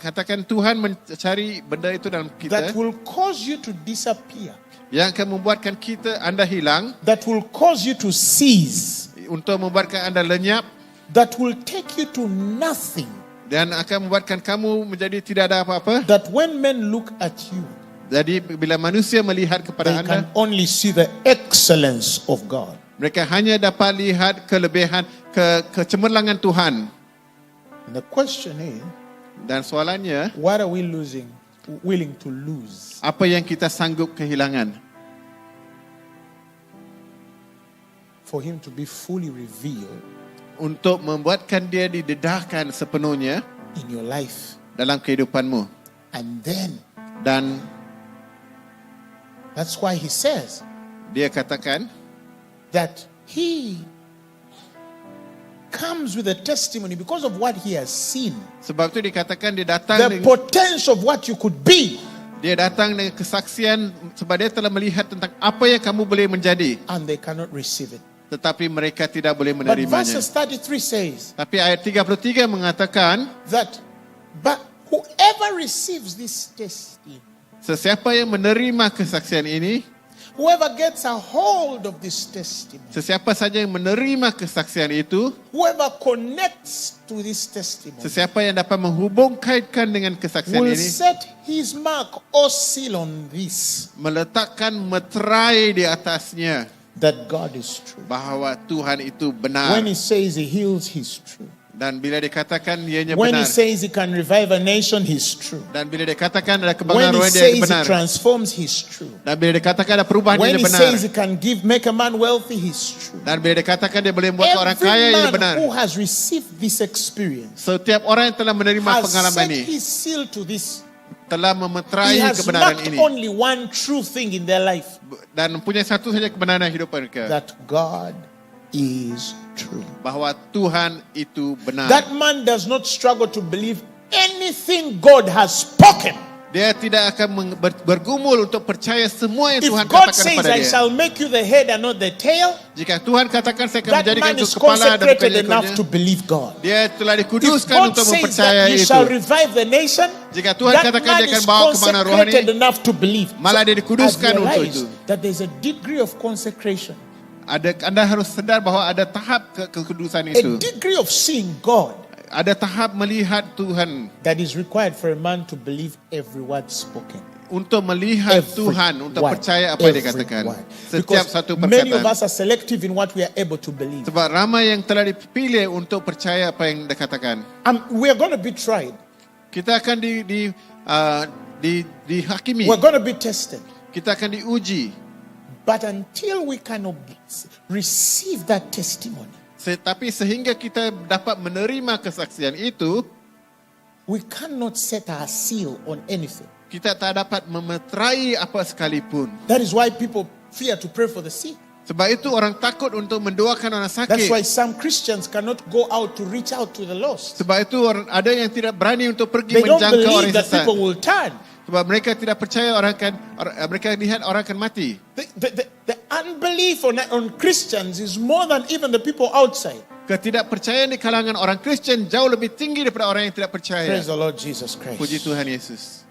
Speaker 2: Katakan Tuhan mencari benda itu dalam kita
Speaker 3: that will cause you to disappear,
Speaker 2: yang akan membuatkan kita anda hilang,
Speaker 3: that will cause you to cease,
Speaker 2: untuk membuatkan anda lenyap,
Speaker 3: that will take you to nothing,
Speaker 2: dan akan membuatkan kamu menjadi tidak ada apa-apa.
Speaker 3: that when men look at you,
Speaker 2: Jadi bila manusia melihat
Speaker 3: they
Speaker 2: kepada anda,
Speaker 3: can only see the excellence of God.
Speaker 2: mereka hanya dapat lihat kelebihan, kecemerlangan Tuhan.
Speaker 3: And the question is,
Speaker 2: Dan soalannya,
Speaker 3: what are we willing to lose?
Speaker 2: apa yang kita sanggup kehilangan?
Speaker 3: for him to be fully revealed
Speaker 2: untuk membuatkan dia didedahkan sepenuhnya
Speaker 3: in your life.
Speaker 2: dalam kehidupanmu.
Speaker 3: And then,
Speaker 2: Dan
Speaker 3: that's why he says
Speaker 2: dia katakan
Speaker 3: that he comes with a testimony because of what he has seen.
Speaker 2: sebab itu dikatakan dia datang
Speaker 3: The potential of what you could be.
Speaker 2: dia datang dengan kesaksian sebab dia telah melihat tentang apa yang kamu boleh menjadi,
Speaker 3: And they cannot receive it.
Speaker 2: tetapi mereka tidak boleh
Speaker 3: But
Speaker 2: menerimanya.
Speaker 3: verses 33 says
Speaker 2: Tapi ayat 33 mengatakan
Speaker 3: that, but whoever receives this testimony,
Speaker 2: sesiapa yang menerima kesaksian ini,
Speaker 3: whoever gets a hold of this testimony,
Speaker 2: sesiapa saja yang menerima kesaksian itu,
Speaker 3: whoever connects to this testimony,
Speaker 2: sesiapa yang dapat menghubung-kaitkan dengan kesaksian
Speaker 3: will
Speaker 2: ini,
Speaker 3: set his mark or seal on this,
Speaker 2: meletakkan meterai di atasnya
Speaker 3: that God is true.
Speaker 2: bahawa Tuhan itu benar.
Speaker 3: When he says he heals, he's true.
Speaker 2: Dan bila dikatakan ianya
Speaker 3: When he
Speaker 2: benar,
Speaker 3: says he can revive a nation, he's true.
Speaker 2: dan bila dikatakan ada
Speaker 3: When
Speaker 2: kebanggaan
Speaker 3: he
Speaker 2: rohani dia
Speaker 3: says he
Speaker 2: benar,
Speaker 3: transforms, he's true.
Speaker 2: dan bila dikatakan ada perubahan
Speaker 3: When
Speaker 2: dia
Speaker 3: he
Speaker 2: benar,
Speaker 3: says he can make a man wealthy, he's true.
Speaker 2: dan bila dikatakan dia boleh membuat orang
Speaker 3: Every
Speaker 2: kaya dia
Speaker 3: man
Speaker 2: benar.
Speaker 3: who has received this experience
Speaker 2: Setiap orang yang telah menerima
Speaker 3: has
Speaker 2: pengalaman
Speaker 3: set
Speaker 2: ini
Speaker 3: his seal to this.
Speaker 2: telah
Speaker 3: He
Speaker 2: memeterai
Speaker 3: has
Speaker 2: kebenaran
Speaker 3: marked
Speaker 2: ini
Speaker 3: only one true thing in their life,
Speaker 2: dan mempunyai satu saja kebenaran hidup mereka,
Speaker 3: that God is true.
Speaker 2: bahawa Tuhan itu benar.
Speaker 3: That man does not struggle to believe anything God has spoken.
Speaker 2: Dia tidak akan bergumul untuk percaya semua yang
Speaker 3: If
Speaker 2: Tuhan
Speaker 3: God
Speaker 2: katakan
Speaker 3: says,
Speaker 2: kepada
Speaker 3: I
Speaker 2: dia.
Speaker 3: shall make you the head and not the tail,
Speaker 2: Jika Tuhan katakan saya akan
Speaker 3: that
Speaker 2: menjadikan
Speaker 3: man
Speaker 2: itu
Speaker 3: is
Speaker 2: kepala dan bukan
Speaker 3: consecrated enough
Speaker 2: ekornya,
Speaker 3: to believe God.
Speaker 2: dia telah
Speaker 3: If
Speaker 2: dikuduskan
Speaker 3: God
Speaker 2: untuk
Speaker 3: says that
Speaker 2: mempercayai
Speaker 3: you
Speaker 2: itu.
Speaker 3: shall revive the nation,
Speaker 2: Jika Tuhan
Speaker 3: that
Speaker 2: katakan
Speaker 3: man
Speaker 2: dia akan
Speaker 3: is
Speaker 2: bawa kebenaran rohani,
Speaker 3: consecrated enough to believe.
Speaker 2: malah dia
Speaker 3: I've
Speaker 2: dikuduskan untuk
Speaker 3: realized
Speaker 2: itu.
Speaker 3: that there's a degree of consecration,
Speaker 2: Anda harus sedar bahawa ada tahap kekudusan
Speaker 3: a
Speaker 2: itu.
Speaker 3: degree of seeing God
Speaker 2: Ada tahap melihat Tuhan,
Speaker 3: that is required for a man to believe every word spoken.
Speaker 2: untuk melihat
Speaker 3: Every
Speaker 2: Tuhan, untuk
Speaker 3: word,
Speaker 2: percaya apa yang
Speaker 3: every
Speaker 2: dikatakan.
Speaker 3: word.
Speaker 2: Setiap
Speaker 3: Because
Speaker 2: satu
Speaker 3: many of
Speaker 2: perkataan.
Speaker 3: us are selective in what we are able to believe.
Speaker 2: Sebab ramai yang telah dipilih untuk percaya apa yang dikatakan.
Speaker 3: We are going to be tried.
Speaker 2: Kita akan dihakimi.
Speaker 3: We're going to be tested.
Speaker 2: Kita akan diuji.
Speaker 3: But until we can receive that testimony,
Speaker 2: Tapi sehingga kita dapat menerima kesaksian itu,
Speaker 3: we cannot set our seal on anything.
Speaker 2: kita tak dapat memeterai apa sekalipun.
Speaker 3: That is why people fear to pray for the sick.
Speaker 2: Sebab itu orang takut untuk mendoakan orang
Speaker 3: That's why
Speaker 2: sakit.
Speaker 3: some Christians cannot go out to reach out to the lost.
Speaker 2: Sebab itu ada yang tidak berani untuk pergi
Speaker 3: They don't
Speaker 2: menjangkau orang
Speaker 3: believe that
Speaker 2: sesat.
Speaker 3: people will turn.
Speaker 2: Sebab mereka tidak percaya mereka lihat orang akan mati.
Speaker 3: The unbelief on Christians is more than even the people outside.
Speaker 2: Ketidakpercayaan di kalangan orang Kristen jauh lebih tinggi daripada orang yang tidak percaya.
Speaker 3: Praise the Lord Jesus Christ.
Speaker 2: Puji Tuhan Yesus.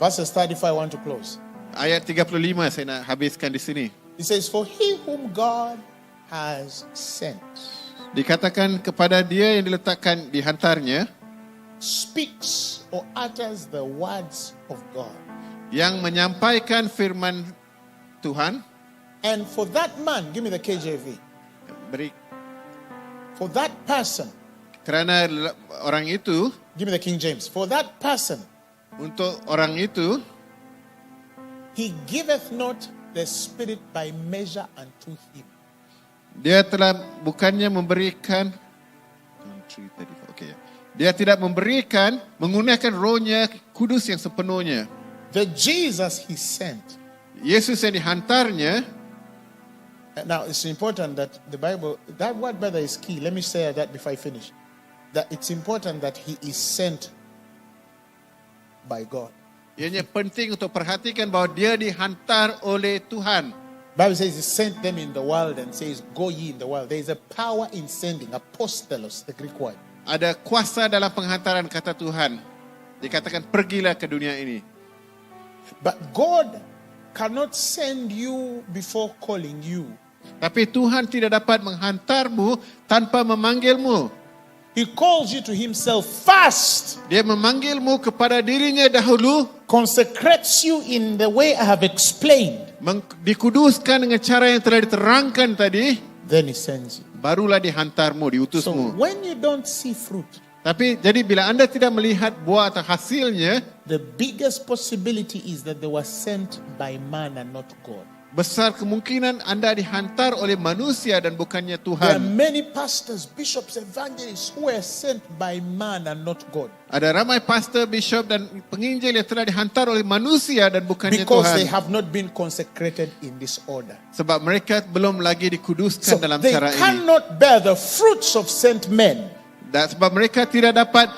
Speaker 3: Verses 35, I want to close.
Speaker 2: Ayat 35 saya nak habiskan di sini.
Speaker 3: It says, for he whom God has sent
Speaker 2: Dikatakan kepada dia yang diletakkan dihantarnya,
Speaker 3: speaks or utters the words of God.
Speaker 2: yang menyampaikan firman Tuhan.
Speaker 3: And for that man, give me the KJV. For that person,
Speaker 2: Kerana orang itu,
Speaker 3: give me the King James. For that person,
Speaker 2: untuk orang itu,
Speaker 3: he giveth not the Spirit by measure unto him.
Speaker 2: dia telah bukannya memberikan, dia tidak memberikan, menggunakan rohnya kudus yang sepenuhnya.
Speaker 3: The Jesus he sent.
Speaker 2: Yesus yang dihantarnya.
Speaker 3: Now it's important that the Bible, that word brother is key. Let me say that before I finish. That it's important that he is sent by God.
Speaker 2: Ianya penting untuk perhatikan bahawa dia dihantar oleh Tuhan.
Speaker 3: Bible says he sent them in the world and says, go ye in the world. There is a power in sending, apostolos, the Greek word.
Speaker 2: Ada kuasa dalam penghantaran kata Tuhan. Dikatakan pergilah ke dunia ini.
Speaker 3: But God cannot send you before calling you.
Speaker 2: Tapi Tuhan tidak dapat menghantarmu tanpa memanggilmu.
Speaker 3: He calls you to himself first.
Speaker 2: Dia memanggilmu kepada dirinya dahulu.
Speaker 3: Consecrates you in the way I have explained.
Speaker 2: Dikuduskan dengan cara yang telah diterangkan tadi.
Speaker 3: Then he sends you.
Speaker 2: Barulah dihantarmu,
Speaker 3: So
Speaker 2: diutusmu.
Speaker 3: when you don't see fruit,
Speaker 2: Tapi jadi bila anda tidak melihat buah atau hasilnya,
Speaker 3: the biggest possibility is that they were sent by man and not God.
Speaker 2: besar kemungkinan anda dihantar oleh manusia dan bukannya
Speaker 3: There are
Speaker 2: Tuhan.
Speaker 3: many pastors, bishops, evangelists who are sent by man and not God.
Speaker 2: Ada ramai pastor, bishop dan penginjil yang telah dihantar oleh manusia dan bukannya
Speaker 3: Because they
Speaker 2: Tuhan.
Speaker 3: have not been consecrated in this order.
Speaker 2: Sebab mereka belum lagi
Speaker 3: So
Speaker 2: dikuduskan dalam
Speaker 3: they
Speaker 2: cara ini.
Speaker 3: cannot bear the fruits of sent men.
Speaker 2: Dan sebab mereka tidak dapat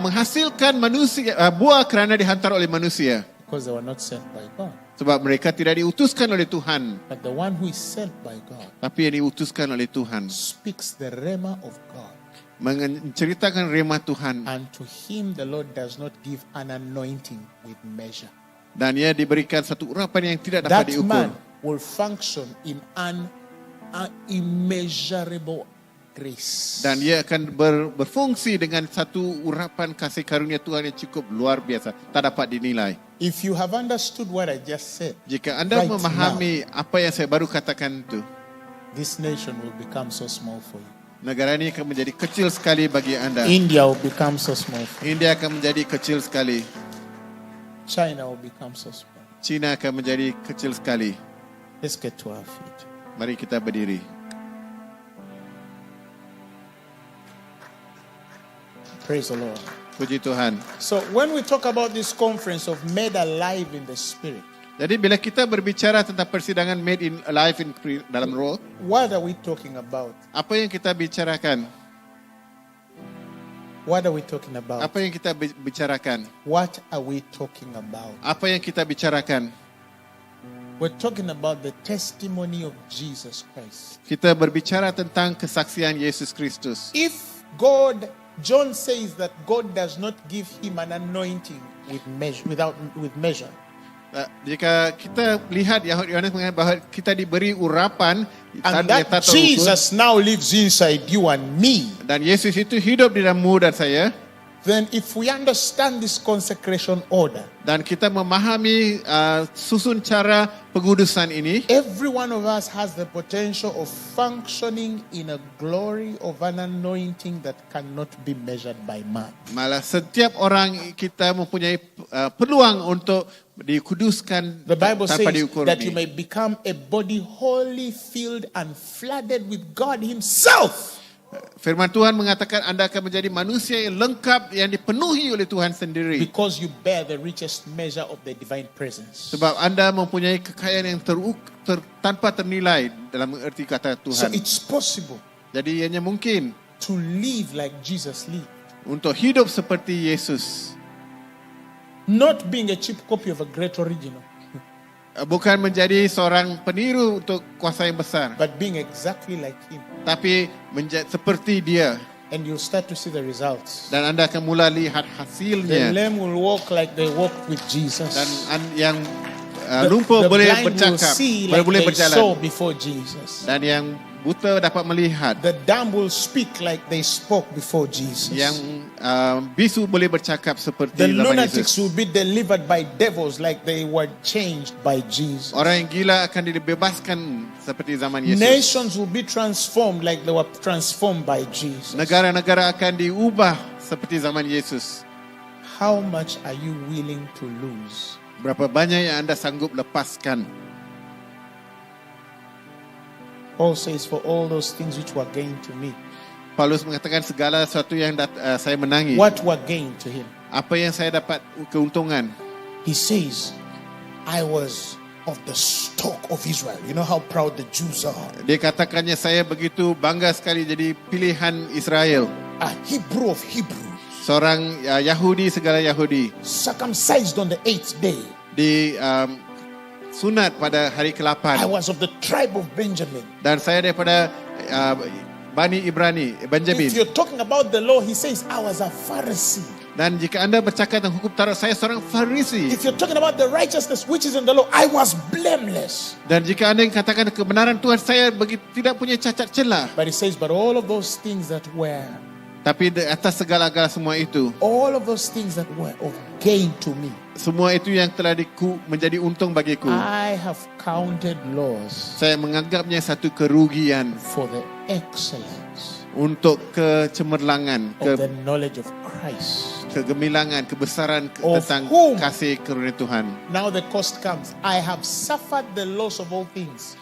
Speaker 2: menghasilkan manusia buah kerana dihantar oleh manusia.
Speaker 3: Because they were not sent by God.
Speaker 2: Sebab mereka tidak diutuskan oleh Tuhan.
Speaker 3: But the one who is sent by God
Speaker 2: Tapi yang diutuskan oleh Tuhan.
Speaker 3: speaks the rhema of God.
Speaker 2: Menceritakan rema Tuhan.
Speaker 3: And to him the Lord does not give an anointing with measure.
Speaker 2: Dan ia diberikan satu urapan yang tidak
Speaker 3: That
Speaker 2: dapat diukur.
Speaker 3: man will function in an immeasurable grace.
Speaker 2: Dan ia akan berfungsi dengan satu urapan kasih karunia Tuhan yang cukup luar biasa. Tak dapat dinilai.
Speaker 3: If you have understood what I just said,
Speaker 2: Jika anda
Speaker 3: right
Speaker 2: memahami apa yang saya baru katakan itu,
Speaker 3: this nation will become so small for you.
Speaker 2: negara ini akan menjadi kecil sekali bagi anda.
Speaker 3: India will become so small for you.
Speaker 2: India akan menjadi kecil sekali.
Speaker 3: China will become so small.
Speaker 2: China akan menjadi kecil sekali.
Speaker 3: Let's get to our feet.
Speaker 2: Mari kita berdiri.
Speaker 3: Praise the Lord.
Speaker 2: Puji Tuhan.
Speaker 3: So when we talk about this conference of made alive in the spirit,
Speaker 2: Jadi bila kita berbicara tentang persidangan made in alive in dalam roh,
Speaker 3: what are we talking about?
Speaker 2: apa yang kita bicarakan?
Speaker 3: What are we talking about?
Speaker 2: Apa yang kita bicarakan?
Speaker 3: What are we talking about?
Speaker 2: Apa yang kita bicarakan?
Speaker 3: We're talking about the testimony of Jesus Christ.
Speaker 2: Kita berbicara tentang kesaksian Yesus Kristus.
Speaker 3: If God, John says that God does not give him an anointing with measure.
Speaker 2: Jika kita lihat Yohanes mengatakan bahawa kita diberi urapan
Speaker 3: And that
Speaker 2: tak terukur,
Speaker 3: Jesus now lives inside you and me.
Speaker 2: dan Yesus itu hidup di dalammu dan saya,
Speaker 3: Then if we understand this consecration order,
Speaker 2: dan kita memahami susun cara pengudusan ini,
Speaker 3: every one of us has the potential of functioning in a glory of an anointing that cannot be measured by man.
Speaker 2: malah setiap orang kita mempunyai peluang untuk dikuduskan
Speaker 3: The Bible
Speaker 2: tanpa
Speaker 3: says
Speaker 2: diukur
Speaker 3: that you
Speaker 2: ini.
Speaker 3: may become a body wholly filled and flooded with God himself.
Speaker 2: Firman Tuhan mengatakan anda akan menjadi manusia yang lengkap, yang dipenuhi oleh Tuhan sendiri.
Speaker 3: Because you bear the richest measure of the divine presence.
Speaker 2: Sebab anda mempunyai kekayaan yang tanpa ternilai dalam erti kata
Speaker 3: So
Speaker 2: Tuhan.
Speaker 3: it's possible
Speaker 2: Jadi ianya mungkin
Speaker 3: to live like Jesus lived.
Speaker 2: untuk hidup seperti Yesus.
Speaker 3: Not being a cheap copy of a great original,
Speaker 2: Bukan menjadi seorang peniru untuk kuasa yang besar,
Speaker 3: but being exactly like him.
Speaker 2: tapi seperti dia.
Speaker 3: And you'll start to see the results.
Speaker 2: Dan anda akan mula lihat
Speaker 3: The
Speaker 2: hasilnya.
Speaker 3: lame will walk like they walked with Jesus.
Speaker 2: Dan yang lumpuh
Speaker 3: the
Speaker 2: boleh
Speaker 3: blind will
Speaker 2: bercakap,
Speaker 3: see like
Speaker 2: boleh
Speaker 3: they saw
Speaker 2: berjalan.
Speaker 3: before Jesus.
Speaker 2: Dan yang buta dapat melihat.
Speaker 3: The dumb will speak like they spoke before Jesus.
Speaker 2: Yang bisu boleh bercakap seperti
Speaker 3: The
Speaker 2: zaman
Speaker 3: lunatics
Speaker 2: Yesus.
Speaker 3: will be delivered by devils like they were changed by Jesus.
Speaker 2: Orang yang gila akan dibebaskan seperti zaman Yesus.
Speaker 3: Nations will be transformed like they were transformed by Jesus.
Speaker 2: Negara-negara akan diubah seperti zaman Yesus.
Speaker 3: How much are you willing to lose?
Speaker 2: Berapa banyak yang anda sanggup lepaskan?
Speaker 3: Paul says, for all those things which were gained to me.
Speaker 2: Paulus mengatakan segala sesuatu yang saya menangi.
Speaker 3: What were gained to him?
Speaker 2: Apa yang saya dapat keuntungan?
Speaker 3: He says, I was of the stock of Israel. You know how proud the Jews are.
Speaker 2: Dia katakannya saya begitu bangga sekali jadi pilihan Israel.
Speaker 3: A Hebrew of Hebrews.
Speaker 2: Seorang Yahudi segala Yahudi.
Speaker 3: Circumcised on the 8th day.
Speaker 2: Di sunat pada hari
Speaker 3: I
Speaker 2: ke-8.
Speaker 3: was of the tribe of Benjamin.
Speaker 2: Dan saya daripada Bani Ibrani, Benjamin.
Speaker 3: If you're talking about the law, he says, I was a Pharisee.
Speaker 2: Dan jika anda bercakap tentang hukum Taurat, saya seorang Farisi.
Speaker 3: If you're talking about the righteousness which is in the law, I was blameless.
Speaker 2: Dan jika anda yang katakan kebenaran Tuhan, saya tidak punya cacat celah.
Speaker 3: But he says, but all of those things that were,
Speaker 2: Tapi di atas segala-gala semua itu,
Speaker 3: all of those things that were of gain to me,
Speaker 2: semua itu yang telah menjadi untung bagiku,
Speaker 3: I have counted loss
Speaker 2: saya menganggapnya satu kerugian
Speaker 3: for the excellence
Speaker 2: untuk kecemerlangan,
Speaker 3: of the knowledge of Christ,
Speaker 2: kegemilangan, kebesaran
Speaker 3: Of
Speaker 2: tentang
Speaker 3: whom?
Speaker 2: kasih karunia Tuhan.
Speaker 3: Now the cost comes. I have suffered the loss of all things.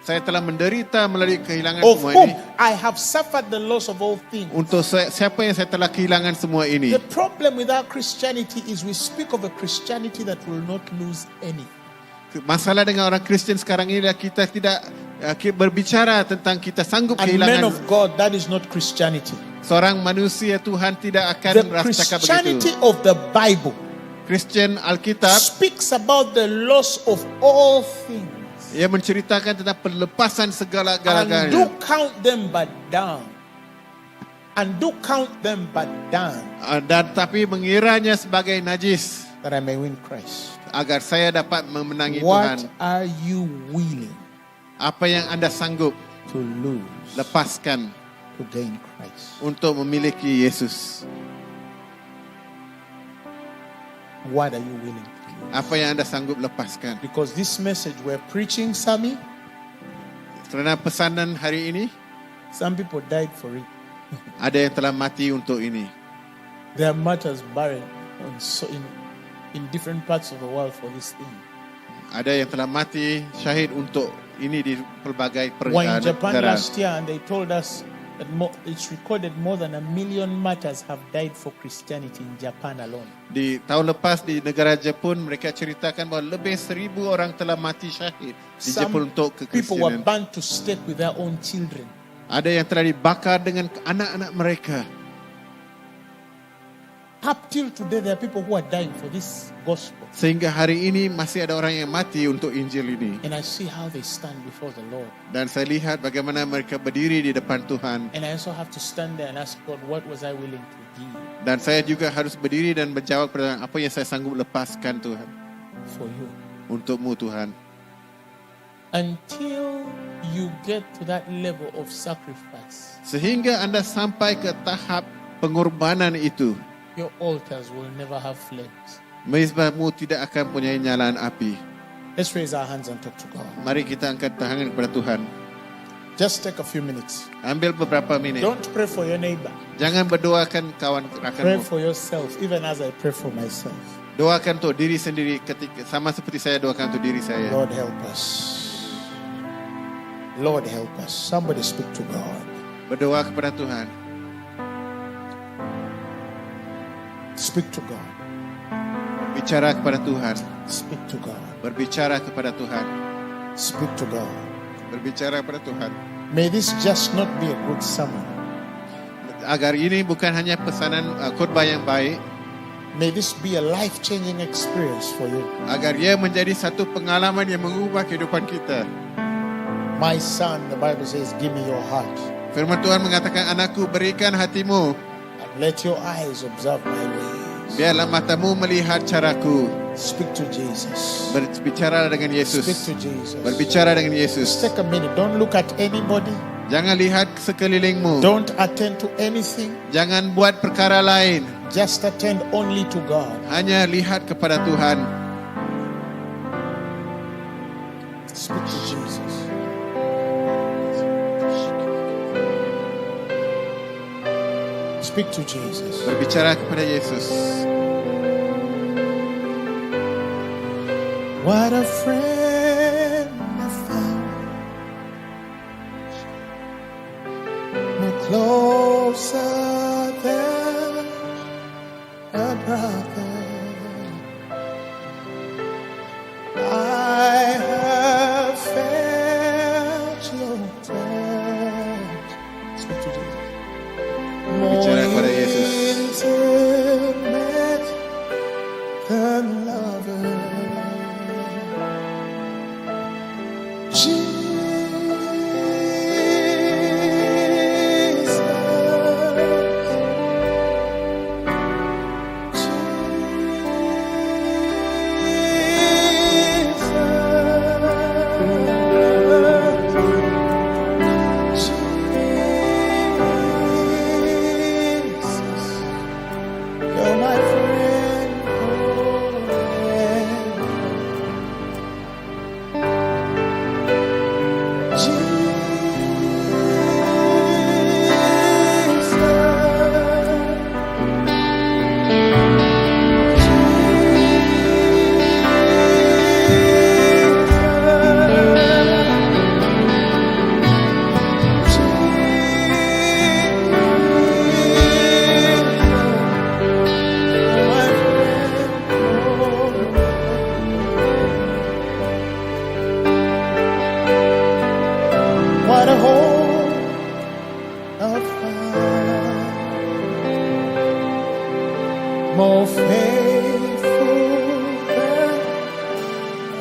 Speaker 2: Saya telah menderita melalui kehilangan
Speaker 3: Of
Speaker 2: semua
Speaker 3: whom?
Speaker 2: ini.
Speaker 3: I have suffered the loss of all things.
Speaker 2: Untuk siapa yang saya telah kehilangan semua ini?
Speaker 3: The problem with our Christianity is we speak of a Christianity that will not lose anything.
Speaker 2: Masalah dengan orang Kristian sekarang ini adalah kita tidak berbicara tentang kita sanggup
Speaker 3: And men
Speaker 2: kehilangan.
Speaker 3: of God, that is not Christianity.
Speaker 2: Seorang manusia Tuhan tidak akan
Speaker 3: The
Speaker 2: merasa cakap
Speaker 3: Christianity
Speaker 2: begitu.
Speaker 3: of the Bible
Speaker 2: Kristian Alkitab,
Speaker 3: speaks about the loss of all things.
Speaker 2: ia menceritakan tentang pelepasan
Speaker 3: And do
Speaker 2: segala-galanya.
Speaker 3: count them but down. And do count them but down.
Speaker 2: Dan tapi mengiranya sebagai najis
Speaker 3: That I may win Christ.
Speaker 2: agar saya dapat memenangi
Speaker 3: What
Speaker 2: Tuhan.
Speaker 3: are you willing
Speaker 2: Apa yang anda sanggup
Speaker 3: to lose
Speaker 2: lepaskan
Speaker 3: to gain Christ?
Speaker 2: untuk memiliki Yesus?
Speaker 3: What are you willing to lose?
Speaker 2: Apa yang anda sanggup lepaskan?
Speaker 3: Because this message we're preaching, Sammy,
Speaker 2: Kerana pesanan hari ini,
Speaker 3: some people died for it.
Speaker 2: ada yang telah mati untuk ini.
Speaker 3: There are martyrs buried in different parts of the world for this thing.
Speaker 2: Ada yang telah mati syahid untuk ini di pelbagai
Speaker 3: We're in Japan
Speaker 2: negara.
Speaker 3: last year and they told us that it's recorded more than 1 million martyrs have died for Christianity in Japan alone.
Speaker 2: Di tahun lepas di negara Jepun mereka ceritakan bahawa lebih 1,000 orang telah mati syahid di
Speaker 3: Some
Speaker 2: Jepun untuk
Speaker 3: people were
Speaker 2: kekristenan.
Speaker 3: burnt to stake with their own children.
Speaker 2: Ada yang telah dibakar dengan anak-anak mereka.
Speaker 3: Up till today, there are people who are dying for this gospel.
Speaker 2: Sehingga hari ini masih ada orang yang mati untuk Injil ini.
Speaker 3: And I see how they stand before the Lord.
Speaker 2: Dan saya lihat bagaimana mereka berdiri di depan Tuhan.
Speaker 3: And I also have to stand there and ask God, what was I willing to give
Speaker 2: Dan saya juga harus berdiri dan menjawab kepada apa yang saya sanggup lepaskan Tuhan.
Speaker 3: for you?
Speaker 2: Untukmu Tuhan.
Speaker 3: Until you get to that level of sacrifice,
Speaker 2: Sehingga anda sampai ke tahap pengorbanan itu.
Speaker 3: your altars will never have flames.
Speaker 2: Mezbahmu tidak akan punya nyalaan api.
Speaker 3: Let's raise our hands and talk to God.
Speaker 2: Mari kita angkat tangan kepada Tuhan.
Speaker 3: Just take a few minutes.
Speaker 2: Ambil beberapa minit.
Speaker 3: Don't pray for your neighbor.
Speaker 2: Jangan berdoakan kawan
Speaker 3: Pray
Speaker 2: rakanmu.
Speaker 3: for yourself, even as I pray for myself.
Speaker 2: Doakan untuk diri sendiri ketika sama seperti saya doakan untuk diri saya.
Speaker 3: Lord, help us. Lord, help us. Somebody speak to God.
Speaker 2: Berdoa kepada Tuhan.
Speaker 3: Speak to God.
Speaker 2: Bicara kepada Tuhan.
Speaker 3: Speak to God.
Speaker 2: Berbicara kepada Tuhan.
Speaker 3: Speak to God.
Speaker 2: Berbicara kepada Tuhan.
Speaker 3: May this just not be a good sermon.
Speaker 2: Agar ini bukan hanya pesanan khotbah yang baik,
Speaker 3: May this be a life-changing experience for you.
Speaker 2: agar ia menjadi satu pengalaman yang mengubah kehidupan kita.
Speaker 3: My son, the Bible says, give me your heart
Speaker 2: Firman Tuhan mengatakan, anakku berikan hatimu,
Speaker 3: and let your eyes observe my ways.
Speaker 2: biarlah matamu melihat caraku.
Speaker 3: Speak to Jesus.
Speaker 2: Berbicara dengan
Speaker 3: Speak
Speaker 2: Yesus.
Speaker 3: to Jesus.
Speaker 2: Berbicara dengan
Speaker 3: Just
Speaker 2: Yesus.
Speaker 3: take a minute. Don't look at anybody.
Speaker 2: Jangan lihat sekelilingmu.
Speaker 3: Don't attend to anything.
Speaker 2: Jangan buat perkara lain.
Speaker 3: Just attend only to God.
Speaker 2: Hanya lihat kepada Tuhan.
Speaker 3: Speak to Jesus. Speak to Jesus.
Speaker 2: Berbicara kepada Yesus.
Speaker 3: What a friend I found. No closer than a brother. I have felt your touch. Speak to Jesus.
Speaker 2: Bicara kepada Yesus.
Speaker 3: Intimate than lover.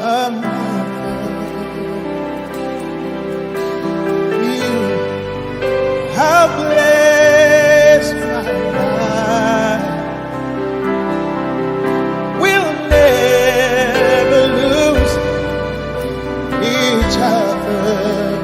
Speaker 3: You have blessed my life. We'll never lose each other.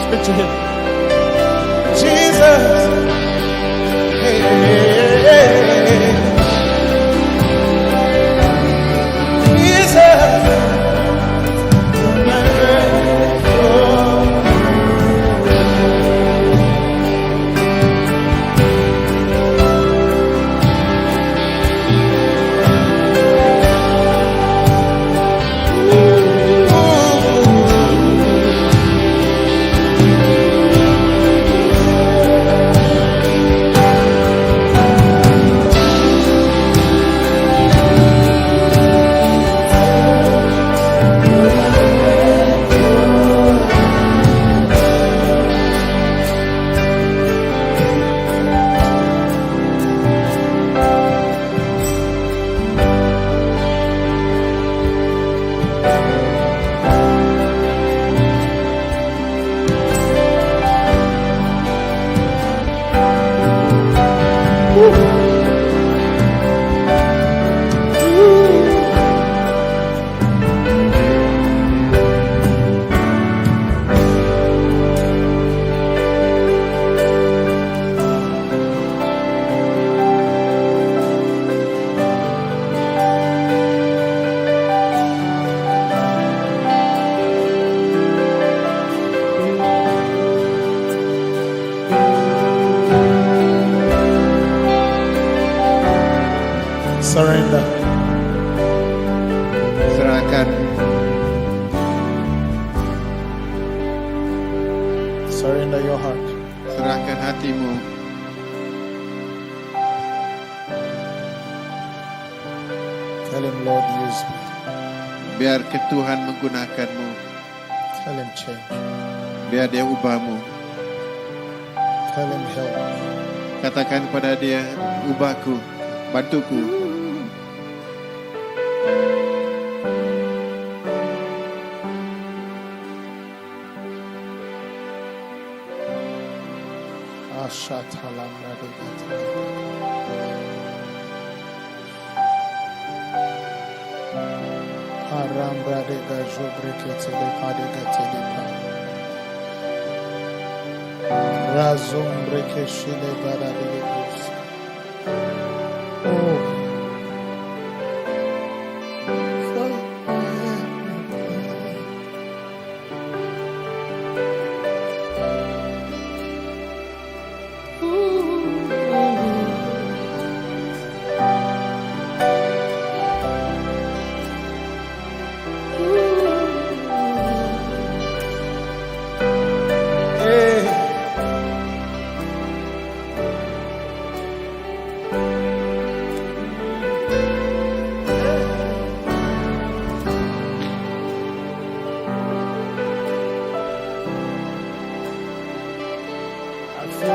Speaker 3: Speak to him. Jesus. Hey, hey, hey. Jesus. My friend. Oh. Surrender.
Speaker 2: Serahkan,
Speaker 3: Surrender your heart.
Speaker 2: serahkan hatimu.
Speaker 3: Tell him, Lord, use me.
Speaker 2: Biar Tuhan menggunakanmu.
Speaker 3: Tell him, change.
Speaker 2: Biar dia ubahmu.
Speaker 3: Tell him help.
Speaker 2: Katakan kepada dia, ubahku, bantuku.
Speaker 3: Ashatalam radikata. Aram radika jobrekete le padekete le pa. Razum brekeshile baradile bus. Oh.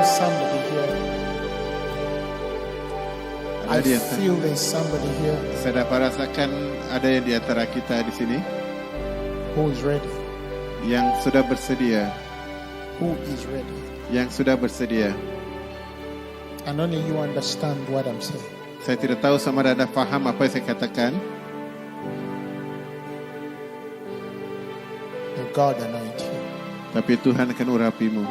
Speaker 3: Somebody here. I feel there's somebody here.
Speaker 2: Saya dapat rasakan ada yang di antara kita di sini
Speaker 3: who is ready.
Speaker 2: Yang sudah bersedia.
Speaker 3: Who is ready.
Speaker 2: Yang sudah bersedia.
Speaker 3: And only you understand what I'm saying.
Speaker 2: Saya tidak tahu sama ada faham apa yang saya katakan.
Speaker 3: May God anoint you.
Speaker 2: Tapi Tuhan akan urapimu.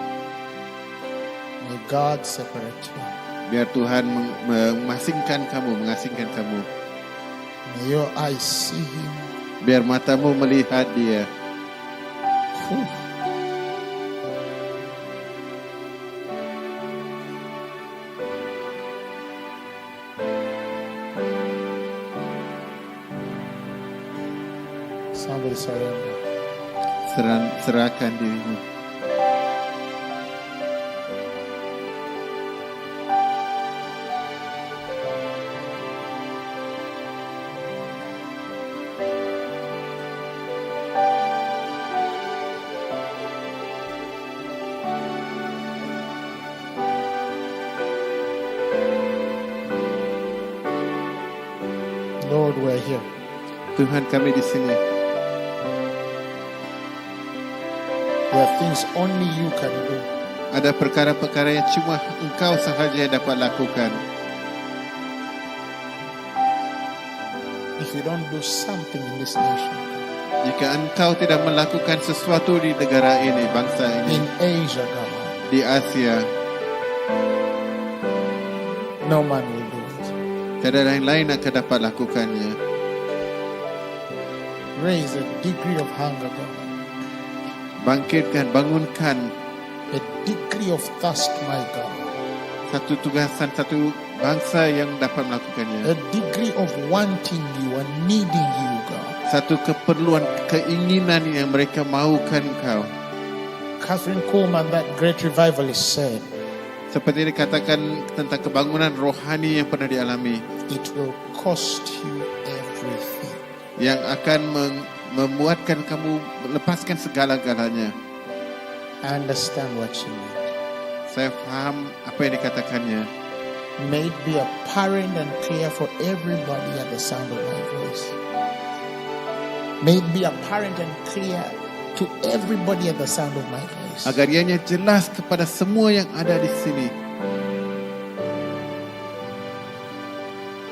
Speaker 3: May God separate you.
Speaker 2: Biar Tuhan mengasingkan kamu.
Speaker 3: May your eyes see Him.
Speaker 2: Biar matamu melihat Dia.
Speaker 3: Somebody surrender.
Speaker 2: Serahkan dirimu.
Speaker 3: Lord, we're here.
Speaker 2: Tuhan, kami di sini.
Speaker 3: There are things only you can do.
Speaker 2: Ada perkara-perkara yang cuma Engkau sahaja dapat lakukan.
Speaker 3: If you don't do something in this nation,
Speaker 2: jika Engkau tidak melakukan sesuatu di negara ini, bangsa ini,
Speaker 3: in Asia, God,
Speaker 2: di Asia,
Speaker 3: no man will do it.
Speaker 2: tiada yang lain akan dapat lakukannya.
Speaker 3: Raise a degree of hunger, God.
Speaker 2: Bangkitkan, bangunkan
Speaker 3: A degree of thirst, my God.
Speaker 2: satu tugasan, satu bangsa yang dapat melakukannya.
Speaker 3: A degree of wanting you and needing you, God.
Speaker 2: Satu keperluan, keinginan yang mereka mahukan Engkau.
Speaker 3: Catherine Coleman, that great revivalist, said,
Speaker 2: Seperti dikatakan tentang kebangunan rohani yang pernah dialami,
Speaker 3: it will cost you everything.
Speaker 2: yang akan membuatkan kamu melepaskan segala-galanya.
Speaker 3: I understand what you mean.
Speaker 2: Saya faham apa yang dikatakannya.
Speaker 3: May it be apparent and clear for everybody at the sound of my voice. May it be apparent and clear to everybody at the sound of my voice.
Speaker 2: Agar ianya jelas kepada semua yang ada di sini.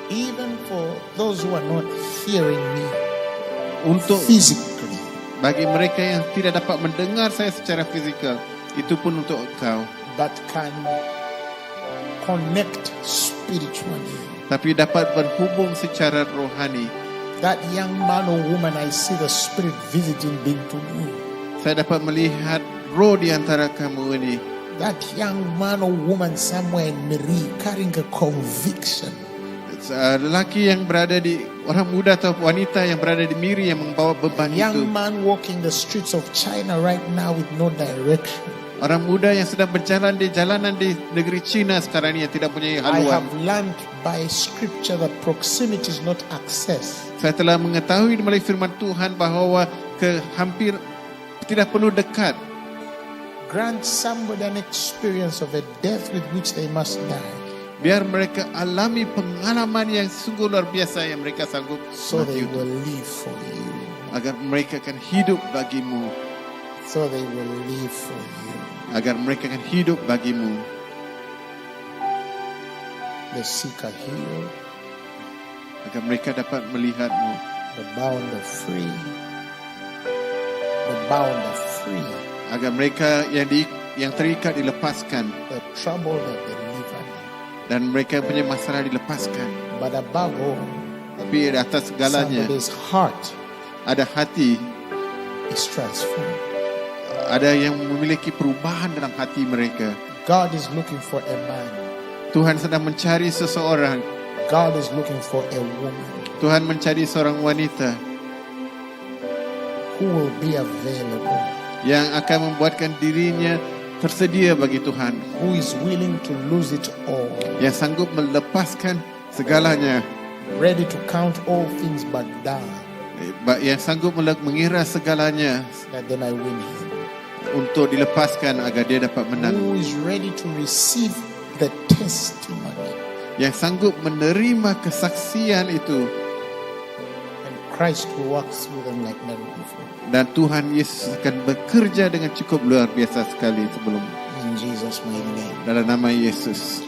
Speaker 3: Even for those who are not hearing me
Speaker 2: Untuk
Speaker 3: physically,
Speaker 2: bagi mereka yang tidak dapat mendengar saya secara fizikal, itu pun untuk engkau.
Speaker 3: but can connect spiritually.
Speaker 2: Tapi dapat berhubung secara rohani.
Speaker 3: That young man or woman, I see the Spirit visiting Bintulu.
Speaker 2: Saya dapat melihat roh di antara kamu ini.
Speaker 3: That young man or woman somewhere in Miri carrying a conviction.
Speaker 2: Lelaki yang berada di, orang muda atau wanita yang berada di Miri yang membawa beban itu.
Speaker 3: Young man walking the streets of China right now with no direction.
Speaker 2: Orang muda yang sedang berjalan di jalanan di negeri China sekarang ini yang tidak punya
Speaker 3: I
Speaker 2: haluan.
Speaker 3: have learned by scripture that proximity is not access.
Speaker 2: Saya telah mengetahui melalui firman Tuhan bahawa hampir tidak perlu dekat.
Speaker 3: grant somebody an experience of a death with which they must die,
Speaker 2: Biar mereka alami pengalaman yang sungguh luar biasa yang mereka sanggup
Speaker 3: so
Speaker 2: mati
Speaker 3: they
Speaker 2: untuk.
Speaker 3: will live for you.
Speaker 2: Agar mereka akan hidup bagimu.
Speaker 3: So they will live for you.
Speaker 2: Agar mereka akan hidup bagimu.
Speaker 3: The sick are healed,
Speaker 2: Agar mereka dapat melihatmu.
Speaker 3: the bound are free. The bound are free.
Speaker 2: Agar mereka yang terikat dilepaskan.
Speaker 3: The troubled are delivered.
Speaker 2: Dan mereka yang punya masalah dilepaskan.
Speaker 3: But above all,
Speaker 2: Tapi di atas segalanya
Speaker 3: somebody's heart
Speaker 2: ada hati.
Speaker 3: is transformed.
Speaker 2: Ada yang memiliki perubahan dalam hati mereka.
Speaker 3: God is looking for a man.
Speaker 2: Tuhan sedang mencari seseorang.
Speaker 3: God is looking for a woman
Speaker 2: Tuhan mencari seorang wanita
Speaker 3: who will be available,
Speaker 2: yang akan membuatkan dirinya tersedia bagi Tuhan.
Speaker 3: who is willing to lose it all,
Speaker 2: Yang sanggup melepaskan segalanya.
Speaker 3: ready to count all things but die,
Speaker 2: Yang sanggup mengira segalanya
Speaker 3: that they might win him.
Speaker 2: untuk dilepaskan agar dia dapat menang.
Speaker 3: Who is ready to receive the testimony,
Speaker 2: Yang sanggup menerima kesaksian itu.
Speaker 3: and Christ walks through them like never before.
Speaker 2: Dan Tuhan Yesus akan bekerja dengan cukup luar biasa sekali sebelum.
Speaker 3: In Jesus' mighty name.
Speaker 2: Dalam nama Yesus.